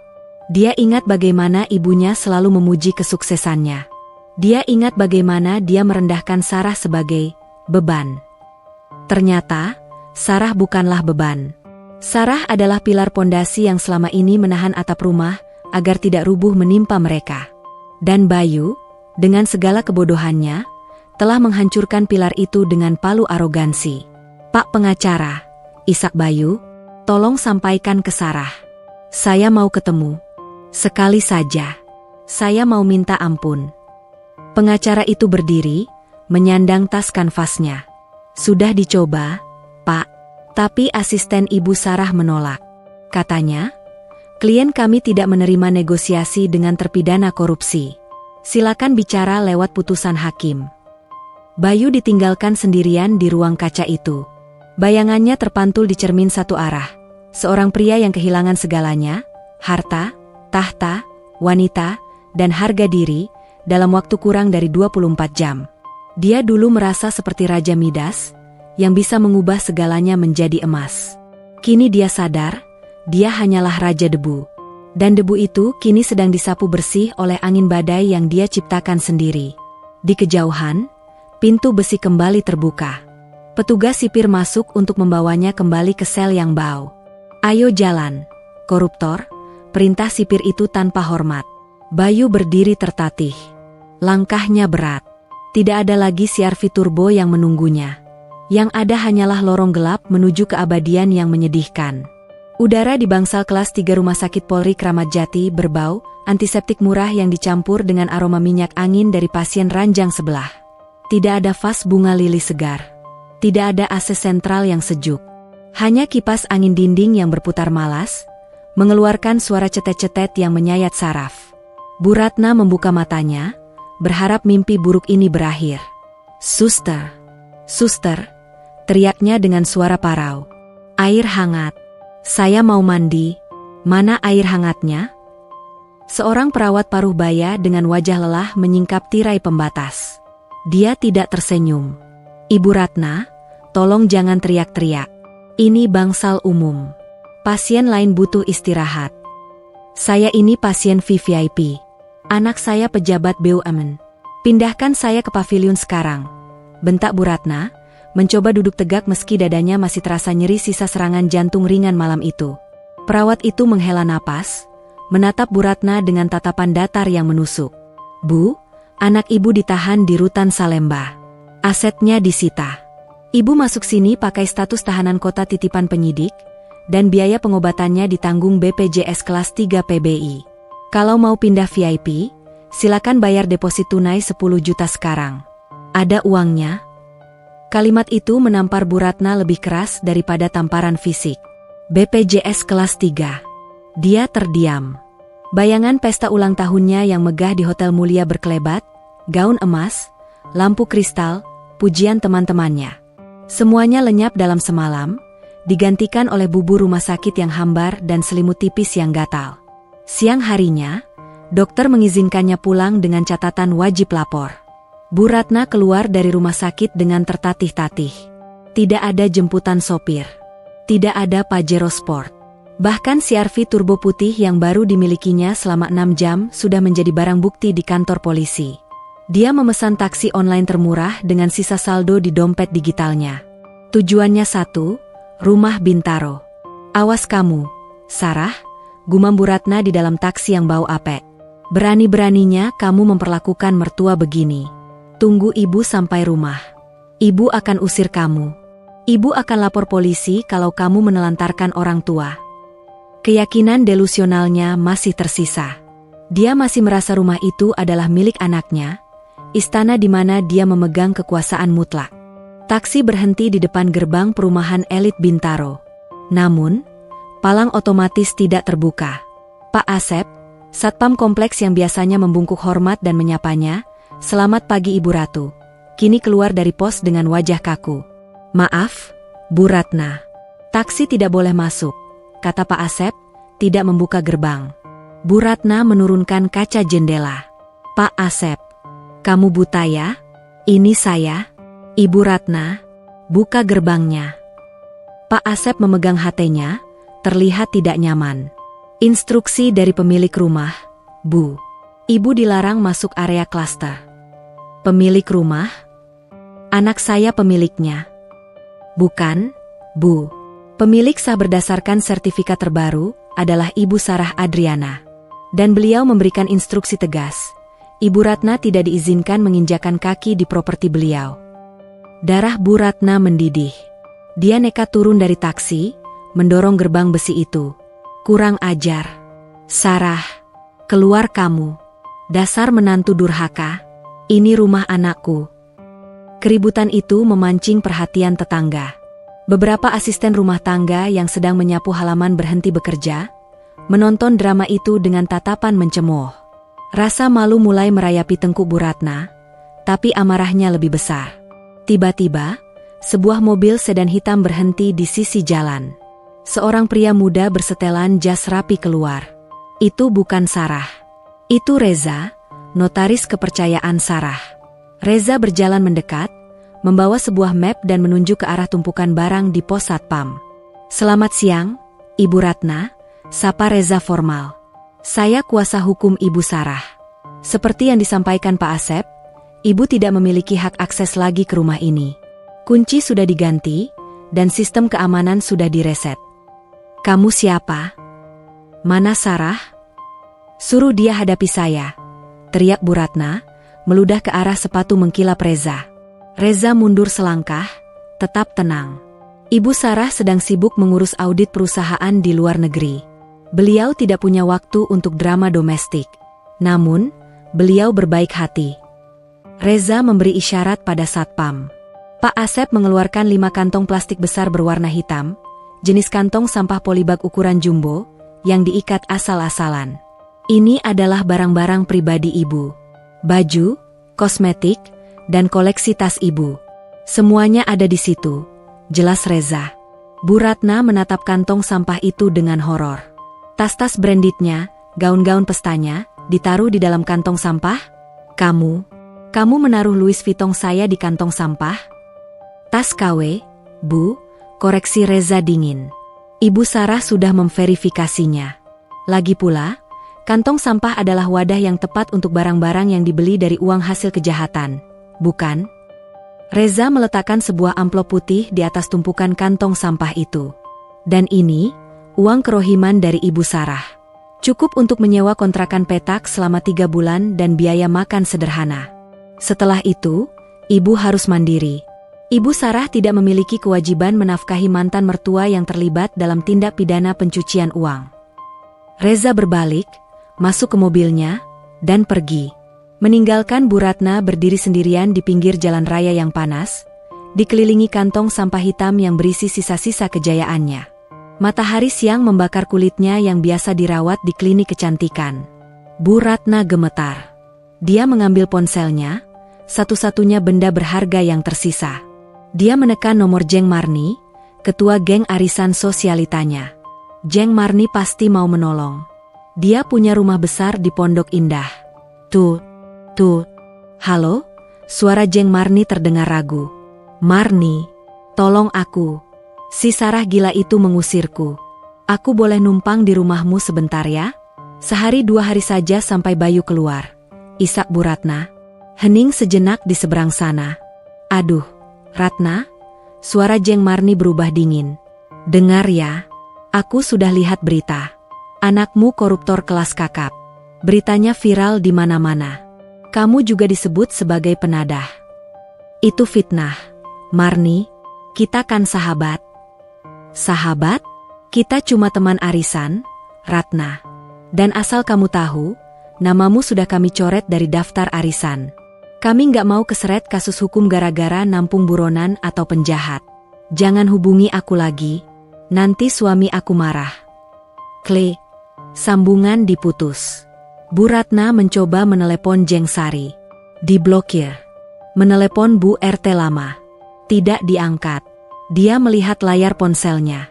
Dia ingat bagaimana ibunya selalu memuji kesuksesannya. Dia ingat bagaimana dia merendahkan Sarah sebagai beban. Ternyata, Sarah bukanlah beban. Sarah adalah pilar pondasi yang selama ini menahan atap rumah agar tidak rubuh menimpa mereka. Dan Bayu, dengan segala kebodohannya, telah menghancurkan pilar itu dengan palu arogansi. "Pak pengacara," isak Bayu, "tolong sampaikan ke Sarah. Saya mau ketemu. Sekali saja. Saya mau minta ampun." Pengacara itu berdiri, menyandang tas kanvasnya. Sudah dicoba, Pak. Tapi asisten Ibu Sarah menolak. Katanya, klien kami tidak menerima negosiasi dengan terpidana korupsi. Silakan bicara lewat putusan hakim. Bayu ditinggalkan sendirian di ruang kaca itu. Bayangannya terpantul di cermin satu arah. Seorang pria yang kehilangan segalanya, harta, tahta, wanita, dan harga diri, dalam waktu kurang dari 24 jam. Dia dulu merasa seperti Raja Midas, yang bisa mengubah segalanya menjadi emas. Kini dia sadar, dia hanyalah Raja Debu. Dan debu itu kini sedang disapu bersih oleh angin badai yang dia ciptakan sendiri. Di kejauhan, pintu besi kembali terbuka. Petugas sipir masuk untuk membawanya kembali ke sel yang bau. Ayo jalan, koruptor, perintah sipir itu tanpa hormat. Bayu berdiri tertatih. Langkahnya berat. Tidak ada lagi CR-V turbo yang menunggunya. Yang ada hanyalah lorong gelap menuju keabadian yang menyedihkan. Udara di bangsal kelas 3 Rumah Sakit Polri Kramat Jati berbau antiseptik murah yang dicampur dengan aroma minyak angin dari pasien ranjang sebelah. Tidak ada vas bunga lili segar. Tidak ada AC sentral yang sejuk. Hanya kipas angin dinding yang berputar malas, mengeluarkan suara cetet-cetet yang menyayat saraf. Bu Ratna membuka matanya, berharap mimpi buruk ini berakhir. Suster, suster, teriaknya dengan suara parau. Air hangat. Saya mau mandi. Mana air hangatnya? Seorang perawat paruh baya dengan wajah lelah menyingkap tirai pembatas. Dia tidak tersenyum. Ibu Ratna, tolong jangan teriak-teriak. Ini bangsal umum. Pasien lain butuh istirahat. Saya ini pasien VVIP. Anak saya pejabat BUMN. Pindahkan saya ke pavilion sekarang. Bentak Bu Ratna, mencoba duduk tegak meski dadanya masih terasa nyeri sisa serangan jantung ringan malam itu. Perawat itu menghela napas, menatap Bu Ratna dengan tatapan datar yang menusuk. Bu, anak ibu ditahan di rutan Salemba. Asetnya disita. Ibu masuk sini pakai status tahanan kota titipan penyidik, dan biaya pengobatannya ditanggung BPJS kelas 3 PBI. Kalau mau pindah VIP, silakan bayar deposit tunai 10 juta sekarang. Ada uangnya? Kalimat itu menampar Bu Ratna lebih keras daripada tamparan fisik. BPJS kelas 3. Dia terdiam. Bayangan pesta ulang tahunnya yang megah di hotel mulia berkelebat, gaun emas, lampu kristal, pujian teman-temannya. Semuanya lenyap dalam semalam, digantikan oleh bubur rumah sakit yang hambar dan selimut tipis yang gatal. Siang harinya, dokter mengizinkannya pulang dengan catatan wajib lapor. Bu Ratna keluar dari rumah sakit dengan tertatih-tatih. Tidak ada jemputan sopir. Tidak ada Pajero Sport. Bahkan CR-V turbo putih yang baru dimilikinya selama 6 jam sudah menjadi barang bukti di kantor polisi. Dia memesan taksi online termurah dengan sisa saldo di dompet digitalnya. Tujuannya satu, rumah Bintaro. Awas kamu, Sarah, gumam Bu Ratna di dalam taksi yang bau apek. Berani-beraninya kamu memperlakukan mertua begini. Tunggu ibu sampai rumah. Ibu akan usir kamu. Ibu akan lapor polisi kalau kamu menelantarkan orang tua. Keyakinan delusionalnya masih tersisa. Dia masih merasa rumah itu adalah milik anaknya, istana di mana dia memegang kekuasaan mutlak. Taksi berhenti di depan gerbang perumahan elit Bintaro. Namun, palang otomatis tidak terbuka. Pak Asep, satpam kompleks yang biasanya membungkuk hormat dan menyapanya, "Selamat pagi Ibu Ratu." Kini keluar dari pos dengan wajah kaku. "Maaf, Bu Ratna. Taksi tidak boleh masuk," kata Pak Asep, tidak membuka gerbang. Bu Ratna menurunkan kaca jendela. "Pak Asep, kamu buta ya? Ini saya, Ibu Ratna. Buka gerbangnya." Pak Asep memegang HT-nya, terlihat tidak nyaman. "Instruksi dari pemilik rumah, Bu. Ibu dilarang masuk area klaster." "Pemilik rumah? Anak saya pemiliknya." "Bukan, Bu. Pemilik sah berdasarkan sertifikat terbaru adalah Ibu Sarah Adriana." Dan beliau memberikan instruksi tegas. Ibu Ratna tidak diizinkan menginjakan kaki di properti beliau. Darah Bu Ratna mendidih. Dia nekat turun dari taksi, mendorong gerbang besi itu. "Kurang ajar. Sarah, keluar kamu. Dasar menantu durhaka. Ini rumah anakku. Keributan itu memancing perhatian tetangga. Beberapa asisten rumah tangga yang sedang menyapu halaman berhenti bekerja, menonton drama itu dengan tatapan mencemooh. Rasa malu mulai merayapi tengkuk Bu Ratna, tapi amarahnya lebih besar. Tiba-tiba, sebuah mobil sedan hitam berhenti di sisi jalan. Seorang pria muda bersetelan jas rapi keluar. Itu bukan Sarah. Itu Reza, notaris kepercayaan Sarah. Reza berjalan mendekat, membawa sebuah map dan menunjuk ke arah tumpukan barang di pos satpam. "Selamat siang, Ibu Ratna," sapa Reza formal. "Saya kuasa hukum Ibu Sarah. Seperti yang disampaikan Pak Asep, Ibu tidak memiliki hak akses lagi ke rumah ini. Kunci sudah diganti, dan sistem keamanan sudah direset." "Kamu siapa? Mana Sarah? Suruh dia hadapi saya," teriak Bu Ratna, meludah ke arah sepatu mengkilap Reza. Reza mundur selangkah, tetap tenang. Ibu Sarah sedang sibuk mengurus audit perusahaan di luar negeri. Beliau tidak punya waktu untuk drama domestik. Namun, beliau berbaik hati. Reza memberi isyarat pada satpam. Pak Asep mengeluarkan 5 kantong plastik besar berwarna hitam, jenis kantong sampah polybag ukuran jumbo, yang diikat asal-asalan. Ini adalah barang-barang pribadi Ibu. Baju, kosmetik, dan koleksi tas Ibu. Semuanya ada di situ, jelas Reza. Bu Ratna menatap kantong sampah itu dengan horor. Tas-tas brandednya, gaun-gaun pestanya, ditaruh di dalam kantong sampah? Kamu menaruh Louis Vuitton saya di kantong sampah? Tas KW, Bu, koreksi Reza dingin. Ibu Sarah sudah memverifikasinya. Lagi pula, kantong sampah adalah wadah yang tepat untuk barang-barang yang dibeli dari uang hasil kejahatan, bukan? Reza meletakkan sebuah amplop putih di atas tumpukan kantong sampah itu. Dan ini, uang kerohiman dari Ibu Sarah. Cukup untuk menyewa kontrakan petak selama 3 bulan dan biaya makan sederhana. Setelah itu, Ibu harus mandiri. Ibu Sarah tidak memiliki kewajiban menafkahi mantan mertua yang terlibat dalam tindak pidana pencucian uang. Reza berbalik, masuk ke mobilnya, dan pergi. Meninggalkan Bu Ratna berdiri sendirian di pinggir jalan raya yang panas, dikelilingi kantong sampah hitam yang berisi sisa-sisa kejayaannya. Matahari siang membakar kulitnya yang biasa dirawat di klinik kecantikan. Bu Ratna gemetar. Dia mengambil ponselnya, satu-satunya benda berharga yang tersisa. Dia menekan nomor Jeng Marni, ketua geng arisan sosialitanya. Jeng Marni pasti mau menolong. Dia punya rumah besar di Pondok Indah. Tuh. Halo? Suara Jeng Marni terdengar ragu. "Marni, tolong aku. Si Sarah gila itu mengusirku. Aku boleh numpang di rumahmu sebentar ya? Sehari 2 hari saja sampai Bayu keluar," isak Bu Ratna. Hening sejenak di seberang sana. "Aduh, Ratna?" Suara Jeng Marni berubah dingin. "Dengar ya. Aku sudah lihat berita. Anakmu koruptor kelas kakap. Beritanya viral di mana-mana. Kamu juga disebut sebagai penadah. Itu fitnah. Marni, kita kan sahabat." "Sahabat? Kita cuma teman arisan, Ratna. Dan asal kamu tahu, namamu sudah kami coret dari daftar arisan. Kami nggak mau keseret kasus hukum gara-gara nampung buronan atau penjahat. Jangan hubungi aku lagi, nanti suami aku marah." Klik. Sambungan diputus. Bu Ratna mencoba menelepon Jeng Sari. Diblokir. Menelepon Bu RT lama. Tidak diangkat. Dia melihat layar ponselnya.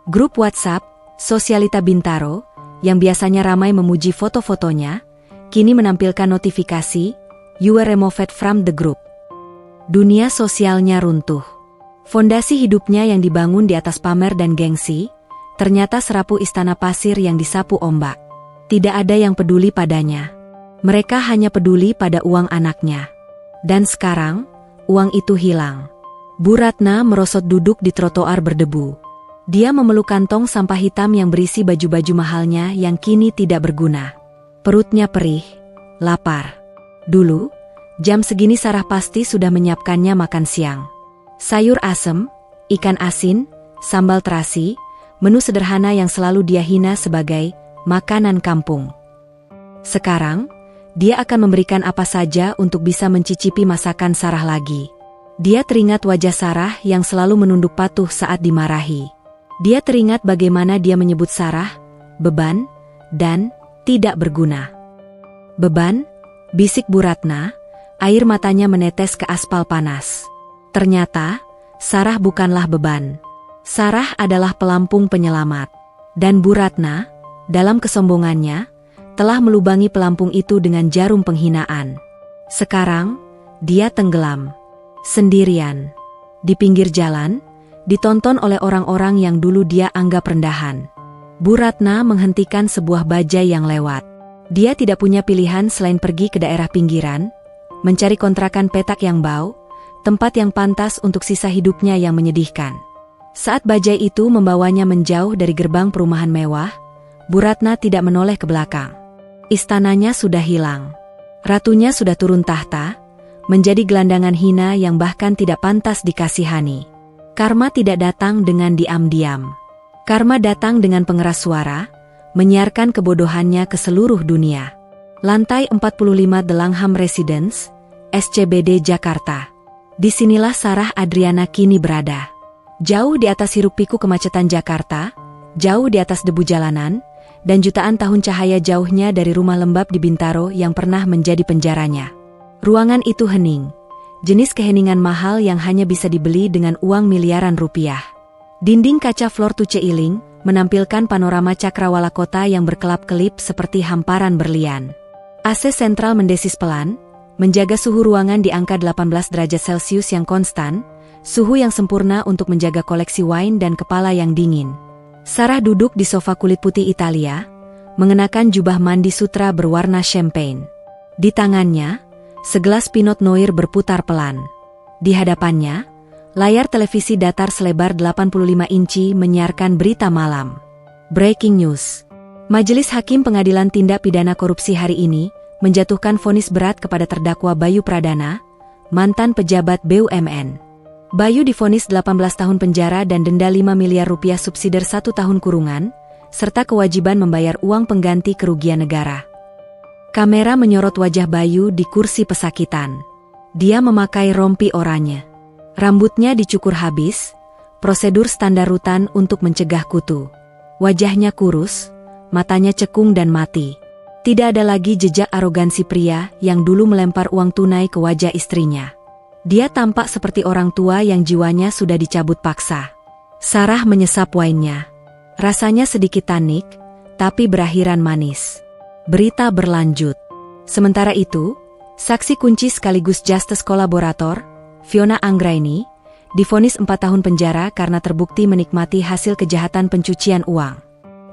Grup WhatsApp, Sosialita Bintaro, yang biasanya ramai memuji foto-fotonya, kini menampilkan notifikasi, "You were removed from the group." Dunia sosialnya runtuh. Fondasi hidupnya yang dibangun di atas pamer dan gengsi, ternyata serapu istana pasir yang disapu ombak. Tidak ada yang peduli padanya. Mereka hanya peduli pada uang anaknya. Dan sekarang, uang itu hilang. Bu Ratna merosot duduk di trotoar berdebu. Dia memeluk kantong sampah hitam yang berisi baju-baju mahalnya yang kini tidak berguna. Perutnya perih, lapar. Dulu, jam segini Sarah pasti sudah menyiapkannya makan siang. Sayur asem, ikan asin, sambal terasi, menu sederhana yang selalu dia hina sebagai makanan kampung. Sekarang, Dia akan memberikan apa saja untuk bisa mencicipi masakan Sarah lagi. Dia teringat wajah Sarah yang selalu menunduk patuh saat dimarahi. Dia teringat bagaimana dia menyebut Sarah, beban, dan tidak berguna. Beban, bisik Bu Ratna, air matanya menetes ke aspal panas. Ternyata, Sarah bukanlah beban. Sarah adalah pelampung penyelamat. Dan Bu Ratna, dalam kesombongannya, telah melubangi pelampung itu dengan jarum penghinaan. Sekarang, dia tenggelam. Sendirian. Di pinggir jalan, ditonton oleh orang-orang yang dulu dia anggap rendahan. Bu Ratna menghentikan sebuah bajai yang lewat. Dia tidak punya pilihan selain pergi ke daerah pinggiran, mencari kontrakan petak yang bau, tempat yang pantas untuk sisa hidupnya yang menyedihkan. Saat bajai itu membawanya menjauh dari gerbang perumahan mewah, Bu Ratna tidak menoleh ke belakang. Istananya sudah hilang. Ratunya sudah turun tahta, menjadi gelandangan hina yang bahkan tidak pantas dikasihani. Karma tidak datang dengan diam-diam. Karma datang dengan pengeras suara, menyiarkan kebodohannya ke seluruh dunia. Lantai 45 The Langham Residence, SCBD Jakarta. Disinilah Sarah Adriana kini berada. Jauh di atas hiruk-pikuk kemacetan Jakarta, jauh di atas debu jalanan, dan jutaan tahun cahaya jauhnya dari rumah lembab di Bintaro yang pernah menjadi penjaranya. Ruangan itu hening, jenis keheningan mahal yang hanya bisa dibeli dengan uang miliaran rupiah. Dinding kaca floor to ceiling menampilkan panorama cakrawala kota yang berkelap-kelip seperti hamparan berlian. AC sentral mendesis pelan, menjaga suhu ruangan di angka 18 derajat Celcius yang konstan, suhu yang sempurna untuk menjaga koleksi wine dan kepala yang dingin. Sarah duduk di sofa kulit putih Italia, mengenakan jubah mandi sutra berwarna champagne. Di tangannya, segelas Pinot Noir berputar pelan. Di hadapannya, layar televisi datar selebar 85 inci menyiarkan berita malam. Breaking news. Majelis Hakim Pengadilan Tindak Pidana Korupsi hari ini menjatuhkan vonis berat kepada terdakwa Bayu Pradana, mantan pejabat BUMN. Bayu divonis 18 tahun penjara dan denda 5 miliar rupiah subsidi 1 tahun kurungan, serta kewajiban membayar uang pengganti kerugian negara. Kamera menyorot wajah Bayu di kursi pesakitan. Dia memakai rompi oranye. Rambutnya dicukur habis, prosedur standar rutan untuk mencegah kutu. Wajahnya kurus, matanya cekung dan mati. Tidak ada lagi jejak arogansi pria yang dulu melempar uang tunai ke wajah istrinya. Dia tampak seperti orang tua yang jiwanya sudah dicabut paksa. Sarah menyesap wine-nya. Rasanya sedikit tanik, tapi berakhiran manis. Berita berlanjut. Sementara itu, saksi kunci sekaligus justice kolaborator, Fiona Anggraini, divonis 4 tahun penjara karena terbukti menikmati hasil kejahatan pencucian uang.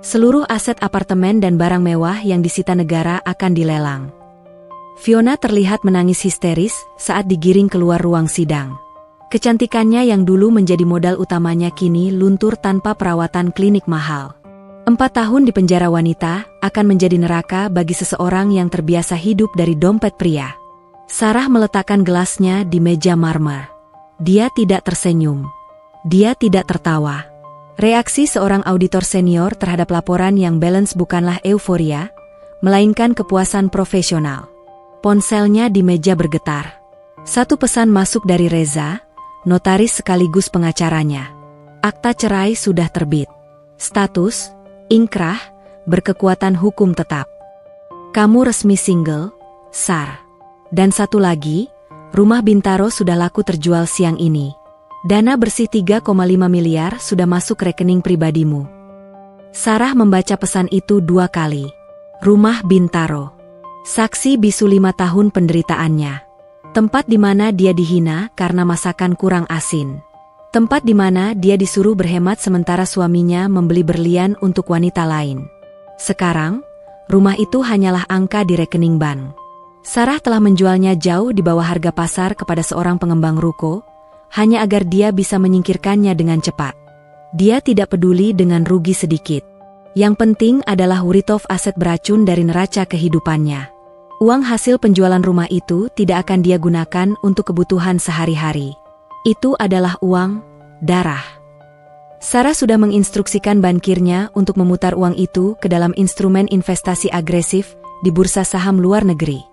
Seluruh aset apartemen dan barang mewah yang disita negara akan dilelang. Fiona terlihat menangis histeris saat digiring keluar ruang sidang. Kecantikannya yang dulu menjadi modal utamanya kini luntur tanpa perawatan klinik mahal. 4 tahun di penjara wanita akan menjadi neraka bagi seseorang yang terbiasa hidup dari dompet pria. Sarah meletakkan gelasnya di meja marmer. Dia tidak tersenyum. Dia tidak tertawa. Reaksi seorang auditor senior terhadap laporan yang balance bukanlah euforia, melainkan kepuasan profesional. Ponselnya di meja bergetar. Satu pesan masuk dari Reza, notaris sekaligus pengacaranya. Akta cerai sudah terbit. Status, ingkrah, berkekuatan hukum tetap. Kamu resmi single, Sar. Dan satu lagi, rumah Bintaro sudah laku terjual siang ini. Dana bersih 3,5 miliar sudah masuk rekening pribadimu. Sarah membaca pesan itu 2 kali. Rumah Bintaro. Saksi bisu 5 tahun penderitaannya. Tempat di mana dia dihina karena masakan kurang asin. Tempat di mana dia disuruh berhemat sementara suaminya membeli berlian untuk wanita lain. Sekarang, rumah itu hanyalah angka di rekening bank. Sarah telah menjualnya jauh di bawah harga pasar kepada seorang pengembang ruko, hanya agar dia bisa menyingkirkannya dengan cepat. Dia tidak peduli dengan rugi sedikit. Yang penting adalah write-off aset beracun dari neraca kehidupannya. Uang hasil penjualan rumah itu tidak akan dia gunakan untuk kebutuhan sehari-hari. Itu adalah uang darah. Sarah sudah menginstruksikan bankirnya untuk memutar uang itu ke dalam instrumen investasi agresif di bursa saham luar negeri.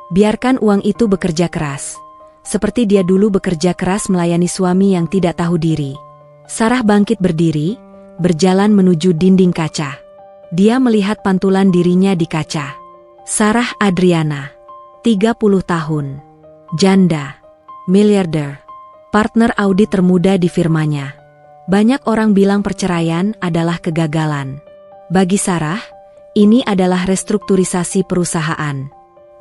Biarkan uang itu bekerja keras. Seperti dia dulu bekerja keras melayani suami yang tidak tahu diri. Sarah bangkit berdiri, berjalan menuju dinding kaca. Dia melihat pantulan dirinya di kaca. Sarah Adriana, 30 tahun, janda, miliarder, partner audit termuda di firmanya. Banyak orang bilang perceraian adalah kegagalan. Bagi Sarah, ini adalah restrukturisasi perusahaan.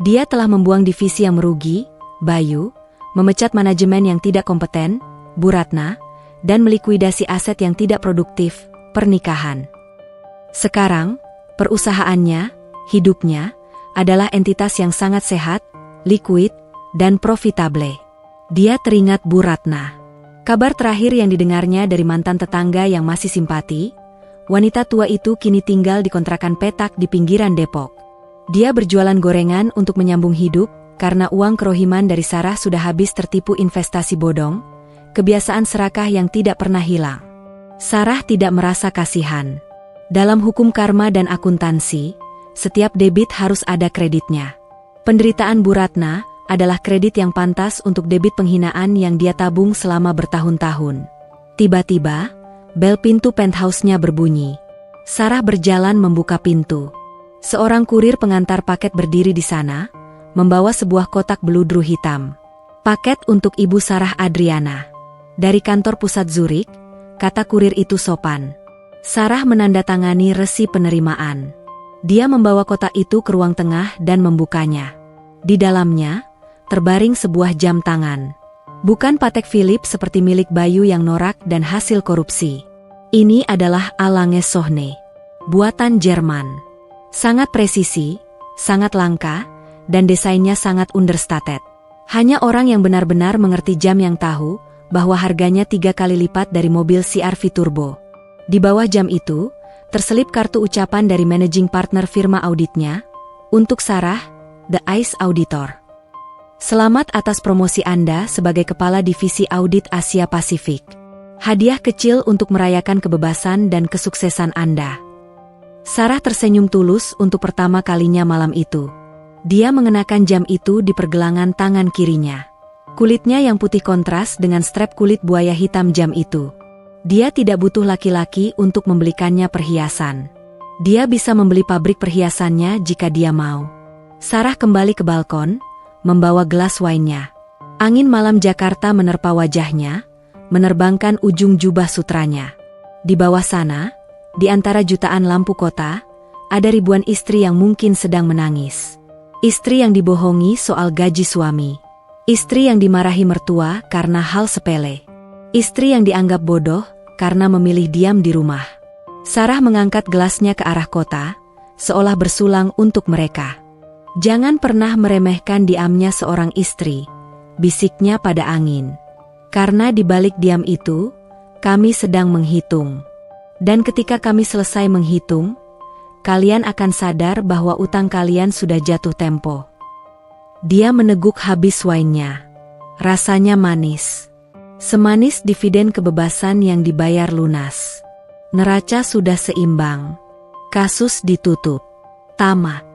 Dia telah membuang divisi yang merugi, Bayu, memecat manajemen yang tidak kompeten, Bu Ratna, dan melikuidasi aset yang tidak produktif, pernikahan. Sekarang, perusahaannya, hidupnya, adalah entitas yang sangat sehat, liquid, dan profitable. Dia teringat Bu Ratna. Kabar terakhir yang didengarnya dari mantan tetangga yang masih simpati, wanita tua itu kini tinggal di kontrakan petak di pinggiran Depok. Dia berjualan gorengan untuk menyambung hidup, karena uang kerohiman dari Sarah sudah habis tertipu investasi bodong, kebiasaan serakah yang tidak pernah hilang. Sarah tidak merasa kasihan. Dalam hukum karma dan akuntansi, setiap debit harus ada kreditnya. Penderitaan Bu Ratna adalah kredit yang pantas untuk debit penghinaan yang dia tabung selama bertahun-tahun. Tiba-tiba, bel pintu penthouse-nya berbunyi. Sarah berjalan membuka pintu. Seorang kurir pengantar paket berdiri di sana, membawa sebuah kotak beludru hitam. Paket untuk Ibu Sarah Adriana. Dari kantor pusat Zurich, kata kurir itu sopan. Sarah menandatangani resi penerimaan. Dia membawa kotak itu ke ruang tengah dan membukanya. Di dalamnya, terbaring sebuah jam tangan. Bukan Patek Philippe seperti milik Bayu yang norak dan hasil korupsi. Ini adalah A. Lange Sohne, buatan Jerman. Sangat presisi, sangat langka, dan desainnya sangat understated. Hanya orang yang benar-benar mengerti jam yang tahu bahwa harganya 3 kali lipat dari mobil CR-V Turbo. Di bawah jam itu, terselip kartu ucapan dari managing partner firma auditnya, untuk Sarah, The Ice Auditor. Selamat atas promosi Anda sebagai Kepala Divisi Audit Asia Pasifik. Hadiah kecil untuk merayakan kebebasan dan kesuksesan Anda. Sarah tersenyum tulus untuk pertama kalinya malam itu. Dia mengenakan jam itu di pergelangan tangan kirinya. Kulitnya yang putih kontras dengan strap kulit buaya hitam jam itu. Dia tidak butuh laki-laki untuk membelikannya perhiasan. Dia bisa membeli pabrik perhiasannya jika dia mau. Sarah kembali ke balkon, membawa gelas wine-nya. Angin malam Jakarta menerpa wajahnya, menerbangkan ujung jubah sutranya. Di bawah sana, di antara jutaan lampu kota, ada ribuan istri yang mungkin sedang menangis. Istri yang dibohongi soal gaji suami. Istri yang dimarahi mertua karena hal sepele. Istri yang dianggap bodoh karena memilih diam di rumah. Sarah mengangkat gelasnya ke arah kota, seolah bersulang untuk mereka. Jangan pernah meremehkan diamnya seorang istri, bisiknya pada angin. Karena di balik diam itu, kami sedang menghitung. Dan ketika kami selesai menghitung, kalian akan sadar bahwa utang kalian sudah jatuh tempo. Dia meneguk habis wine-nya. Rasanya manis. Semanis dividen kebebasan yang dibayar lunas. Neraca sudah seimbang. Kasus ditutup. Tamat.